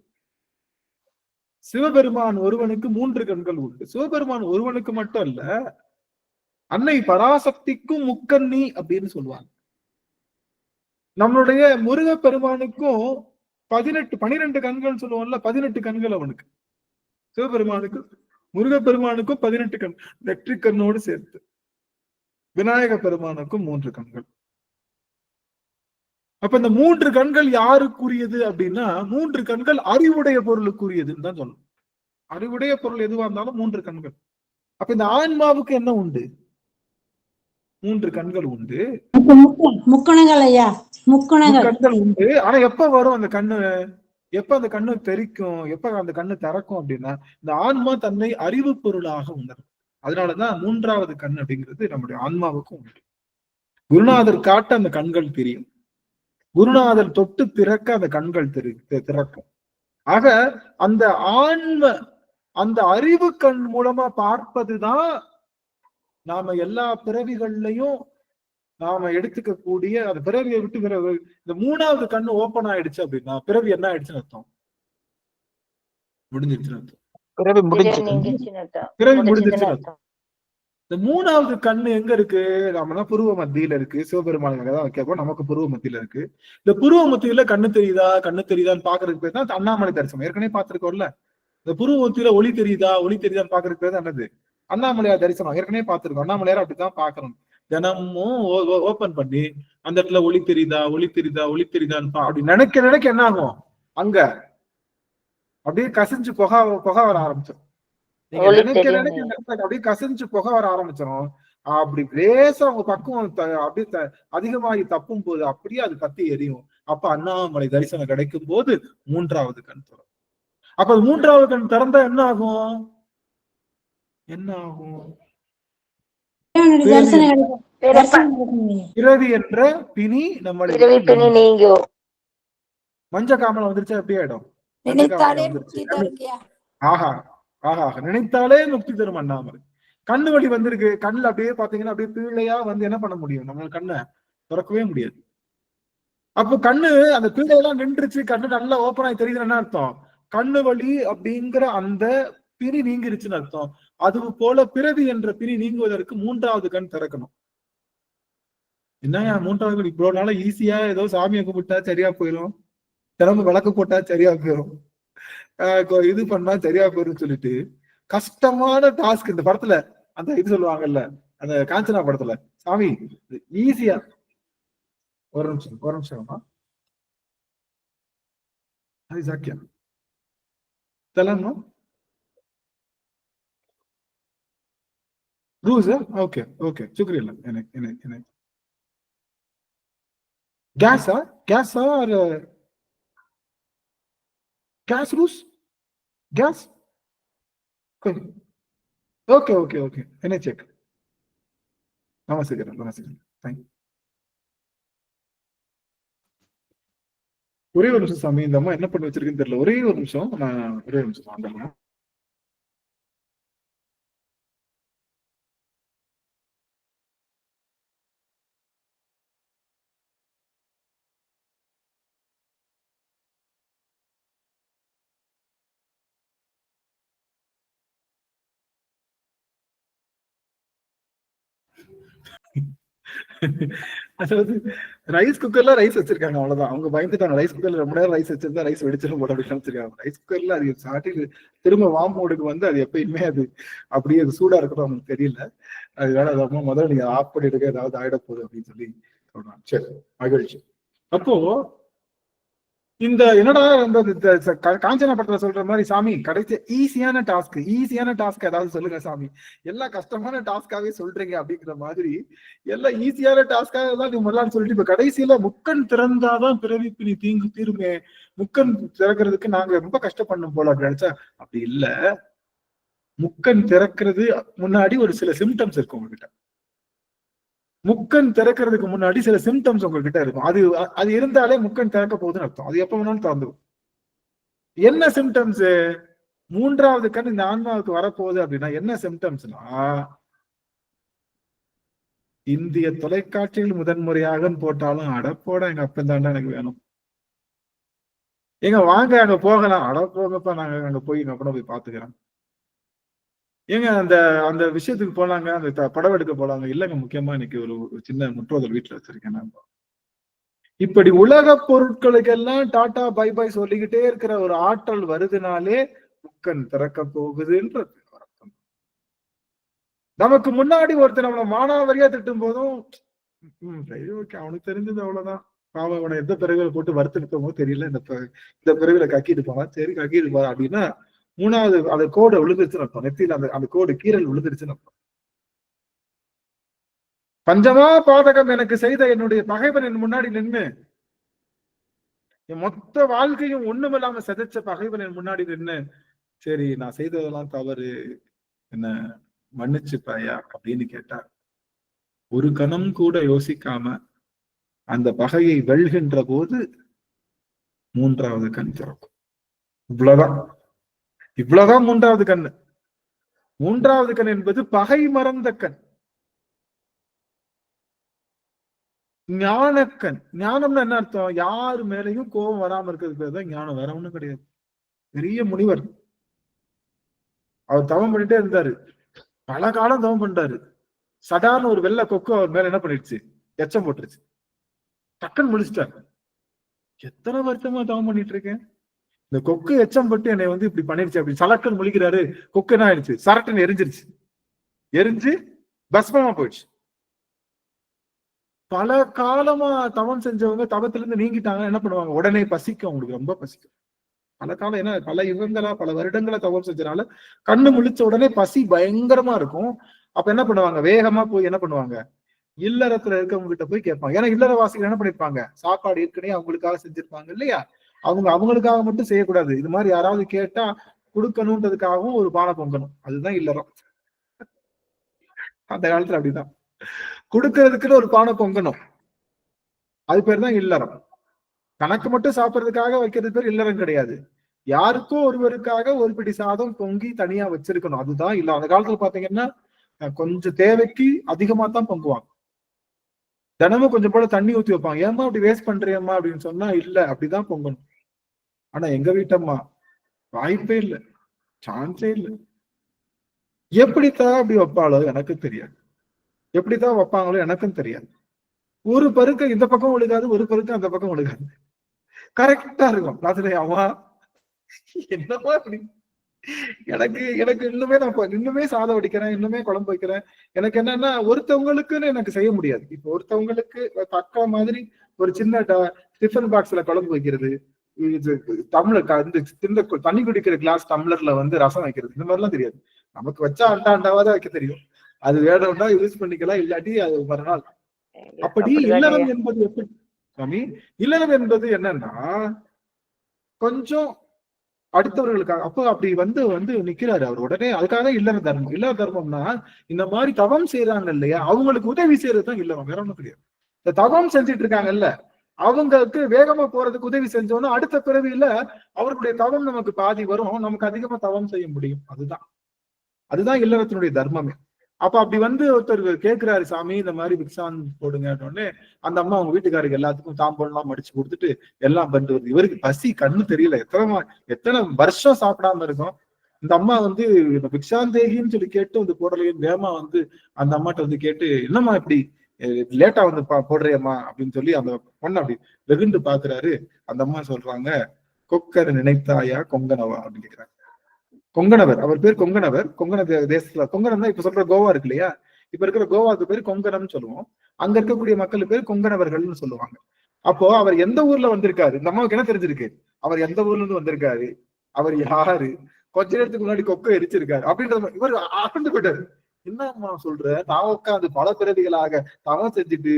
சிவபெருமான் ஒருவனுக்கு 3 கண்கள் உண்டு. சிவபெருமான் ஒருவனுக்கு மட்டும் அல்ல, அன்னை பராசக்திக்கும் முக்கண்ணி அப்படின்னு சொல்லுவாங்க. நம்மளுடைய முருகப்பெருமானுக்கும் 12 கண்கள் சொல்லுவோம்ல, 18 கண்கள் அவனுக்கு. சிவபெருமானுக்கு முருகப்பெருமானுக்கும் 18 கண், நெற்றி கண்ணோடு சேர்த்து. விநாயக பெருமானுக்கும் 3 கண்கள். அப்ப இந்த 3 கண்கள் யாருக்குரியது அப்படின்னா, 3 கண்கள் அறிவுடைய பொருளுக்குரியதுன்னு தான் சொல்லணும். அறிவுடைய பொருள் எதுவா இருந்தாலும் 3 கண்கள். அப்ப இந்த ஆன்மாவுக்கு என்ன உண்டு? 3 கண்கள் உண்டு. முக்கணங்கள் ஐயா, கண்கள் உண்டு. ஆனா எப்ப வரும் அந்த கண்ணு? எப்ப அந்த கண்ணு தெரிக்கும்? எப்ப அந்த கண்ணு திறக்கும் அப்படின்னா, இந்த ஆன்மா தன்னை அறிவு பொருளாக உணரும். அதனாலதான் 3வது கண் அப்படிங்கிறது நம்முடைய ஆன்மாவுக்கும் உண்டு. குருநாதர் காட்ட அந்த கண்கள் தெரியும். குருநாதர் தொட்டு திறக்க அந்த கண்கள் திறக்கும். ஆக அந்த ஆன்ம, அந்த அறிவு கண் மூலமா பார்ப்பதுதான் நாம எல்லா பிறவிகள்லையும் நாம எடுத்துக்கக்கூடிய அந்த பிறவியை விட்டு இந்த 3வது கண்ணு ஓபன் ஆயிடுச்சு அப்படின்னா பிறவி என்ன ஆயிடுச்சுன்னு அர்த்தம்? முடிஞ்சிருச்சுன்னு அர்த்தம். பிறவி முடிஞ்சிருச்சுன்னு அர்த்தம். இந்த 3வது கண்ணு எங்க இருக்கு? நாம புருவ மத்தியில இருக்கு. சிவபெருமானுக்காக தான் வைக்கப்போ நமக்கு புருவ மத்தியில இருக்கு. இந்த புருவ மத்தியில கண்ணு தெரியுதான்னு பாக்குறதுக்கு பேர் தான் அண்ணாமலை தரிசனம். ஏற்கனவே பார்த்திருக்கோம்ல. இந்த புருவ மத்தியில ஒளி தெரியுதான்னு பாக்குறதுக்கு பேர் தான் என்னது? அண்ணாமலையார் தரிசனம். ஏற்கனவே பார்த்திருக்கோம். அண்ணாமலையார் அப்படித்தான் பாக்கணும். தினமும் ஓபன் பண்ணி அந்த இடத்துல ஒளி தெரியுதான்னு அப்படி நினைக்க என்ன ஆகும்? அங்க அப்படியே கசிஞ்சு புகை வர ஆரம்பிச்சோம். நீங்க நினைக்க அப்படியே கசிஞ்சு புகை வர ஆரம்பிச்சிடும். அப்படி லேசா உங்க பக்குவம் அப்படியே அதிகமாகி தப்பும் போது அப்படியே அது கத்தி எரியும். அப்ப அண்ணாமலை தரிசனம் கிடைக்கும் போது 3வது கண் திறக்கும். அப்ப 3வது கண் திறந்தா என்ன ஆகும்? பிறவி என்ற பிணி நம்மளை நீங்கும். மஞ்ச காமலம் வந்துருச்சா எப்படி ஆயிடும்? நினைத்தாலே முக்தி தரும் அண்ணாமலை. கண்ணு வலி வந்திருக்கு. கண்ணுல அப்படியே பாத்தீங்கன்னா அப்படியே பீழையா வந்து என்ன பண்ண முடியும்? நம்ம கண்ணை திறக்கவே முடியாது. அப்போ கண்ணு அந்த பீழையெல்லாம் நின்றுச்சு, கண்ணு நல்லா ஓப்பன் ஆகி தெரியுது. என்ன அர்த்தம்? கண்ணு வலி அப்படிங்கிற அந்த பிணி நீங்கிருச்சுன்னு அர்த்தம். அது போல பிறவி என்ற பிணி நீங்குவதற்கு 3வது கண் திறக்கணும். என்னையா 3வது கண்? இவ்வளவு நாள ஈஸியா ஏதோ சாமியை கும்பிட்டா சரியா போயிடும், தினமும் விளக்கு போட்டா சரியா போயிடும், இது பண்ணா சரியா போயிடும் சொல்லிட்டு கஷ்டமான டாஸ்க். இந்த படத்துல அந்த இது சொல்லுவாங்கல்ல, அந்த காஞ்சனா படத்துல, சாமி ஈஸியா ஒரு நிமிஷம் அது சாக்கியா தெலங்கும் रूज है। ओके ओके शुक्रिया। गैस और गैस रूस गैस ओके ओके ओके एने चेक नमस्ते थैंक ஒரே ஒரு நிமிஷம் சாமி, இந்த அம்மா என்ன பண்ணி வச்சிருக்குன்னு தெரியல. ஒரே ஒரு நிமிஷம் வந்துடுறேன். அதாவது ரைஸ் குக்கர்ல ரைஸ் வச்சிருக்காங்க, அவ்வளவுதான். அவங்க பயந்துட்டாங்க. ரைஸ் குக்கர்ல ரொம்ப நேரம் ரைஸ் வச்சிருந்தா ரைஸ் வெடிச்சிடும் போட அப்படின்னு வச்சிருக்காங்க. ரைஸ் குக்கர்ல அது சாட்டிட்டு திரும்ப வார்ம் மோடுக்கு வந்து அது எப்பயுமே அது அப்படியே அது சூடா இருக்கணும் அவங்களுக்கு தெரியல. அதனால அது அம்மா முதல்ல நீங்க ஆஃப் பண்ணிடுங்க, ஏதாவது ஆயிட போகுது அப்படின்னு சொல்லி சொல்றாங்க. சரி, மகிழ்ச்சி. அப்போ இந்த என்னடா காஞ்சனா படத்துல சொல்ற மாதிரி, சாமி கடைசி ஈஸியான டாஸ்க் ஏதாவது சொல்லுங்க சாமி, எல்லாம் கஷ்டமான டாஸ்காவே சொல்றீங்க அப்படிங்கிற மாதிரி எல்லாம் ஈஸியான டாஸ்காக தான் நீங்க முதல்ல சொல்லிட்டு இப்ப கடைசியில முக்கன் திறந்தாதான் பிறவி பிணி தீருமே, முக்கன் திறக்கிறதுக்கு நாங்க ரொம்ப கஷ்டப்படணும் போல அப்படின்னு நினைச்சா அப்படி இல்ல. முக்கன் திறக்கிறது முன்னாடி ஒரு சில சிம்டம்ஸ் இருக்கும் உங்ககிட்ட. முக்கன் திறக்கிறதுக்கு முன்னாடி சில சிம்டம்ஸ் உங்ககிட்ட இருக்கும். அது இருந்தாலே முக்கன் திறக்க போகுதுன்னு அர்த்தம். அது எப்ப வேணாலும் திறந்துடும். என்ன சிம்டம்ஸ்? மூன்றாவது கண் இந்த ஆன்மாவுக்கு வரப்போகுது அப்படின்னா என்ன சிம்டம்ஸ்னா, இந்திய தொலைக்காட்சியில் முதன்முறையாக போட்டாலும் அடப்போட எங்க அப்பன் தாண்டா எனக்கு வேணும், எங்க வாங்க அங்க போகலாம், அட போங்கப்பா நாங்க அங்க போய் எங்க அப்பனை போய் பாத்துக்கிறேன், ஏங்க அந்த அந்த விஷயத்துக்கு போலாங்க, அந்த படம் எடுக்க போலாங்க, இல்லைங்க முக்கியமா இன்னைக்கு ஒரு சின்ன முற்றோதல் வீட்டுல வச்சிருக்கேன் நான். இப்படி உலக பொருட்களுக்கெல்லாம் டாடா பை பை சொல்லிக்கிட்டே இருக்கிற ஒரு ஆற்றல் வருதுனாலே முக்கன் திறக்க போகுதுன்றது அர்த்தம். நமக்கு முன்னாடி ஒருத்தர் நம்மளை மானாவரியா திட்டும் போதும் அவனுக்கு தெரிஞ்சது அவ்வளவுதான், பாவம் அவனை எந்த பிறகுல போட்டு வறுத்துக்கிட்டோமோ தெரியல, இந்த பிறகுல கக்கிட்டு போனா சரி கக்கிட்டு போறா அப்படின்னா மூணாவது அந்த கோடை விழுந்துருச்சுன்னு அர்த்தம், நெத்தியில அந்த கோடு கீரல் விழுந்துருச்சுன்னு அர்த்தம். பஞ்சமா பாதகம் எனக்கு செய்த என்னுடைய பகைவன் என் முன்னாடி நின்று என் மொத்த வாழ்க்கையும் ஒண்ணுமில்லாம செதைச்ச பகைவன் என் முன்னாடி நின்று சரி நான் செய்ததெல்லாம் தவறு என்ன மன்னிச்சுப்பாயா அப்படின்னு கேட்டார். ஒரு கணம் கூட யோசிக்காம அந்த பகையை வெல்கின்ற போது மூன்றாவது கண் திறக்கும். இவ்வளவுதான் மூன்றாவது கண். மூன்றாவது கண் என்பது பகை மறந்த கண், ஞானக்கண். ஞானம்னு என்ன அர்த்தம்? யாரு மேலையும் கோபம் வராம இருக்கிறது பேர் தான் ஞானம், வேற ஒண்ணும் கிடையாது. பெரிய முனிவர், அவர் தவம் பண்ணிட்டே இருந்தாரு, பல காலம் தவம் பண்றாரு. சடான்னு ஒரு வெள்ளை கொக்கு அவர் மேல என்ன பண்ணிடுச்சு, எச்சம் போட்டுருச்சு. டக்குன்னு முழிச்சிட்டாரு. எத்தனை வருஷமா தவம் பண்ணிட்டு இருக்கேன், இந்த கொக்கு எச்சம் பட்டு என்னை இப்படி பண்ணிருச்சு அப்படி சலக்குன்னு முழிக்கிறாரு. கொக்கு என்ன ஆயிடுச்சு, சரட்டுன்னு எரிஞ்சிருச்சு. எரிஞ்சு பஸ்மமா போயிடுச்சு. பல காலமா தவம் செஞ்சவங்க தவத்துல இருந்து நீங்கிட்டாங்க, என்ன பண்ணுவாங்க, உடனே பசிக்கும், அவங்களுக்கு ரொம்ப பசிக்கும். பல காலம் ஏன்னா பல யுகங்களா பல வருடங்களா தவம் செஞ்சனால கண்ணு முழிச்ச உடனே பசி பயங்கரமா இருக்கும். அப்ப என்ன பண்ணுவாங்க, வேகமா போய் என்ன பண்ணுவாங்க, இல்லறத்துல இருக்கவங்க கிட்ட போய் கேட்பாங்க. ஏன்னா இல்லறவாசிகள் என்ன பண்ணிருப்பாங்க, சாப்பாடு ஏற்கனவே அவங்களுக்காக செஞ்சிருப்பாங்க இல்லையா, அவங்களுக்காக மட்டும் செய்யக்கூடாது, இது மாதிரி யாராவது கேட்டா கொடுக்கணுன்றதுக்காகவும் ஒரு பானை பொங்கணும். அதுதான் இல்லறம். அந்த காலத்துல அப்படிதான், கொடுக்கறதுக்குன்னு ஒரு பானை பொங்கணும், அது பேர் தான் இல்லறம். கணக்கு மட்டும் சாப்பிட்றதுக்காக வைக்கிறது பேர் இல்லறம் கிடையாது. யாருக்கோ ஒருவருக்காக ஒரு பிடி சாதம் பொங்கி தனியா வச்சிருக்கணும், அதுதான் இல்ல. அந்த காலத்துல பாத்தீங்கன்னா கொஞ்சம் தேவைக்கு அதிகமா தான் பொங்குவாங்க. தினமும் கொஞ்சம் போல தண்ணி ஊத்தி வைப்பாங்க. ஏமா அப்படி வேஸ்ட் பண்றியம்மா அப்படின்னு சொன்னா இல்ல அப்படிதான் பொங்கணும். ஆனா எங்க வீட்டம்மா வாய்ப்பே இல்லை, சான்ஸே இல்லை. எப்படித்தான் அப்படி வைப்பாளோ எனக்கு தெரியாது, எப்படித்தான் வைப்பாங்களோ எனக்கும் தெரியாது. ஒரு பருக்க இந்த பக்கம் ஒழுகாது, ஒரு பருக்க அந்த பக்கம் ஒழுகாது, கரெக்டா இருக்கும். ராத்திரி அம்மா என்னமா அப்படி, எனக்கு இன்னுமே சாதம் வடிக்கிறேன், இன்னுமே குழம்பு வைக்கிறேன். எனக்கு என்னன்னா ஒருத்தவங்களுக்குன்னு எனக்கு செய்ய முடியாது. இப்போ ஒருத்தவங்களுக்கு தக்க மாதிரி ஒரு சின்ன டிஃபன் பாக்ஸ்ல குழம்பு வைக்கிறது, டம்ளர் தண்ணி குடிக்கிற கிளாஸ் டம்ளர்ல ரசம் வைக்கிறது, இந்த மாதிரிலாம் தெரியாது. நமக்கு வச்சா அண்டாவாதான் வைக்க தெரியும். அது வேணும்னா யூஸ் பண்ணிக்கலாம், இல்லாட்டி அது மறுநாள். அப்படி இல்லறம் என்பது எப்படி சாமி, இல்லறம் என்பது என்னன்னா கொஞ்சம் அடுத்தவர்களுக்காக. அப்போ அப்படி வந்து நிக்கிறாரு அவர் உடனே. அதுக்காக இல்லற தர்மம். இல்லற தர்மம்னா இந்த மாதிரி தவம் செய்யறாங்க இல்லையா, அவங்களுக்கு உதவி செய்யறதுதான் இல்லறம், வேற ஒண்ணும் கிடையாது. இந்த தவம் செஞ்சுட்டு இருக்காங்கல்ல, அவங்களுக்கு வேகமா போறதுக்கு உதவி செஞ்சோம்னா அடுத்த பிறவியில அவர்களுடைய தவம் நமக்கு பாதி வரும், நமக்கு அதிகமா தவம் செய்ய முடியும். அதுதான் இல்லறத்தினுடைய தர்மமே. அப்ப அப்படி ஒருத்தர் கேட்கிறாரு, சாமி இந்த மாதிரி பிக்ஷான் போடுங்க அப்படின்னே அந்த அம்மா அவங்க வீட்டுக்காரருக்கு எல்லாத்துக்கும் தாம்பூலாம் மடிச்சு கொடுத்துட்டு எல்லாம் பண்ணிட்டு வருது. இவருக்கு பசி கண்ணு தெரியல, எத்தனை வருஷம் சாப்பிடாம இருக்கும். இந்த அம்மா இந்த பிக்ஷாந்தேகின்னு சொல்லி கேட்டு போடலையும் வேமா அந்த அம்மாட்ட கேட்டு, என்னம்மா இப்படி லேட்டா போடுறியம்மா அப்படின்னு சொல்லி அந்த பொண்ணு அப்படி வெகுண்டு பாக்குறாரு. அந்த அம்மா சொல்றாங்க, கொக்கர் நினைத்தாயா கொங்கனவா அப்படின்னு கேக்குறாங்க. கொங்கணவர், அவர் பேர் கொங்கணவர். கொங்கண தேசத்துல, கொங்கணம் தான் இப்ப சொல்ற கோவா இருக்கு இல்லையா, இப்ப இருக்கிற கோவாக்கு பேர் கொங்கணம்னு சொல்லுவோம். அங்க இருக்கக்கூடிய மக்கள் பேர் கொங்கணவர்கள்னு சொல்லுவாங்க. அப்போ அவர் எந்த ஊர்ல வந்திருக்காரு, இந்த அம்மாவுக்கு என்ன தெரிஞ்சிருக்கு, அவர் எந்த ஊர்ல இருந்து வந்திருக்காரு, அவர் யாரு, கொஞ்ச நேரத்துக்கு முன்னாடி கொக்கை எரிச்சிருக்காரு அப்படின்ற இவர் அகண்டு போயிட்டாரு. என்ன அம்மா சொல்ற, நான் உட்காந்து பல பிறவிகளாக தவம் செஞ்சுட்டு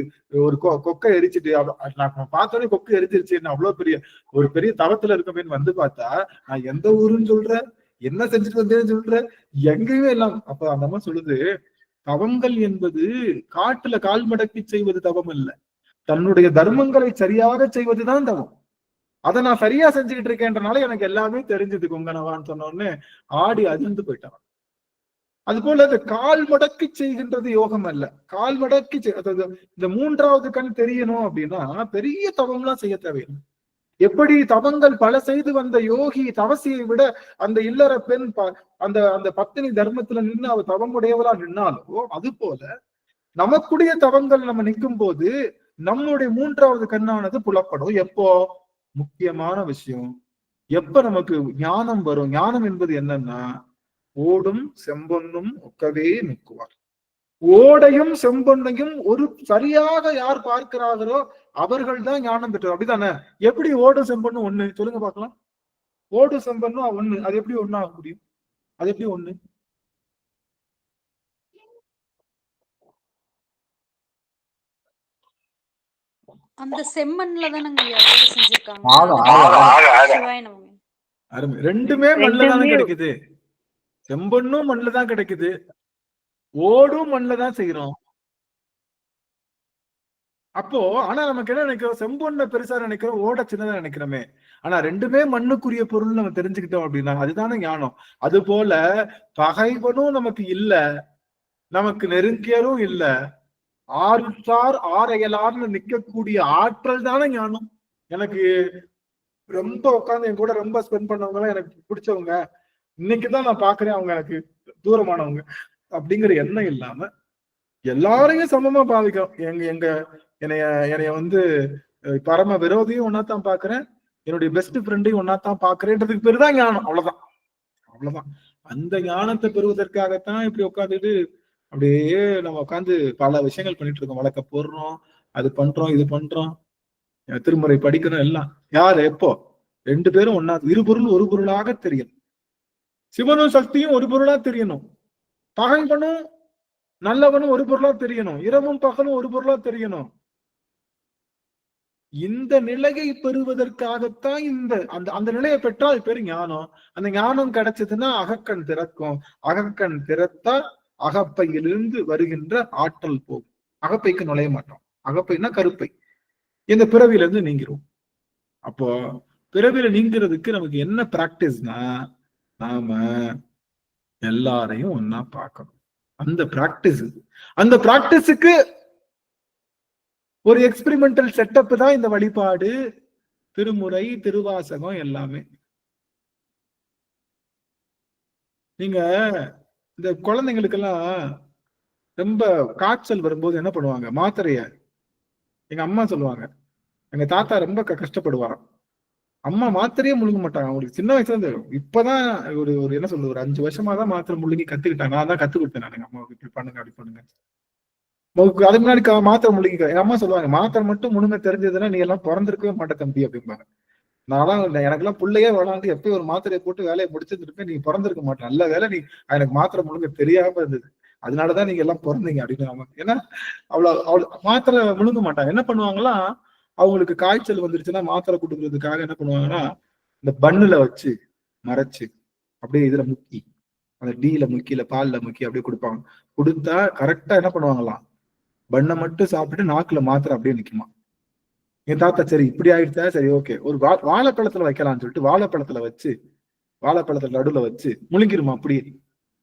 ஒரு கொக்கை எரிச்சுட்டு நான் பார்த்தோன்னே கொக்கை எரிச்சிருச்சு, அவ்வளவு ஒரு பெரிய தவத்துல இருக்கமேன்னு பார்த்தா நான் எந்த ஊருன்னு சொல்றேன், என்ன செஞ்சுட்டு வந்தேன்னு சொல்ற, எங்கேயுமே எல்லாம். அப்ப அந்த அம்மா சொல்லுது, தவங்கள் என்பது காட்டுல கால் மடக்கி செய்வது தவம் இல்ல, தன்னுடைய தர்மங்களை சரியாக செய்வதுதான் தவம். அதை நான் சரியா செஞ்சுக்கிட்டு இருக்கேன்றனால எனக்கு எல்லாமே தெரிஞ்சது கொங்கனவான்னு சொன்ன உடனே ஆடி அதிர்ந்து போயிட்டான். அது போல இந்த கால் மடக்கி செய்கின்றது யோகம் அல்ல. கால் மடக்கி இந்த மூன்றாவது கண் தெரியணும் அப்படின்னா பெரிய தவம்லாம் செய்ய தேவையில்லை. எப்படி தவங்கள் பல செய்து வந்த யோகி தவசியை விட அந்த இல்லற பெண் அந்த அந்த பத்தினி தர்மத்துல நின்று அவ தவமுடையவளா நின்னாலோ அது போல நமக்குடைய தவங்கள் நம்ம நிற்கும் போது நம்முடைய மூன்றாவது கண்ணானது புலப்படும். எப்போ? முக்கியமான விஷயம் எப்ப நமக்கு ஞானம் வரும். ஞானம் என்பது என்னன்னா ஓடும் செம்பொன்னும் ஒக்கவே நிற்குவார். ஓடையும் செம்பொன்னையும் ஒரு சரியாக யார் பார்க்கிறார்களோ அவர்கள் தான் ஞானம் பெற்றவர். அப்படித்தானே? எப்படி ஓடும் செம்பொன்னும் ஒண்ணு சொல்லுங்க பார்க்கலாம். ஓடும் செம்பொன்னும் ஒண்ணு, அது எப்படி ஒண்ணு ஆக முடியும்? அது எப்படி ஒண்ணு? அந்த செம்மண்ல தானங்க செஞ்சிருக்காங்க. அருமை. ரெண்டுமே மண்ணுல தானே கிடைக்குது. செம்பொன்னும் மண்ணுல தான் கிடைக்குது, ஓடும் மண்ணுல தான் செய்யறோம். அப்போ ஆனா நமக்கு என்ன நினைக்கிறோம்? செம்பொன்ன பெருசா நினைக்கிறோம், ஓட சின்னதா நினைக்கிறோமே. ஆனா ரெண்டுமே மண்ணுக்குரிய பொருள் நம்ம தெரிஞ்சுக்கிட்டோம் அப்படின்னா அதுதானே ஞானம். அது போல பகைவனும் நமக்கு இல்ல, நமக்கு நெருங்கியரும் இல்ல, ஆறுத்தார் ஆரையலார்னு நிக்கக்கூடிய ஆற்றல் தானே ஞானம். எனக்கு ரொம்ப உட்காந்து என் கூட ரொம்ப ஸ்பெண்ட் பண்ணவங்க எல்லாம் எனக்கு பிடிச்சவங்க, இன்னைக்குதான் நான் பாக்குறேன் அவங்க எனக்கு தூரமானவங்க அப்படிங்கிற எண்ணம் இல்லாம எல்லாரையும் சமமா பாவிக்கிறோம். என்னைய வந்து பரம விரோதியும் ஒன்னாத்தான் பாக்குறேன், என்னுடைய பெஸ்ட் ஃப்ரெண்டையும் ஒன்னாத்தான் பாக்குறேன்றதுக்கு பேருதான் ஞானம். அவ்வளவுதான். அந்த ஞானத்தை பெறுவதற்காகத்தான் இப்படி உட்காந்துட்டு அப்படியே நம்ம உட்காந்து பல விஷயங்கள் பண்ணிட்டு இருக்கோம். வழக்க போடுறோம், அது பண்றோம், இது பண்றோம், திருமுறை படிக்கிறோம். எல்லாம் யாரு எப்போ? ரெண்டு பேரும் ஒன்னா, இரு பொருள் ஒரு பொருளாக தெரியணும். சிவனும் சக்தியும் ஒரு பொருளா தெரியணும். பகைவனும் நல்லவனும் ஒரு பொருளா தெரியணும். இரவும் பகலும் ஒரு பொருளா தெரியணும். இந்த நிலையை பெறுவதற்காகத்தான் அந்த நிலையை பெற்றால் பேரு ஞானம். அந்த ஞானம் கிடைச்சதுன்னா அகக்கண் திறக்கும். அகக்கண் திறத்தா அகப்பையிலிருந்து வருகின்ற ஆற்றல் போகும். அகப்பைக்கு நுழைய மாட்டோம். அகப்பைன்னா கருப்பை. இந்த பிறவில இருந்து நீங்கிறோம். அப்போ பிறவில நீங்கிறதுக்கு நமக்கு என்ன பிராக்டிஸ்னா நாம எல்லாரையும் ஒன்னா பார்க்கணும். அந்த பிராக்டிஸுக்கு ஒரு எக்ஸ்பெரிமெண்டல் செட்டப் தான் இந்த வழிபாடு, திருமுறை, திருவாசகம் எல்லாமே. நீங்க இந்த குழந்தைங்களுக்கெல்லாம் ரொம்ப காய்ச்சல் வரும்போது என்ன பண்ணுவாங்க? மாத்திரைய எங்க அம்மா சொல்லுவாங்க, எங்க தாத்தா ரொம்ப கஷ்டப்படுவாராம். அம்மா மாத்திரையே முழுங்க மாட்டாங்க. அவங்களுக்கு சின்ன வயசுல இருந்து இப்பதான் ஒரு என்ன சொல்றது, ஒரு 5 வருஷமா தான் மாத்திரை முழுங்கி கத்துக்கிட்டாங்க. நான் தான் கத்து கொடுத்தேன். எங்க அம்மாவுக்கு இப்படி பண்ணுங்க அப்படி பண்ணுங்க. அதுக்கு முன்னாடி மாத்திரை முழுங்கிக்க எங்க அம்மா சொல்லுவாங்க, மாத்திரை மட்டும் முழுங்க தெரிஞ்சதுன்னா நீ எல்லாம் பிறந்திருக்கவே மாட்டே தம்பி அப்படிம்பாங்க. நான் எனக்கெல்லாம் பிள்ளையே விளாண்டு எப்பயும் ஒரு மாத்திரையை போட்டு வேலையை முடிச்சிருந்துருப்பேன், நீ பிறந்திருக்க மாட்டேன். நல்ல வேலை நீ எனக்கு மாத்திரை முழுங்க தெரியாம இருந்தது, அதனாலதான் நீங்க எல்லாம் பிறந்தீங்க அப்படின்னு. ஏன்னா அவ்வளவு மாத்திரை முழுங்க மாட்டாங்க. என்ன பண்ணுவாங்களா, அவங்களுக்கு காய்ச்சல் வந்துருச்சுன்னா மாத்திரை கொடுக்கறதுக்காக என்ன பண்ணுவாங்கன்னா இந்த பண்ணுல வச்சு மறைச்சு அப்படியே இதுல முக்கி, அந்த டீல முக்கி இல்ல பால்ல முக்கி அப்படியே கொடுப்பாங்க. கொடுத்தா கரெக்டா என்ன பண்ணுவாங்களாம், பண்ணை மட்டும் சாப்பிட்டு நாக்குல மாத்திரை அப்படியே நிக்குமா. என் தாத்தா சரி இப்படி ஆயிடுச்சா, சரி ஓகே ஒரு வாழைப்பழத்துல வைக்கலாம்னு சொல்லிட்டு வாழைப்பழத்துல நடுவுல வச்சு முழுங்கிருமா. அப்படியே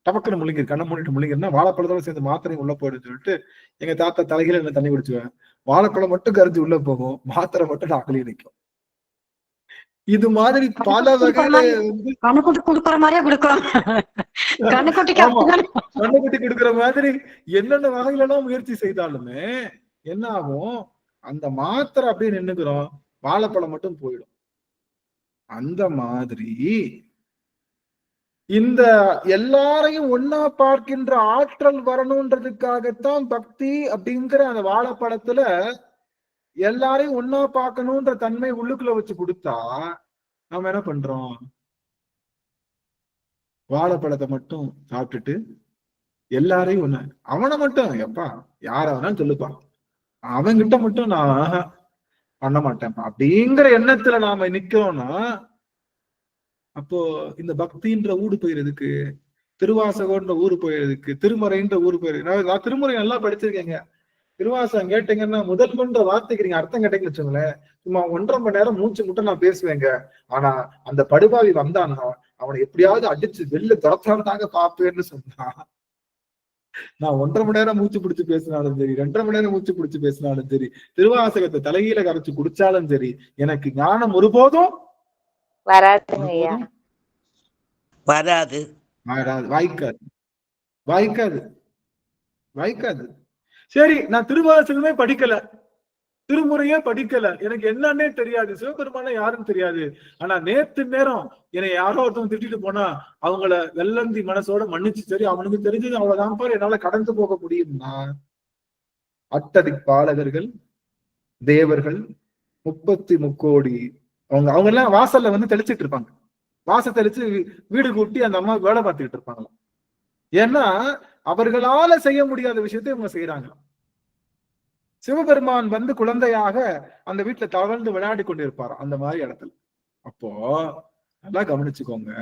டபக்குன்னு முழுங்கிரு, கண்ணை மூடிட்டு முழுங்கிருந்தா வாழைப்பழத்தோட சேர்ந்து மாத்திரையும் உள்ள போயிடுன்னு சொல்லிட்டு எங்க தாத்தா தலையில என்ன தண்ணி குடிச்சுவேன். வாழைப்பழம் மட்டும் கரைஞ்சி உள்ள போகும், மாத்திரை மட்டும் நாக்கிலேயே நிற்கும். இது மாதிரி பல வகையில வந்து கண்ணுக்குட்டி கொடுக்குற மாதிரியே கொடுக்கலாம். கண்ணுக்குட்டி கொடுக்குற மாதிரி என்னென்ன வகையில எல்லாம் முயற்சி செய்தாலுமே என்ன ஆகும், அந்த மாத்திரை அப்படியே நின்னுக்கிறோம், வாழைப்பழம் மட்டும் போயிடும். அந்த மாதிரி இந்த எல்லாரையும் ஒன்னா பார்க்கின்ற ஆற்றல் வரணும்ன்றதுக்காகத்தான் பக்தி அப்படிங்கிற அந்த வாழைப்பழத்துல எல்லாரையும் ஒன்னா பார்க்கணும்ன்ற தன்மை உள்ளுக்குள்ள வச்சு கொடுத்தா நாம என்ன பண்றோம், வாழைப்பழத்தை மட்டும் சாப்பிட்டுட்டு எல்லாரையும் ஒண்ணு, அவனை மட்டும் எப்பா யார வேணாலும் சொல்லுப்பா, அவன்கிட்ட மட்டும் நான் பண்ண மாட்டேன்ப்பா அப்படிங்கிற எண்ணத்துல நாம நிக்கிறோம்னா அப்போ இந்த பக்தின்ற ஊடு போயிறதுக்கு, திருவாசகன்ற ஊரு போயிறதுக்கு, திருமுறைன்ற ஊரு போயிருக்கு. நான் திருமுறை நல்லா படிச்சிருக்கேங்க. திருவாசகம் கேட்டீங்கன்னா முதல் கொண்ட வார்த்தைக்கு நீங்க அர்த்தம் கேட்டீங்கன்னு வச்சுங்களேன், சும்மா 1.5 மணி நேரம் மூச்சு முட்டை நான் பேசுவேங்க. ஆனா அந்த படுபாவி வந்தானா அவனை எப்படியாவது அடிச்சு வெளில துரத்தாங்க பாப்பேன்னு சொன்னா, நான் 1.5 மணி நேரம் மூச்சு பிடிச்சு பேசினாலும் சரி, 2.5 மணி நேரம் மூச்சு பிடிச்சு பேசினாலும் சரி, திருவாசகத்தை தலைகீழ கரைச்சு குடிச்சாலும் சரி, எனக்கு ஞானம் ஒருபோதும் வராது, வாய்க்காது. சரி, நான் திருவாசகமே படிக்கல, திருமுறையே படிக்கல, எனக்கு என்னன்னே தெரியாது, சிவபெருமான யாருன்னு தெரியாது. ஆனா நேத்து நேரம் என்னை யாரோ ஒருத்தவங்க திட்டிட்டு போனா அவங்கள வெள்ளந்தி மனசோட மன்னிச்சு, சரி அவனுக்கு தெரிஞ்சது அவ்வளவுதான் பாரு, என்னால கடந்து போக முடியும்னா அட்டதி பாலகர்கள் தேவர்கள் 33 கோடி அவங்க எல்லாம் வாசல்ல வந்து தெளிச்சிட்டு இருப்பாங்க. வாசல் தெளிச்சு வீடு கூட்டி அந்த அம்மா வேலை பார்த்துக்கிட்டு இருப்பாங்களாம். ஏன்னா அவர்களால செய்ய முடியாத விஷயத்தை இவங்க செய்யறாங்க. சிவபெருமான் வந்து குழந்தையாக அந்த வீட்டுல தவழ்ந்து விளையாடி கொண்டு இருப்பாராம் அந்த மாதிரி இடத்துல. அப்போ நல்லா கவனிச்சுக்கோங்க,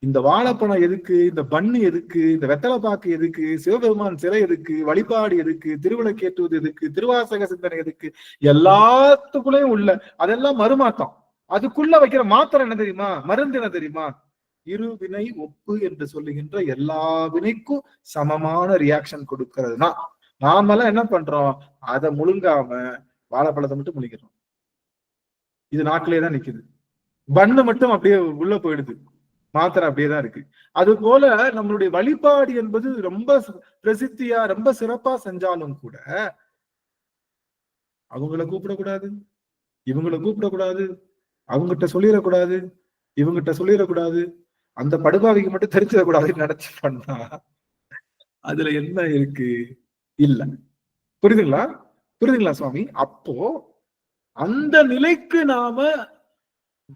இந்த வாழைப்பழம் எதுக்கு, இந்த பண்ணு எதுக்கு, இந்த வெத்தலை பாக்கு எதுக்கு, சிவபெருமான் சிலை எதுக்கு, வழிபாடு எதுக்கு, திருவிளக்கேற்றுவது எதுக்கு, திருவாசக சிந்தனை எதுக்கு, எல்லாத்துக்குள்ளேயும் உள்ள அதெல்லாம் மறுமாற்றம். அதுக்குள்ள வைக்கிற மாத்திரம் என்ன தெரியுமா, மருந்து என்ன தெரியுமா, இருவினை ஒப்பு என்று சொல்லுகின்ற எல்லா வினைக்கும் சமமான ரியாக்ஷன் கொடுக்கறதுனா. நாமெல்லாம் என்ன பண்றோம், அதை முழுங்காம வாழைப்பழத்தை மட்டும் முழுங்கிறோம். இது நாக்கிலே தான் நிக்குது. பண்ணு மட்டும் அப்படியே உள்ள போயிடுது, மாத்திரை அப்படியேதான் இருக்கு. அது போல நம்மளுடைய வழிபாடு என்பது ரொம்ப பிரசித்தியா ரொம்ப சிறப்பா செஞ்சாலும் கூட அவங்கள கூப்பிடக்கூடாது, இவங்களை கூப்பிடக்கூடாது, அவங்ககிட்ட சொல்லிடக்கூடாது, இவங்கிட்ட சொல்லிடக்கூடாது, அந்த படுபாவிக்கு மட்டும் தெரிஞ்சிடக்கூடாதுன்னு நினைச்சு பண்ணா அதுல என்ன இருக்கு? இல்ல. புரியுதுங்களா சுவாமி? அப்போ அந்த நிலைக்கு நாம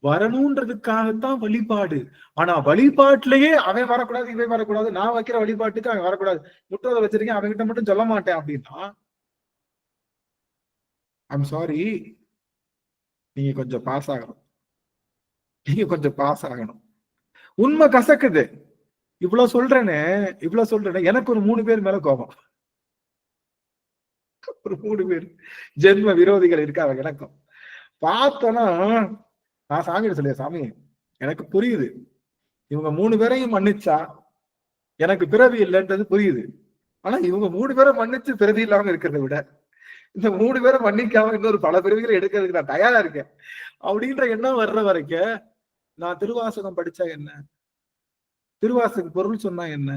வரணும்ன்றதுக்காகத்தான் வழிபாடு. ஆனா வழிபாட்டிலேயே அவன் வரக்கூடாது, இவன் வரக்கூடாது, நான் வைக்கிற வழிபாட்டுக்கு அவன் வரக்கூடாது, முற்றோதை வச்சிருக்கேன் அவன்கிட்ட மட்டும் சொல்ல மாட்டேன் அப்படின்னா, ஐம் சாரி, நீங்க கொஞ்சம் பாஸ் ஆகணும். உண்மை கசக்குது. இவ்வளவு சொல்றேன்னு எனக்கு ஒரு 3 பேர் மேல கோபம். ஒரு 3 பேர் ஜென்ம விரோதிகள் இருக்காங்க எனக்கும். பார்த்தோன்னா நான் சாமியிட சொல்லிய, சாமி எனக்கு புரியுது, இவங்க 3 பேரையும் மன்னிச்சா எனக்கு பிறவி இல்லைன்றது புரியுது. ஆனா இவங்க 3 பேரை மன்னிச்சு பிறவி இல்லாம இருக்கிறத விட இந்த 3 பேரை மன்னிக்காம இன்னொரு பல பிறவிகளை எடுக்கிறதுக்கு நான் தயாரா இருக்கேன் அப்படின்ற எண்ணம் வர்ற வரைக்கும் நான் திருவாசகம் படிச்சா என்ன, திருவாசக பொருள் சொன்னா என்ன,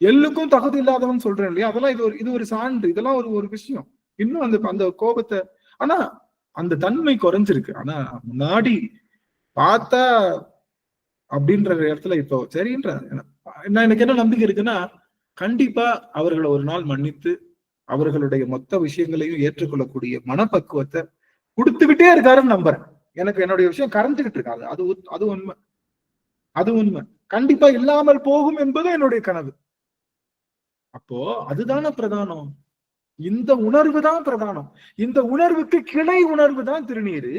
எல்லுக்கும் தகுதி இல்லாதவன் சொல்றேன் இல்லையா, அதெல்லாம் இது ஒரு சான்று, இதெல்லாம் ஒரு விஷயம். இன்னும் அந்த கோபத்தை, ஆனா அந்த தன்மை குறைஞ்சிருக்கு. ஆனா முன்னாடி பார்த்தா அப்படின்ற இடத்துல இப்போ சரின்ற எனக்கு என்ன நம்பிக்கை இருக்குன்னா, கண்டிப்பா அவர்களை ஒரு நாள் மன்னித்து அவர்களுடைய மொத்த விஷயங்களையும் ஏற்றுக்கொள்ளக்கூடிய மனப்பக்குவத்தை கொடுத்துக்கிட்டே இருக்காருன்னு நம்புறேன். எனக்கு என்னுடைய விஷயம் கரைஞ்சுக்கிட்டு இருக்காது, அது உண்மை. கண்டிப்பா இல்லாமல் போகும் என்பது என்னுடைய கனவு. அப்போ அதுதானே பிரதானம், இந்த உணர்வு தான் பிரதானம். இந்த உணர்வுக்கு கிளை உணர்வு தான் திருநீரு,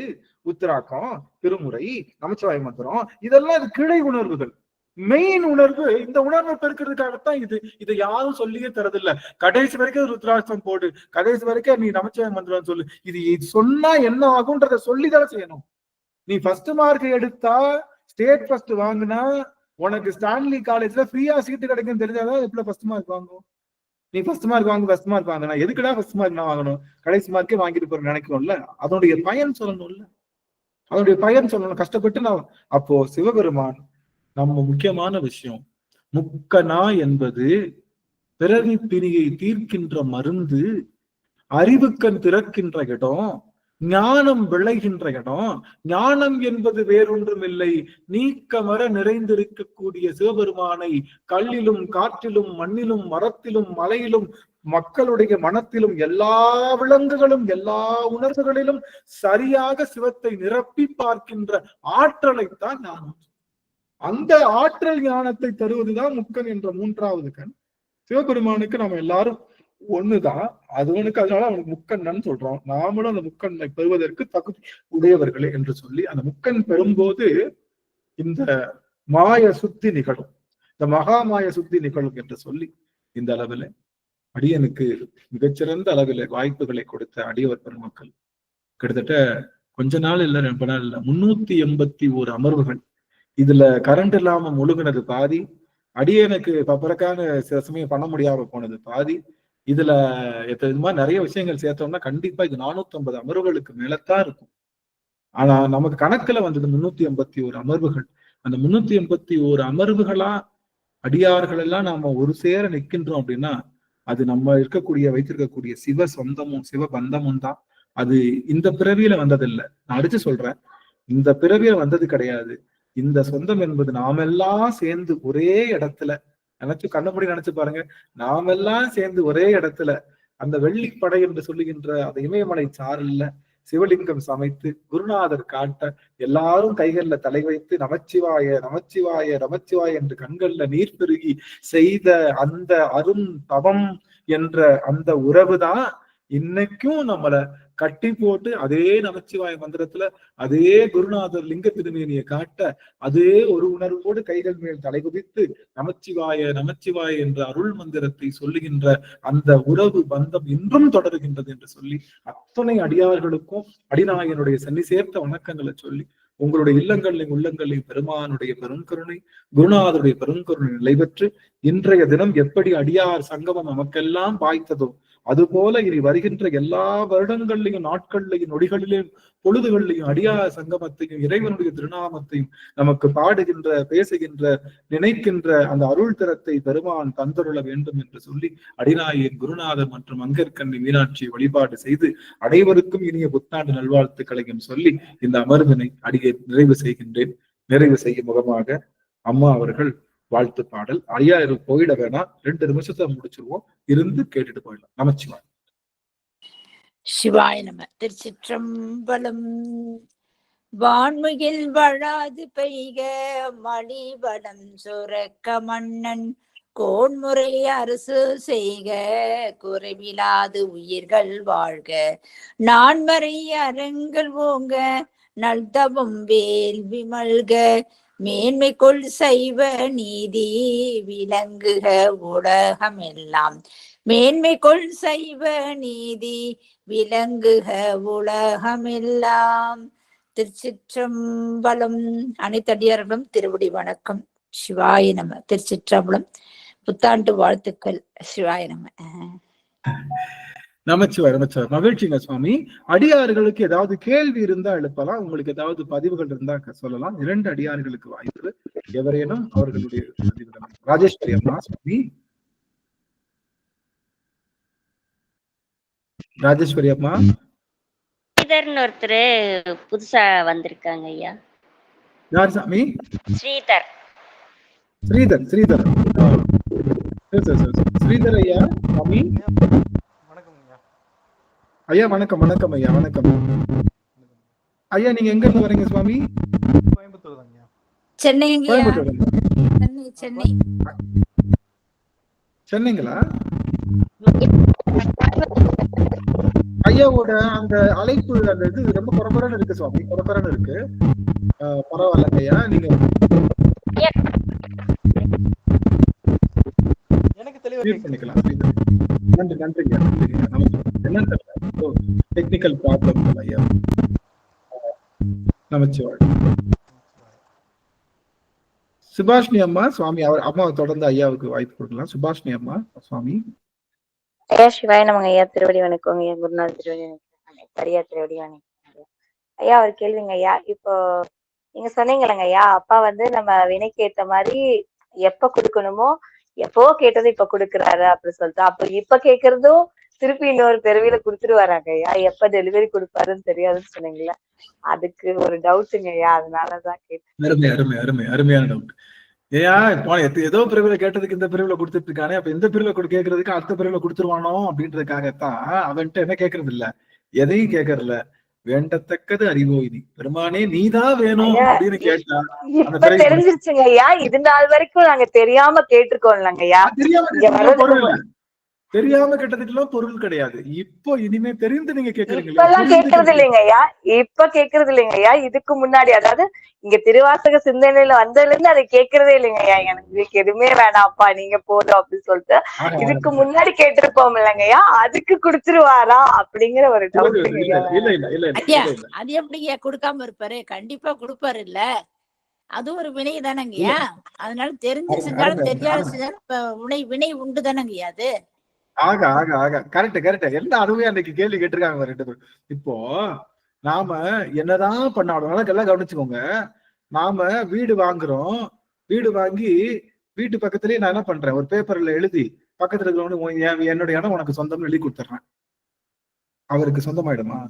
உத்திராக்கம், திருமுறை, நமச்சிவாய மந்திரம், இதெல்லாம் இது கிளை உணர்வுகள். மெயின் உணர்வு இந்த உணர்வை பெருக்கிறதுக்காகத்தான் இதை யாரும் சொல்லியே தரதில்லை. கடைசி வரைக்கும் ருத்ராட்சம் போடு, கடைசி வரைக்கும் நீ நமச்சிவாய மந்திரம் சொல்லு, இது சொன்னா என்ன ஆகும்ன்றத சொல்லிதான் செய்யணும். நீ ஃபர்ஸ்ட் மார்க் எடுத்தா, ஸ்டேட் ஃபர்ஸ்ட் வாங்கினா, உனக்கு ஸ்டான்லி காலேஜ்ல ஃப்ரீயா சீட்டு கிடைக்கும் தெரிஞ்சாதான் எப்படி ஃபர்ஸ்ட் மார்க் வாங்கும். நீ ஃபர்ஸ்ட் மார்க் வாங்கினா எதுக்குடா ஃபர்ஸ்ட் மார்க் நான் வாங்கணும், கடைசி மார்க்கே வாங்கிட்டு போற நினைக்கணும்ல. அதனுடைய பயன் சொல்லணும்ல, கஷ்டப்பட்டு நான். அப்போ சிவபெருமான் நம்ம முக்கியமான விஷயம், முக்கனா என்பது பிறவி பிணியை தீர்க்கின்ற மருந்து, அறிவுக்கண் திறக்கின்ற இடம், ஞானம் விளைகின்ற இடம். ஞானம் என்பது வேறொன்றும் இல்லை, நீக்கமர நிறைந்திருக்கக்கூடிய சிவபெருமானை கல்லிலும் காற்றிலும் மண்ணிலும் மரத்திலும் மலையிலும் மக்களுடைய மனத்திலும் எல்லா விலங்குகளும் எல்லா உணர்வுகளிலும் சரியாக சிவத்தை நிரப்பி பார்க்கின்ற ஆற்றலைத்தான் ஞானம். அந்த ஆற்றல் ஞானத்தை தருவதுதான் முக்கன் என்ற 3வது கண். சிவபெருமானுக்கு நம்ம எல்லாரும் ஒண்ணுதான், அதுவனுக்கு அதனால அவனுக்கு முக்கண்ணன் சொல்றோம். நாமளும் அந்த முக்கண்ணை பெறுவதற்கு தகுதி உடையவர்களே என்று சொல்லி, அந்த முக்கன் பெறும்போது இந்த மாய சுத்தி நிகழும், இந்த மகா மாய சுத்தி நிகழும் என்று சொல்லி இந்த அளவில் அடியனுக்கு மிகச்சிறந்த அளவில் வாய்ப்புகளை கொடுத்த அடியவர் பெருமக்கள் கிட்டத்தட்ட கொஞ்ச நாள் இல்ல, ரொம்ப நாள் இல்ல, 381 அமர்வுகள். இதுல கரண்ட் இல்லாம முழுகினது பாதி, அடியனுக்கு பப்பரக்கான சில சமயம் பண்ண முடியாம போனது பாதி. இதுல இது மாதிரி நிறைய விஷயங்கள் சேர்த்தோம்னா கண்டிப்பா இது 450 அமர்வுகளுக்கு மேலத்தான் இருக்கும். ஆனா நமக்கு கணக்குல வந்தது 381 அமர்வுகள். அந்த 381 அமர்வுகளா அடியார்கள் எல்லாம் நாம ஒரு சேர நிற்கின்றோம் அப்படின்னா அது நம்ம வைத்திருக்கக்கூடிய சிவ சொந்தமும் சிவ பந்தமும் தான். அது இந்த பிறவியில வந்ததில்லை. நான் அடிச்சு சொல்றேன், இந்த பிறவியில வந்தது கிடையாது. இந்த சொந்தம் என்பது நாமெல்லாம் சேர்ந்து ஒரே இடத்துல கண்ணப்படி நினைச்சு பாருங்க, நாமெல்லாம் சேர்ந்து ஒரே இடத்துல அந்த வெள்ளிப்படை என்று சொல்லுகின்ற அந்த இமயமலை சாரல்ல சிவலிங்கம் சமைத்து குருநாதர் காட்ட எல்லாரும் கைகள்ல தலை வைத்து நமச்சிவாய நமச்சிவாய நமச்சிவாய என்று கண்கள்ல நீர் பெருகி செய்த அந்த அரும் தவம் என்ற அந்த உறவுதான் இன்னைக்கும் நம்மள கட்டி போட்டு அதே நமச்சிவாய மந்திரத்துல அதே குருநாதர் லிங்க திருமேனியை காட்ட அதே ஒரு உணர்வோடு கைகள் மேல் தலை குதித்து நமச்சிவாய நமச்சிவாய என்ற அருள் மந்திரத்தை சொல்லுகின்ற அந்த உறவு பந்தம் இன்றும் தொடருகின்றது என்று சொல்லி அத்தனை அடியார்களுக்கும் அடிநாயகனுடைய சன்னி சேர்த்த வணக்கங்களை சொல்லி உங்களுடைய இல்லங்களையும் உள்ளங்களையும் பெருமானுடைய பெருங்கருணை குருநாதருடைய பெருங்கருணை நிலை பெற்று இன்றைய தினம் எப்படி அடியார் சங்கமம் நமக்கெல்லாம் வாய்த்ததோ அதுபோல இனி வருகின்ற எல்லா வருடங்கள்லையும் நாட்கள்லையும் நொடிகளிலும் பொழுதுகள்லையும் அடியார் சங்கமத்தையும் இறைவனுடைய திருநாமத்தையும் நமக்கு பாடுகின்ற பேசுகின்ற நினைக்கின்ற அந்த அருள் தரத்தை பெருமான் தந்தருள வேண்டும் என்று சொல்லி அடிநாயகன் குருநாதர் மற்றும் அங்கற்கண்ணி மீனாட்சியை வழிபாடு செய்து அனைவருக்கும் இனிய புத்தாண்டு நல்வாழ்த்துக்களையும் சொல்லி இந்த அமர்வினை அடியை நிறைவு செய்கின்றேன். நிறைவு செய்யும் முகமாக அம்மா அவர்கள் வாழ்த்து பாடல். ஐயா போயிட வேணாம், 2 நிமிஷத்தை முடிச்சிருவோம், இருந்து கேட்டுட்டு போயிடலாம். நமச்சிவாய். சிவாய நம. திருச்சிற்றம்பலம். வான்முகில் வழாது பெய்க மலிவளம் சுரக்க மன்னன் கோன்முறை அரசு செய்க குறைவிலாது உயிர்கள் வாழ்க நான்மறை அறங்கள் ஓங்க நல்தவம் வேள்வி மல்க மேன்மை கொள் சைவ நீதி விளங்குக உலகமெல்லாம் மேன்மை கொள் சைவ நீதி விளங்குக உலகமெல்லாம். திருச்சிற்றம்பலம். அனைத்தடியார்களும் திருவடி வணக்கம். சிவாய நம. திருச்சிற்றம்பலம். புத்தாண்டு வாழ்த்துக்கள். சிவாய நம. நமச்சிவாய் நமச்சிவாய். மகிழ்ச்சிங்க சுவாமி. அடியார்களுக்கு ஏதாவது கேள்வி இருந்தா எழுப்பலாம், உங்களுக்கு ஏதாவது பதிவுகள் இருந்தா சொல்லலாம். 2 அடியார்களுக்கு வாய்ப்பு. எவரேனும் அவர்களுடைய பதிவுகள். ராஜேஸ்வரி அம்மா சுவாமி. ராஜேஸ்வரி அம்மா. ஸ்ரீதர்னு ஒருத்தர் புதுசா வந்திருக்காங்க ஐயா. யார் சாமி? ஸ்ரீதர். ஸ்ரீதர் ஸ்ரீதர் ஸ்ரீதர் ஐயா. சாமி ஐயா வணக்கம். வணக்கம் ஐயா. வணக்கம் ஐயா. நீங்க எங்க இருந்து வரீங்க சுவாமி? கோயம்புத்தூர். சென்னை. சென்னை. சென்னைங்களா? ஐயாவோட அந்த அழைப்பு அந்த இது ரொம்ப குறகுறன்னு இருக்கு சுவாமி, குறகுறன்னு இருக்கு. பரவாயில்லைங்க ஐயா. நீங்க எனக்கு தெளிவா பண்ணிக்கலாம். நன்றி நன்றிங்க. என்ன டெக்னிக்கல் ப்ராப்ளம் ஐயா. நமச்சிவாய். சுபாஷினி அம்மா சுவாமி. அவர் அம்மாவை தொடர்ந்து ஐயாவுக்கு வாய்ப்பு கொடுக்கலாம். சுபாஷினி அம்மா சுவாமி. ஐயா சிவாய நமங்க ஐயா. திருவடி வணக்கம் ஐயா. குருநாள் திருவடி வணக்கம். சரியா திருவடி வணக்கம் ஐயா. ஒரு கேள்விங்க ஐயா. இப்போ நீங்க சொன்னீங்களங்க ஐயா, அப்பா நம்ம வினைக்கு ஏத்த மாதிரி எப்ப கொடுக்கணுமோ எப்போ கேட்டது இப்ப கொடுக்குறாரு அப்படின்னு சொல்லிட்டு, அப்ப இப்ப கேக்குறதும் திருப்பி இன்னொரு பிறவியில கொடுத்துருவாராங்க ஐயா. எப்ப டெலிவரி கொடுப்பாருன்னு தெரியாதுன்னு சொன்னீங்களா, அதுக்கு ஒரு டவுட்டுங்க ஐயா, அதனாலதான் கேட்டேன். அருமை அருமை அருமை அருமையான டவுட். ஏயா ஏதோ பிரிவுல கேட்டதுக்கு இந்த பிரிவுல கொடுத்துட்டு இருக்கானே, அப்ப இந்த பிரிவுல கேட்கறதுக்கு அடுத்த பிரிவுல கொடுத்துருவானோ அப்படின்றதுக்காகத்தான் அவன்கிட்ட என்ன கேட்கறது இல்ல, எதையும் கேட்கறது இல்ல. வேண்டத்தக்கது அறிவோ இனி பெருமானே நீதான் வேணும் அப்படின்னு கேட்டா இப்ப தெரிஞ்சிருச்சுங்க ஐயா. இது நாள் வரைக்கும் நாங்க தெரியாம கேட்டிருக்கோம்லங்க ஐயா. தெரியாம கேட்டதுக்கெல்லாம் பொருள் கிடையாது. இப்போ இனிமே தெரிந்து நீங்க கேக்குறீங்க இல்லையா? இப்பெல்லாம் கேக்குறது இல்லைங்க ஐயா, இப்ப கேக்குறது இல்லைங்க ஐயா. இதுக்கு முன்னாடி, அதாவது இங்க திருவாசக சிந்தனையில வந்ததுல இருந்து அதை கேக்குறதே இல்லைங்க ஐயா. எனக்கு எதுவுமே வேணாம்ப்பா, நீங்க போதும் அப்படின்னு சொல்லிட்டு இதுக்கு முன்னாடி கேட்டிருப்போம் இல்லைங்க ஐயா, அதுக்கு குடுத்துருவாரா அப்படிங்கிற ஒரு டவுட். ஐயா அது எப்படிங்க கொடுக்காம இருப்பாரு? கண்டிப்பா கொடுப்பாரு இல்ல? அது ஒரு வினை தானங்கய்யா. அதனால தெரிஞ்சு செஞ்சாலும் தெரியாத செஞ்சாலும் வினை உண்டு தானங்கய்யா அது. ஆக ஆக ஆக கரெக்ட். எல்லா அருமையா அன்னைக்கு கேள்வி கேட்டிருக்காங்க ரெண்டு பேரும். இப்போ நாம என்னதான் பண்ணாலும் எல்லாம் கவனிச்சுக்கோங்க. நாம வீடு வாங்குறோம், வீடு வாங்கி வீட்டு பக்கத்துலயே நான் என்ன பண்றேன், ஒரு பேப்பர்ல எழுதி பக்கத்துல இருக்கிறவங்க என்னோட இடம் உனக்கு சொந்தம்னு எழுதி கொடுத்துட்றேன். அவருக்கு சொந்தமாயிடுமா?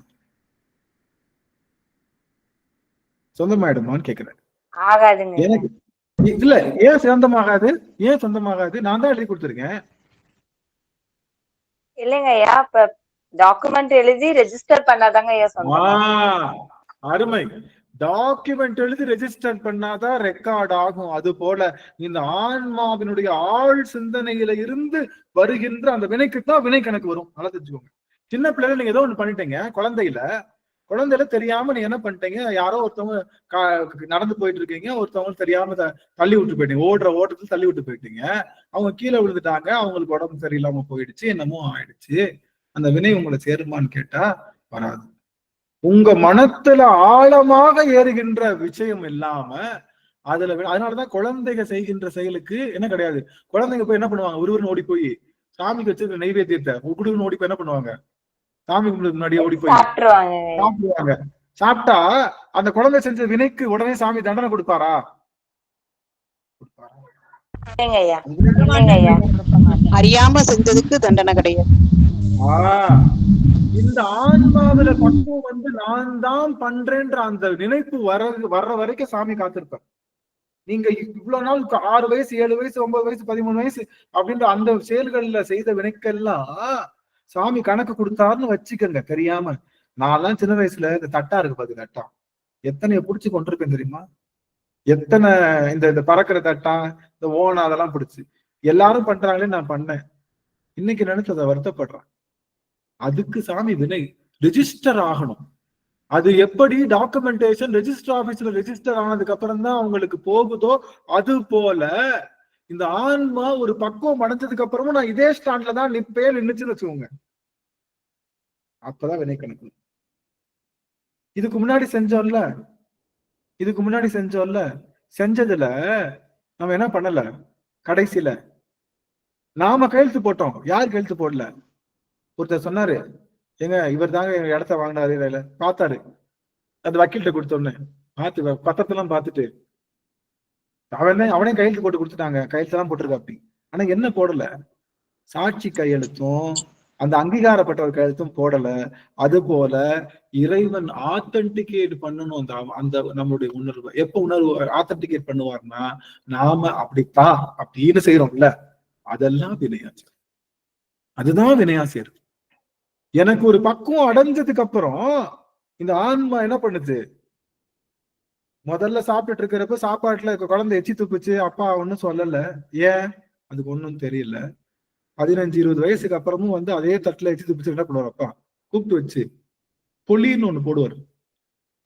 சொந்தமாயிடுமான்னு கேக்குறேன். எனக்கு இல்ல, ஏன் சொந்தமாகாது? நான் தான் எழுதி கொடுத்துருக்கேன். இல்லைங்க ஐயா, இப்ப டாக்குமெண்ட் எழுதி ரெஜிஸ்டர் பண்ணாதாங்க ஐயா சொந்தம். அருமை. டாக்குமெண்ட் எழுதி ரெஜிஸ்டர் பண்ணாதான் ரெக்கார்ட் ஆகும். அது போல இந்த ஆன்மாவினுடைய ஆழ் சிந்தனையில இருந்து வருகின்ற அந்த வினைக்குத்தான் வினை கணக்கு வரும். நல்லா தெரிஞ்சுக்கோங்க. சின்ன பிள்ளைல நீங்க ஏதோ ஒண்ணு பண்ணிட்டீங்க, குழந்தையில தெரியாம நீங்க என்ன பண்ணிட்டீங்க, யாரோ ஒருத்தவங்க நடந்து போயிட்டு இருக்கீங்க, ஒருத்தவங்க தெரியாம தள்ளி விட்டு போயிட்டீங்க, ஓட்டத்துல தள்ளி விட்டு போயிட்டீங்க, அவங்க கீழே விழுந்துட்டாங்க, அவங்களுக்கு உடம்பு சரியில்லாம போயிடுச்சு, என்னமோ ஆயிடுச்சு. அந்த வினை உங்களை சேருமான்னு கேட்டா வராது. உங்க மனத்துல ஆழமாக ஏறுகின்ற விஷயம் இல்லாம அதனாலதான் குழந்தைங்க செய்கின்ற செயலுக்கு என்ன கிடையாது. குழந்தைங்க போய் என்ன பண்ணுவாங்க, ஒருவரும் ஓடி போய் சாமிக்கு வச்சு நெய்வேத்தியத்தை குடுன்னு ஓடி போய் என்ன பண்ணுவாங்க, சாமி முன்னாடியே ஓடி போய் சாப்பிடுவாங்க. சாப்பிட்டா அந்த குழந்தை செஞ்ச வினைக்கு உடனே சாமி தண்டனை கொடுப்பாரா? அறியாம செஞ்சதுக்கு தண்டனை கிடையாது. இந்த ஆன்மாவில பக்குவம் நான் தான் பண்றேன்ற அந்த நினைப்பு வர்ற வரைக்கும் சாமி காத்திருப்பேன். நீங்க இவ்வளவு நாள் 6 வயசு 7 வயசு 9 வயசு 13 வயசு அப்படின்ற அந்த செயல்கள்ல செய்த வினைக்கெல்லாம் சாமி கணக்கு கொடுத்தாருன்னு வச்சுக்கோங்க. தெரியாம நான்லாம் சின்ன வயசுல இந்த தட்டா இருக்கு பாத்து, தட்டா எத்தனைய புடிச்சு கொண்டிருப்பேன் தெரியுமா? எத்தனை இந்த பறக்கிற தட்டா, இந்த ஓனா, அதெல்லாம் பிடிச்சு எல்லாரும் பண்றாங்களே நான் பண்ணேன். இன்னைக்கு நினைச்சு அதை வருத்தப்படுறேன். அதுக்கு சாமி வினை ரெஜிஸ்டர் ஆகணும். அது எப்படி டாக்குமெண்டேஷன் ரெஜிஸ்டர் ஆபீஸ்ல ரெஜிஸ்டர் ஆனதுக்கு அப்புறம் தான் அவங்களுக்கு போகுதோ, அது போல இந்த ஆன்மா ஒரு பக்குவம் அடைஞ்சதுக்கு அப்புறமும் நான் இதே ஸ்டாண்ட்ல தான் நின்னுச்சுன்னு வச்சுக்கோங்க. அப்பதான் வினை கணக்கு. இதுக்கு முன்னாடி செஞ்சோம்ல, செஞ்சதுல நம்ம என்ன பண்ணல, கடைசியில நாம கையெழுத்து போட்டோம். யார் கையெழுத்து போடல? ஒருத்தர் சொன்னாரு, எங்க இவர் தாங்க எங்க இடத்த வாங்கினாரு, பார்த்தாரு, அந்த வக்கீல்கிட்ட கொடுத்தோன்னு பார்த்து பத்திரத்தெல்லாம் பார்த்துட்டு அவனே கையெழுத்து போட்டு கொடுத்துட்டாங்க. கையெழுத்தெல்லாம் போட்டிருக்கா அப்படி. ஆனா என்ன போடல, சாட்சி கையெழுத்தும் அந்த அங்கீகாரப்பட்ட ஒரு கையெழுத்தும் போடல. அது போல இறைவன் ஆத்தன்டிகேட் பண்ணணும் அந்த நம்மளுடைய உணர்வு. எப்ப உணர்வு ஆத்தன்டிகேட் பண்ணுவார்னா, நாம அப்படித்தான் அப்படின்னு செய்யறோம்ல, அதெல்லாம் வினையாச்சு. அதுதான் வினையாசியர். எனக்கு ஒரு பக்குவம் அடைஞ்சதுக்கு அப்புறம் இந்த ஆன்மா என்ன பண்ணுது, முதல்ல சாப்பிட்டுட்டு இருக்கிறப்ப சாப்பாட்டுல குழந்தை எச்சி துப்புச்சு, அப்பா ஒன்னும் சொல்லல. ஏன்? அதுக்கு ஒன்னும் தெரியல. 15-20 வயசுக்கு அப்புறமும் அதே தட்டுல எச்சி துப்புச்சு என்ன பண்ணுவார், அப்பா கூப்பிட்டு வச்சு பொலின்னு ஒண்ணு போடுவார்.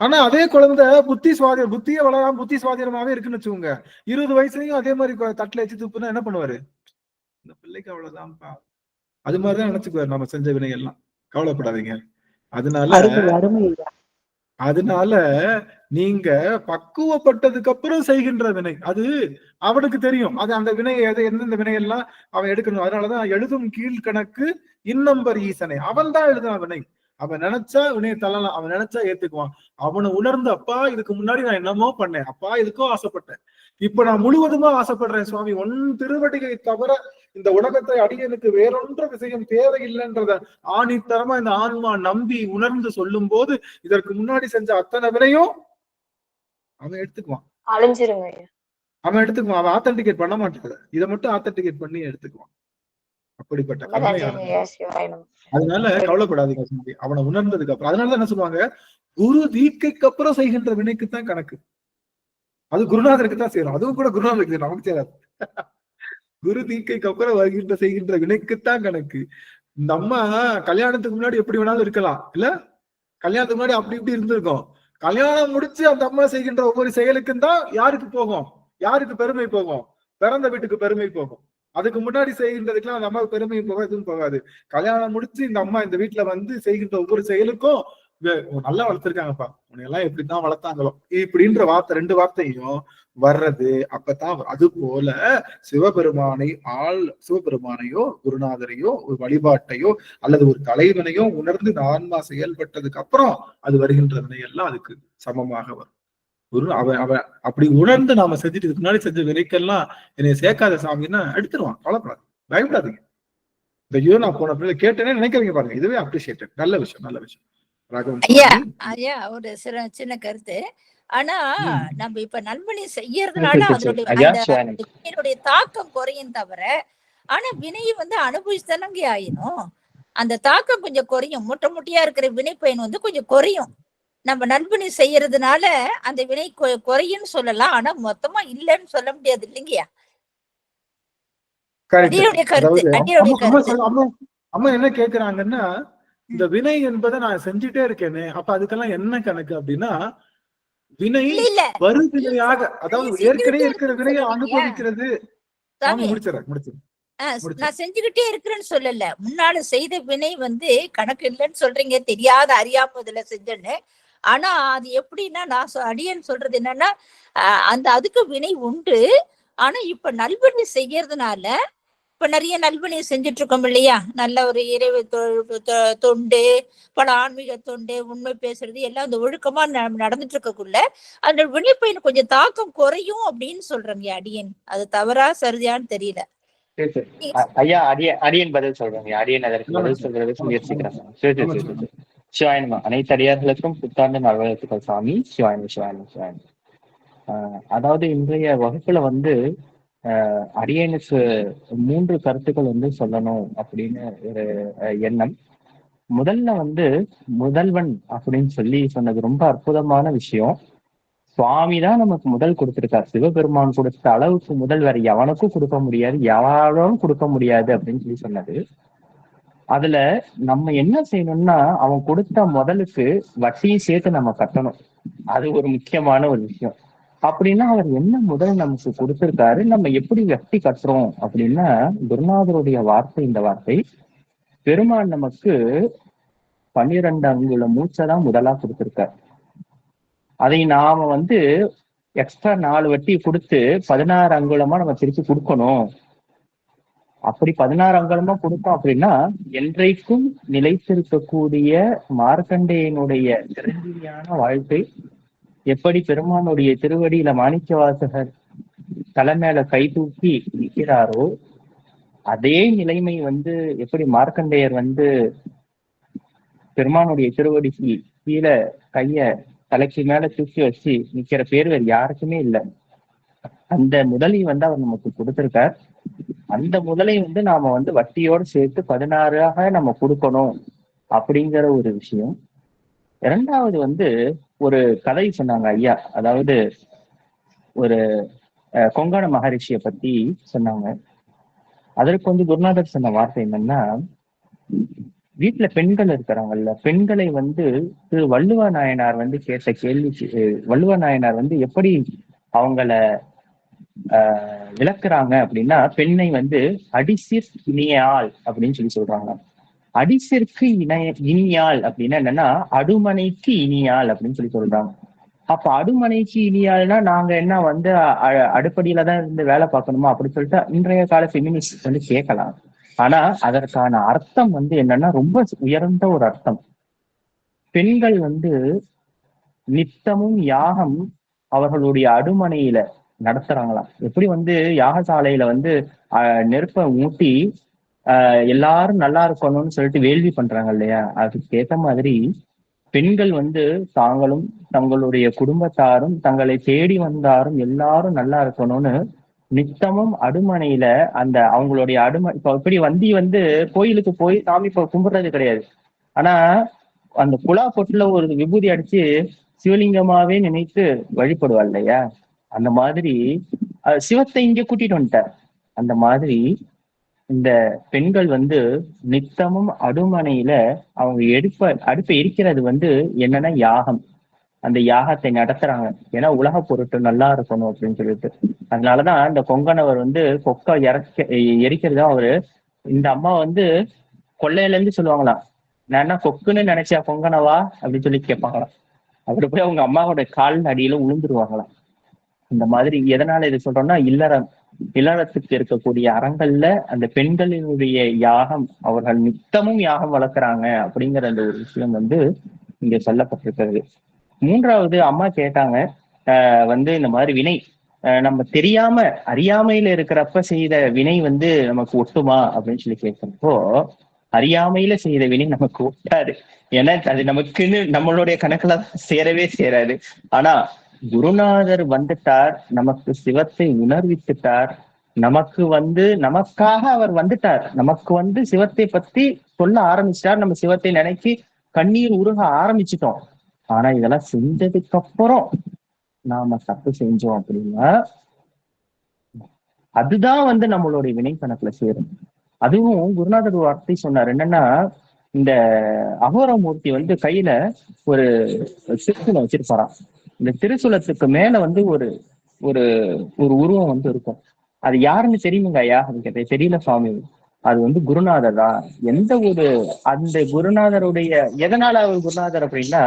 ஆனா அதே குழந்தை புத்தியே வளராம புத்தி சுவாதீனமாவே இருக்குன்னு வச்சுக்கோங்க. 20 வயசுலயும் அதே மாதிரி தட்டுல எச்சி துப்புன்னா என்ன பண்ணுவாரு, இந்த பிள்ளைக்கு அவ்வளவுதான்ப்பா. அது மாதிரிதான் நினைச்சுக்குவாரு நம்ம செஞ்ச வினை எல்லாம். கவலைப்படாதீங்க. அதனால நீங்க பக்குவப்பட்டதுக்கு அப்புறம் செய்கின்ற வினை அது அவனுக்கு தெரியும். அது அந்த வினை எந்தெந்த வினையெல்லாம் அவன் எடுக்கணும். அதனாலதான் எழுதும் கீழ்கணக்கு இன்னம்பர் ஈசனை, அவன் தான் எழுதுனான் வினை. அவன் நினைச்சா வினையை தள்ளலாம், அவன் நினைச்சா ஏத்துக்குவான். அவனை உணர்ந்து, அப்பா இதுக்கு முன்னாடி நான் என்னமோ பண்ணேன், அப்பா இதுக்கோ ஆசைப்பட்டேன், இப்ப நான் முழுவதுமா ஆசைப்படுறேன் சுவாமி, ஒன் திருவடியை தவிர இந்த உலகத்தை அடியனுக்கு வேறொன்ற விஷயம் தேவையில்லைன்றத ஆணித்தரமா இந்த ஆன்மா நம்பி உணர்ந்து சொல்லும் போது, இதற்கு முன்னாடி செஞ்ச அத்தனை வினையும் அவன் எடுத்துக்குவான். அவன் எடுத்துக்குவான். அவன் ஆத்தன்டிகேட் பண்ண மாட்டாங்க, இதை மட்டும் ஆத்தன்டிகேட் பண்ணி எடுத்துக்குவான். அப்படிப்பட்ட கருணையான. அதனால கவலைப்படாதீங்க சுவாமி, அவனை உணர்ந்ததுக்கு அப்புறம். அதனாலதான் என்ன சொல்லுவாங்க, குரு தீக்கைக்கு அப்புறம் செய்கின்ற வினைக்குத்தான் கணக்கு. அது குருநாதருக்கு தான் சேரும். அதுவும் கூட குருநாதருக்கு நமக்கு சேராது. குரு தீக்கைக்கு அப்புறம் வருகின்ற செய்கின்ற வினைக்குத்தான் கணக்கு. இந்த அம்மா கல்யாணத்துக்கு முன்னாடி எப்படி வேணாலும் இருக்கலாம் இல்ல, கல்யாணத்துக்கு முன்னாடி அப்படி இப்படி இருந்திருக்கும். கல்யாணம் முடிச்சு அந்த அம்மா செய்கின்ற ஒவ்வொரு செயலுக்கும் தான் யாருக்கு போகும், யாருக்கு பெருமை போகும், பிறந்த வீட்டுக்கு பெருமை போகும். அதுக்கு முன்னாடி செய்கின்றதுக்கெல்லாம் அந்த அம்மாவுக்கு பெருமை போக எதுவும் போகாது. கல்யாணம் முடிச்சு இந்த அம்மா இந்த வீட்டுல வந்து செய்கின்ற ஒவ்வொரு செயலுக்கும் நல்லா வளர்த்திருக்காங்கப்பா, உன்னை எல்லாம் எப்படித்தான் வளர்த்தாங்களோ இப்படின்ற வார்த்தை 2 வார்த்தையும் வர்றது அப்பதான். அது போல சிவபெருமானையோ குருநாதரையோ ஒரு வழிபாட்டையோ அல்லது ஒரு தலைவனையோ உணர்ந்து இந்த ஆன்மா செயல்பட்டதுக்கு அப்புறம் அது வருகின்ற வினையெல்லாம் அதுக்கு சமமாக வரும். அவன் அப்படி உணர்ந்து நாம செஞ்சுட்டு இதுக்கு முன்னாடி செஞ்ச வினைக்கெல்லாம் என்னை சேர்க்காத சாமின்னா எடுத்துருவான். கவலைப்படாது, பயப்படாதீங்க. இந்த ஐயோ நான் போன பிள்ளை கேட்டேனே நினைக்கிறீங்க பாருங்க, இதுவே அப்ரிஷியேட்டட். நல்ல விஷயம், நல்ல விஷயம். ஐயா ஒரு சின்ன கருத்து. ஆனா நம்ம இப்ப நல்வினை செய்யறதுனால அதனுடைய தாக்கம் குறையும் தவிர, ஆனா வினையை வந்து அனுபவிச்சுதானங்க ஆயினும் அந்த தாக்கம் கொஞ்சம் குறையும். முட்டையா இருக்கிற வினை பயன் வந்து கொஞ்சம் குறையும். நம்ம நல்வினை செய்யறதுனால அந்த வினை குறையும் சொல்லலாம், ஆனா மொத்தமா இல்லைன்னு சொல்ல முடியாது இல்லைங்கயா. அம்மா என்ன கேக்குறாங்கன்னா, இந்த வினை என்பதை நான் செஞ்சுட்டே இருக்கேனே, அப்ப அதுக்கெல்லாம் என்ன கணக்கு அப்படின்னா, வினை வருவினையாக, அதாவது ஏற்கனவே இருக்கிற வினையை அனுபவிக்கிறது. நான் செஞ்சுக்கிட்டே இருக்கிறேன்னு சொல்லல, முன்னால செய்த வினை வந்து கணக்கு இல்லைன்னு சொல்றீங்க, தெரியாத அறியாம இதுல செஞ்சேன்னு. ஆனா அது எப்படின்னா, நான் அடியேன்னு சொல்றது என்னன்னா, அந்த அதுக்கு வினை உண்டு. ஆனா இப்ப நல்வினை செய்யறதுனால இப்ப நிறைய நல்வினை செஞ்சுட்டு இருக்கோம் இல்லையா, நல்ல ஒரு இறைவு தொண்டு, பல ஆன்மீக தொண்டு, உண்மை பேசுறது எல்லாம் அந்த ஒழுக்கமா நடந்துட்டு இருக்கக்குள்ள அந்த வினைப்பயன் கொஞ்சம் தாக்கம் குறையும் அப்படின்னு சொல்றாங்க அடியன். அது தவறா சரியான்னு தெரியல. ஐயா அடியன் பதில் சொல்றேங்க. அடியன் அதற்கு பதில் சொல்றதுக்கு முயற்சிக்கிறேன். சிவாயனமா. அனைத்து அடியார்களுக்கும் புத்தாண்டு நல்வாழ்த்துக்கள் சாமி. சிவாயனம். அதாவது இன்றைய வகுப்புல வந்து அடியனுக்கு 3 கருத்துக்கள் வந்து சொல்லணும் அப்படின்னு ஒரு எண்ணம். முதல்ல வந்து முதல்வன் அப்படின்னு சொல்லி சொன்னது ரொம்ப அற்புதமான விஷயம். சுவாமி தான் நமக்கு முதல் கொடுத்திருக்கார். சிவபெருமான் கொடுத்த அளவுக்கு முதல் வேற எவனுக்கும் கொடுக்க முடியாது, எவனும் கொடுக்க முடியாது அப்படின்னு சொல்லி சொன்னது. அதுல நம்ம என்ன செய்யணும்னா, அவன் கொடுத்த முதலுக்கு வட்டியும் சேர்த்து நம்ம கட்டணும். அது ஒரு முக்கியமான ஒரு விஷயம். அப்படின்னா அவர் என்ன முதல் நமக்கு கொடுத்திருக்காரு, நம்ம எப்படி வட்டி கட்டுறோம் அப்படின்னா, குருநாதருடைய வார்த்தை இந்த வார்த்தை, பெருமான் நமக்கு 12 அங்குல மூச்சைதான் முதலா கொடுத்திருக்காரு. அதை நாம வந்து எக்ஸ்ட்ரா 4 வட்டி கொடுத்து 16 அங்குலமா நம்ம திருப்பி கொடுக்கணும். அப்படி 16 அங்குலமா கொடுத்தோம் அப்படின்னா என்றைக்கும் நிலைத்திருக்கக்கூடிய மார்க்கண்டேயனுடைய சிறந்தீயான வாழ்க்கை எப்படி பெருமானுடைய திருவடியில மாணிக்க வாசகர் தலை மேல கை தூக்கி நிற்கிறாரோ, அதே நிலைமை வந்து எப்படி மார்க்கண்டேயர் வந்து பெருமானுடைய திருவடிக்கு கீழே கைய தலைக்கு மேல தூக்கி வச்சு நிக்கிற பேர் வேறு யாருக்குமே இல்லை. அந்த முதலை வந்து அவர் நமக்கு கொடுத்திருக்கார். அந்த முதலை வந்து நாம வந்து வட்டியோடு சேர்த்து 16ஆக நம்ம கொடுக்கணும் அப்படிங்கிற ஒரு விஷயம். 2வது வந்து ஒரு கதை சொன்னாங்க ஐயா. அதாவது ஒரு கொங்கண மகரிஷியை பத்தி சொன்னாங்க. அதற்கு வந்து குருநாதர் சொன்ன வார்த்தை என்னன்னா, வீட்டுல பெண்கள் இருக்கிறாங்கல்ல, பெண்களை வந்து திரு வள்ளுவ நாயனார் வந்து கேட்ட கேள்வி, வள்ளுவ நாயனார் வந்து எப்படி அவங்கள விளக்குறாங்க அப்படின்னா, பெண்ணை வந்து அடிசிற் இனியாள் அப்படின்னு சொல்லி சொல்றாங்க. அடிசிற்கு இனியாள் அப்படின்னா என்னன்னா, அடுமனைக்கு இனியாள் அப்படின்னு சொல்லி சொல்றாங்க. அப்ப அடுமனைக்கு இனியாள்னா நாங்க என்ன வந்து அடுப்படியில தான் இருந்து வேலை பார்க்கணுமா அப்படின்னு சொல்லிட்டு இன்றைய கால ஃபெமினிஸ்ட் வந்து கேட்கலாம். ஆனா அதற்கான அர்த்தம் வந்து என்னன்னா, ரொம்ப உயர்ந்த ஒரு அர்த்தம். பெண்கள் வந்து நித்தமும் யாகம் அவர்களுடைய அடுமனையில நடத்துறாங்களாம். எப்படி வந்து யாகசாலையில வந்து நெருப்பை ஊட்டி எல்லாரும் நல்லா இருக்கணும்னு சொல்லிட்டு வேள்வி பண்றாங்க இல்லையா, அதுக்கு ஏற்ற மாதிரி பெண்கள் வந்து தாங்களும் தங்களுடைய குடும்பத்தாரும் தங்களை தேடி வந்தாரும் எல்லாரும் நல்லா இருக்கணும்னு நித்தமும் அடுமனையில அந்த அவங்களுடைய இப்ப எப்படி வந்தி வந்து கோயிலுக்கு போய் சாமி கும்பிடுறது கிடையாது, ஆனா அந்த குழா பொட்டுல ஒரு விபூதி அடிச்சு சிவலிங்கமாவே நினைத்து வழிபடுவா இல்லையா, அந்த மாதிரி சிவத்தை இங்க கூட்டிட்டு வந்துட்டார். அந்த மாதிரி இந்த பெண்கள் வந்து நித்தமும் அடுமனையில அவங்க அடுப்பை எரிக்கிறது வந்து என்னன்னா யாகம். அந்த யாகத்தை நடத்துறாங்க. ஏன்னா உலக பொருட்டு நல்லா இருக்கணும் அப்படின்னு சொல்லிட்டு. அதனாலதான் இந்த கொங்கணவர் வந்து கொக்க எரிக்கிறதா அவரு. இந்த அம்மா வந்து கொள்ளையில இருந்து சொல்லுவாங்களாம், நான் என்ன கொக்குன்னு நினைச்சா கொங்கணவா அப்படின்னு சொல்லி கேட்பாங்களாம். அவரு போய் அவங்க அம்மாவோட கால் அடியில உளுந்துருவாங்களாம். இந்த மாதிரி எதனால இது சொல்றோம்னா, இல்லறத்துக்கு இருக்கக்கூடிய அறங்கள்ல அந்த பெண்களினுடைய யாகம், அவர்கள் நித்தமும் யாகம் வளர்க்குறாங்க அப்படிங்கிற அந்த ஒரு விஷயம் வந்து இங்க சொல்லப்பட்டிருக்கிறது. மூன்றாவது அம்மா கேட்டாங்க, வந்து இந்த மாதிரி வினை நம்ம தெரியாம அறியாமையில இருக்கிறப்ப செய்த வினை வந்து நமக்கு ஒட்டுமா அப்படின்னு சொல்லி கேட்கிறப்போ, அறியாமையில செய்த வினை நமக்கு ஒட்டாது. ஏன்னா அது நமக்குன்னு நம்மளுடைய கணக்குல சேரவே சேராது. ஆனா குருநாதர் வந்துட்டார், நமக்கு சிவத்தை உணர்வித்துட்டார், நமக்கு வந்து நமக்காக அவர் வந்துட்டார், நமக்கு வந்து சிவத்தை பத்தி சொல்ல ஆரம்பிச்சிட்டார். நம்ம சிவத்தை நினைக்கி கண்ணீர் உருக ஆரம்பிச்சிட்டோம். ஆனா இதெல்லாம் செஞ்சதுக்கு அப்புறம் நாம தப்பு செஞ்சோம் அப்படின்னா அதுதான் வந்து நம்மளுடைய வினை கணக்குல சேரும். அதுவும் குருநாதர் வார்த்தை சொன்னார் என்னன்னா, இந்த அகோரமூர்த்தி வந்து கையில ஒரு திருக்குளம் வச்சிருப்பாராம். இந்த திருக்குளத்துக்கு மேல வந்து ஒரு ஒரு ஒரு உருவம் வந்து இருக்கும். அது யாருன்னு தெரியுங்க ஐயா அப்படின்னு தெரியல சுவாமி. அது வந்து குருநாதர் தான். எந்த ஒரு அந்த குருநாதருடைய எதனால அவர் குருநாதர் அப்படின்னா,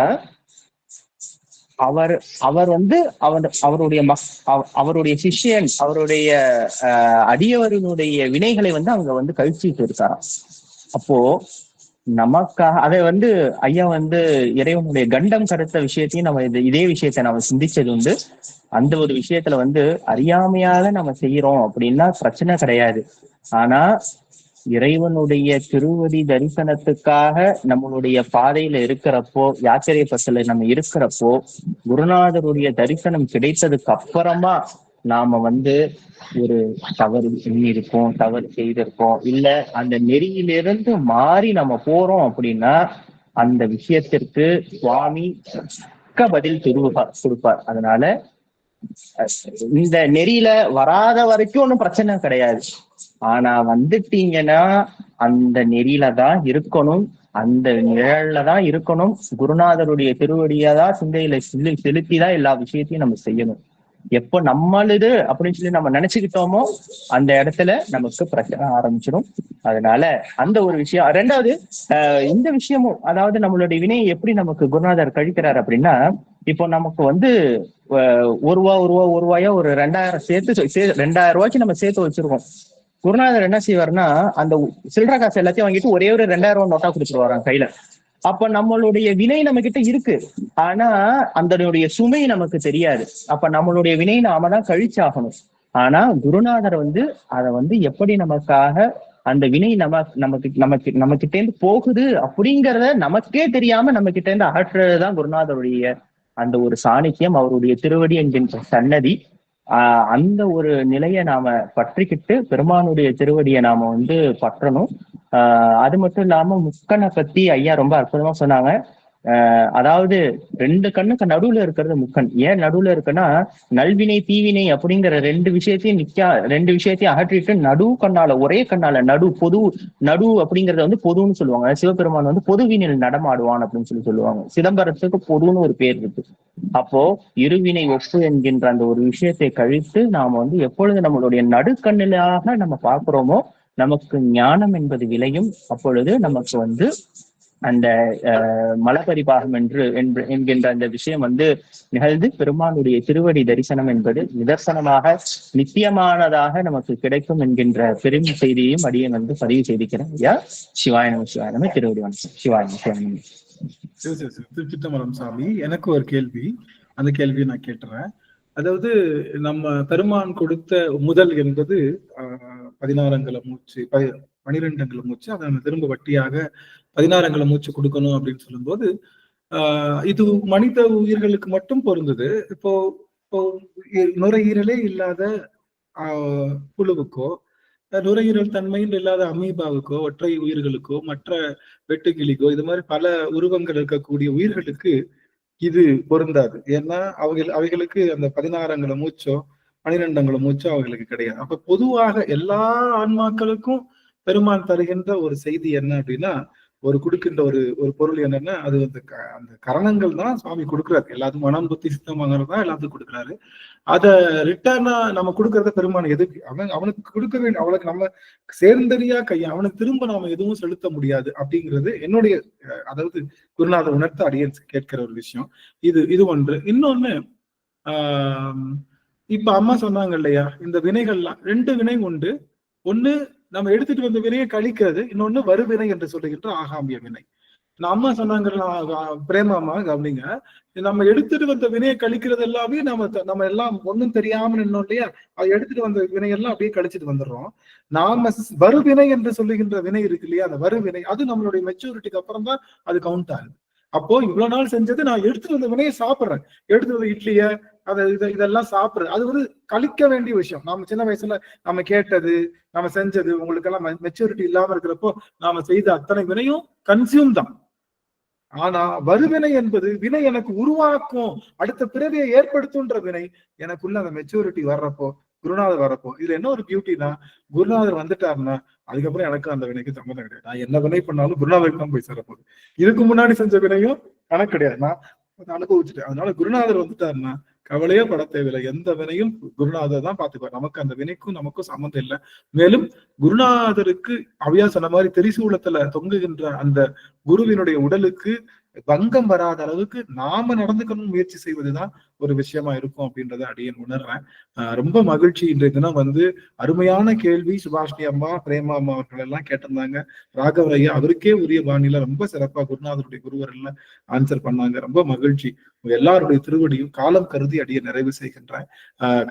அவர் வந்து அவருடைய சிஷ்யன், அவருடைய அடியவர்களுடைய வினைகளை வந்து அவங்க வந்து கழிச்சிட்டு இருக்காராம். அப்போ நமக்காக அதை வந்து ஐயா வந்து இறைவனுடைய கண்டம் கருத்த விஷயத்தையும் நம்ம இதே விஷயத்த நம்ம சிந்திச்சது உண்டு. அந்த ஒரு விஷயத்துல வந்து அறியாமையால நம்ம செய்யறோம் அப்படின்னா பிரச்சனை கிடையாது. ஆனா இறைவனுடைய திருவடி தரிசனத்துக்காக நம்மளுடைய பாதையில இருக்கிறப்போ, யாத்திரை பஸ்ல நம்ம இருக்கிறப்போ, குருநாதருடைய தரிசனம் கிடைத்ததுக்கு அப்புறமா நாம வந்து ஒரு தவறு பண்ணியிருக்கோம், தவறு செய்திருக்கோம், இல்ல அந்த நெறியிலிருந்து மாறி நம்ம போறோம் அப்படின்னா அந்த விஷயத்திற்கு சுவாமி பதில் கொடுப்பார். அதனால இந்த நெறியில வராத வரைக்கும் ஒன்றும் பிரச்சனை கிடையாது. ஆனா வந்துட்டீங்கன்னா அந்த நெறியில தான் இருக்கணும், அந்த நிழல்ல தான் இருக்கணும். குருநாதருடைய திருவடியாதான் சிந்தையில செலுத்திதான் எல்லா விஷயத்தையும் நம்ம செய்யணும். எப்போ நம்மளுது அப்படின்னு சொல்லி நம்ம நினைச்சுக்கிட்டோமோ அந்த இடத்துல நமக்கு பிரச்சனை ஆரம்பிச்சிடும். அதனால அந்த ஒரு விஷயம். ரெண்டாவது இந்த விஷயமும், அதாவது நம்மளுடைய வினையை எப்படி நமக்கு குருநாதர் கழிக்கிறார் அப்படின்னா, இப்போ நமக்கு வந்து ஒரு ரூபாயோ ஒரு 2000 சேர்த்து 2000 ரூபாய்க்கு நம்ம சேர்த்து வச்சிருக்கோம். குருநாதர் என்ன செய்வார்னா, அந்த சில்லற காசு எல்லாத்தையும் வாங்கிட்டு ஒரே ஒரு 2000 ரூபாய் நோட்டா கொடுத்துருவாராம் கையில. அப்ப நம்மளுடைய வினை நம்ம கிட்ட இருக்கு, ஆனா அதனுடைய சுமை நமக்கு தெரியாது. அப்ப நம்மளுடைய வினை நாம தான் கழிச்சாகணும். ஆனா குருநாதர் வந்து அதை வந்து எப்படி நமக்காக அந்த வினை நம்ம கிட்ட இருந்து போகுது அப்படிங்கிறத நமக்கே தெரியாம நம்ம கிட்ட இருந்து அகற்றுறதுதான் குருநாதருடைய அந்த ஒரு சாணிக்கியம், அவருடைய திருவடி என்கின்ற சன்னதி. அந்த ஒரு நிலையை நாம பற்றிக்கிட்டு பெருமானுடைய திருவடியை நாம வந்து பற்றணும். அது மட்டும் இல்லாம முக்கனை பத்தி ஐயா ரொம்ப அற்புதமா சொன்னாங்க. அதாவது 2 கண்ணுக்கு நடுவுல இருக்கிறது முக்கன். ஏன் நடுவுல இருக்குன்னா, நல்வினை தீவினை அப்படிங்கிற 2 விஷயத்தையும் அகற்றிட்டு நடு கண்ணால, ஒரே கண்ணால நடு அப்படிங்கறத வந்து பொதுன்னு சொல்லுவாங்க. சிவபெருமான் வந்து பொதுவினில் நடமாடுவான் அப்படின்னு சொல்லுவாங்க. சிதம்பரத்துக்கு பொதுன்னு ஒரு பேர் இருக்கு. அப்போ இருவினை ஒப்பு என்கின்ற அந்த ஒரு விஷயத்தை கழித்து நாம வந்து எப்பொழுது நம்மளுடைய நடுக்கண்ணிலாக நம்ம பார்க்கிறோமோ நமக்கு ஞானம் என்பது விளையும். அப்பொழுது நமக்கு வந்து அந்த மலபரிபாகம் என்கின்ற அந்த விஷயம் வந்து நிகழ்ந்து பெருமானுடைய திருவடி தரிசனம் என்பது நிதர்சனமாக நித்தியமானதாக நமக்கு கிடைக்கும் என்கின்ற பெரும் செய்தியையும் அடியேன் வந்து பதிவு செய்திருக்கிறேன். ஐயா சிவாய நம. சிவாய நம. திருவடி வணக்கம். சிவாய நம. சிவாய நம. திருச்சிற்றம்பலம் சாமி, எனக்கு ஒரு கேள்வி, அந்த கேள்வியை நான் கேட்டுறேன். அதாவது நம்ம பெருமான் கொடுத்த முதல் என்பது 16 அங்குல மூச்சு, 12 அங்குல மூச்சு, அதை நம்ம திரும்ப வட்டியாக 16 அங்குல மூச்சு கொடுக்கணும் அப்படின்னு சொல்லும்போது இது மனித உயிர்களுக்கு மட்டும் பொருந்தது. இப்போ நுரையீரலே இல்லாத புழுவுக்கோ, நுரையீரல் தன்மையில் இல்லாத அமீபாவுக்கோ, ஒற்றை உயிர்களுக்கோ, மற்ற வெட்டுக்கிளிக்கோ, இது மாதிரி பல உருவங்கள் இருக்கக்கூடிய உயிர்களுக்கு இது பொருந்தாது. ஏன்னா அவைகளுக்கு அந்த 16 அங்குல மூச்சோ 12 மூச்சு அவர்களுக்கு கிடையாது. அப்ப பொதுவாக எல்லா ஆன்மாக்களுக்கும் பெருமான் தருகின்ற ஒரு செய்தி என்ன அப்படின்னா, ஒரு கொடுக்கின்ற ஒரு ஒரு பொருள் என்னன்னா, அது வந்து அந்த கரணங்கள் தான் சுவாமி கொடுக்குறாரு. எல்லாத்துக்கும் மனம் புத்தி சித்தம் தான் எல்லாத்துக்கும் கொடுக்குறாரு. அத ரிட்டர்னா நம்ம கொடுக்கறத பெருமான் எதுக்கு அவனுக்கு கொடுக்க வேண்டிய, அவனுக்கு நம்ம சேர்ந்தறியா கையா அவனுக்கு திரும்ப நாம எதுவும் செலுத்த முடியாது அப்படிங்கிறது என்னுடைய, அதாவது குருநாதர் உணர்த்த அடியேன் கேட்கிற ஒரு விஷயம். இது ஒன்று. இன்னொன்னு, இப்ப அம்மா சொன்னாங்க இல்லையா, இந்த வினைகள்லாம் 2 வினை உண்டு. ஒண்ணு நம்ம எடுத்துட்டு வந்த வினையை கழிக்கிறது, இன்னொன்னு வருவினை என்று சொல்லுகின்ற ஆகாமிய வினை. அம்மா சொன்னாங்க பிரேமாமா கவனிங்க, நம்ம எடுத்துட்டு வந்த வினையை கழிக்கிறது எல்லாமே நம்ம எல்லாம் ஒண்ணும் தெரியாம நின்னோம் இல்லையா, அது எடுத்துட்டு வந்த வினையெல்லாம் அப்படியே கழிச்சிட்டு வந்துடுறோம். நாம வருவினை என்று சொல்லுகின்ற வினை இருக்கு இல்லையா, அந்த வருவினை அது நம்மளுடைய மெச்சூரிட்டிக்கு அப்புறம் தான் அது கவுண்ட் ஆகுது. அப்போ இவ்வளவு நாள் செஞ்சது நான் எடுத்துட்டு வந்த வினையை சாப்பிடுறேன், எடுத்துட்டு வந்த இட்லிய இதெல்லாம் சாப்பிடுறது, அது ஒரு கழிக்க வேண்டிய விஷயம். நாம சின்ன வயசுல நம்ம கேட்டது நம்ம செஞ்சது உங்களுக்கு எல்லாம் மெச்சூரிட்டி இல்லாம இருக்கிறப்போ நாம செய்த அத்தனை வினையும் கன்சியூம் தான். ஆனா வருவினை என்பது வினை எனக்கு உருவாக்கும், அடுத்த பிறவியை ஏற்படுத்தும்ன்ற வினை எனக்குள்ள அந்த மெச்சூரிட்டி வர்றப்போ, குருநாதர் வரப்போ, இதுல என்ன ஒரு பியூட்டினா, குருநாதர் வந்துட்டாருன்னா அதுக்கப்புறம் எனக்கு அந்த வினைக்கு சம்மந்தம் கிடையாது. நான் என்ன வினை பண்ணாலும் குருநாதருக்கு தான் போய் சேரப்போகுது. இதுக்கு முன்னாடி செஞ்ச வினையும் கணக்கு கிடையாது, நான் அனுபவிச்சுட்டேன். அதனால குருநாதர் வந்துட்டாருன்னா கவலையே பட தேவையில்லை. எந்த வினையும் குருநாதர் தான் பாத்துக்குவார். நமக்கு அந்த வினைக்கும் நமக்கும் சம்மந்தம் இல்லை. மேலும் குருநாதருக்கு அவையா சொன்ன மாதிரி திரிசூலத்துல தொங்குகின்ற அந்த குருவினுடைய உடலுக்கு பங்கம் வராத அளவுக்கு நாம நடந்துக்கணும் முயற்சி செய்வதுதான் ஒரு விஷயமா இருக்கும் அப்படின்றத அடியேன் உணர்றேன். ரொம்ப மகிழ்ச்சி. இன்றைய தினம் வந்து அருமையான கேள்வி சுபாஷினி அம்மா, பிரேமா அம்மா அவர்கள் எல்லாம் கேட்டிருந்தாங்க. ராகவரையா அவருக்கே உரிய பாணியில ரொம்ப சிறப்பா குருநாதருடைய குருவர் எல்லாம் ஆன்சர் பண்ணாங்க. ரொம்ப மகிழ்ச்சி. எல்லாருடைய திருவடியும் காலம் கருதி அடியை நிறைவு செய்கின்றேன்.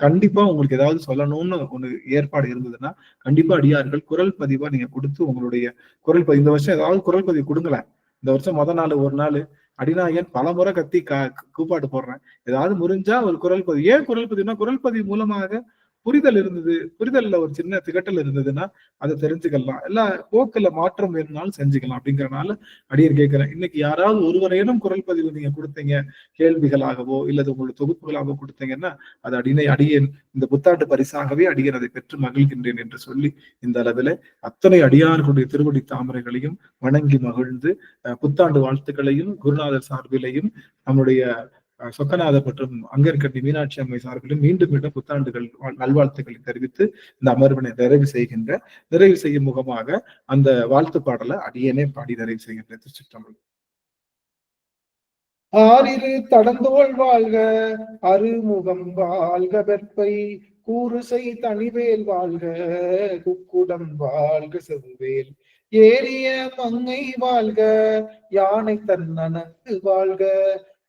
கண்டிப்பா உங்களுக்கு ஏதாவது சொல்லணும்னு ஒண்ணு ஏற்பாடு இருந்ததுன்னா கண்டிப்பா அடியார்கள் குரல் பதிவா நீங்க கொடுத்து உங்களுடைய குரல் பதிவு, இந்த வருஷம் ஏதாவது குரல் பதிவு கொடுங்களேன். இந்த வருஷம் நாள் ஒரு நாள் அடிநாயகன் பல முறை கத்தி கூப்பாட்டு போடுறேன், ஏதாவது முடிஞ்சா ஒரு குரல் பதிவு. ஏன் குரல் பதிவுனா, குரல் பதிவு மூலமாக புரிதல் இருந்தது, புரிதல்ல ஒரு சின்ன திகட்டல் இருந்ததுன்னா அதை தெரிஞ்சுக்கலாம், எல்லா போக்குல மாற்றம் வேணும்னாலும் செஞ்சுக்கலாம். அப்படிங்கறதுனால அடியேன் கேட்கிறேன், இன்னைக்கு யாராவது ஒருவரையிலும் குரல் பதிவு நீங்க கொடுத்தீங்க, கேள்விகளாகவோ இல்லது உங்களுடைய தொகுப்புகளாகவோ கொடுத்தீங்கன்னா அது அடியேன் இந்த புத்தாண்டு பரிசாகவே அடியேன் அதை பெற்று மகிழ்கின்றேன் என்று சொல்லி இந்த அளவில் அத்தனை அடியார்களுடைய திருவடி தாமரைகளையும் வணங்கி மகிழ்ந்து புத்தாண்டு வாழ்த்துக்களையும் குருநாதர் சார்பிலையும் நம்முடைய சொக்கநாதர் மற்றும் அங்கர்கட்டி மீனாட்சி அம்மை சார்பிலும் மீண்டும் புத்தாண்டுகள் நல்வாழ்த்துக்களை தெரிவித்து இந்த அமர்வினை நிறைவு செய்யும் முகமாக அந்த வாழ்த்து பாடலை அடியேனே பாடி நிறைவு செய்கின்ற திருச்சிற்றம்பலம். ஆறிரு தடந்தோள் வாழ்க, அருமுகம் வாழ்க, வெற்பை கூறுசை தனிவேல் வாழ்க, குக்குடம் வாழ்க, செவ்வேல் ஏறிய மங்கை வாழ்க, யானை தன்னனக்கு வாழ்க,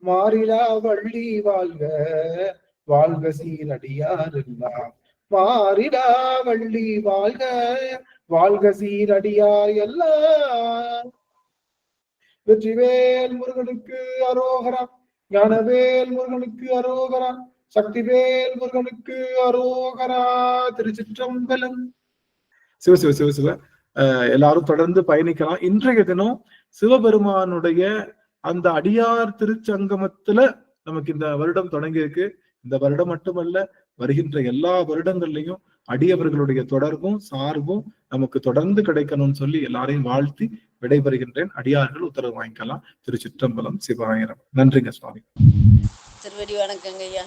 மாறிலா வள்ளி வாழ்க, வாழ்க சீரடியாரெல்லாம் மாறிலா வள்ளி வாழ்க, வாழ்க சீரடியார் எல்லாம். வெற்றிவேல் முருகனுக்கு அரோகரா, ஞானவேல் முருகனுக்கு அரோகரா, சக்திவேல் முருகனுக்கு அரோகரா. திருச்சிற்றம்பலம். சிவ சிவ சிவ சிவ. எல்லாரும் தொடர்ந்து பயணிக்கலாம். இன்றைய தினம் சிவபெருமானுடைய அந்த அடியார் திருச்சங்கமத்துல நமக்கு இந்த வருடம் தொடங்கி இருக்கு. இந்த வருடம் மட்டுமல்ல, வருகின்ற எல்லா வருடங்கள்லையும் அடியவர்களுடைய தொடர்பும் சார்பும் நமக்கு தொடர்ந்து கிடைக்கணும்னு சொல்லி எல்லாரையும் வாழ்த்தி விடைபெறுகின்றேன். அடியார்கள் உத்தரவு வாங்கிக்கலாம். திருச்சிற்றம்பலம். சிவாயிரம். நன்றிங்க சுவாமி. திருவடி வணக்கங்க ஐயா.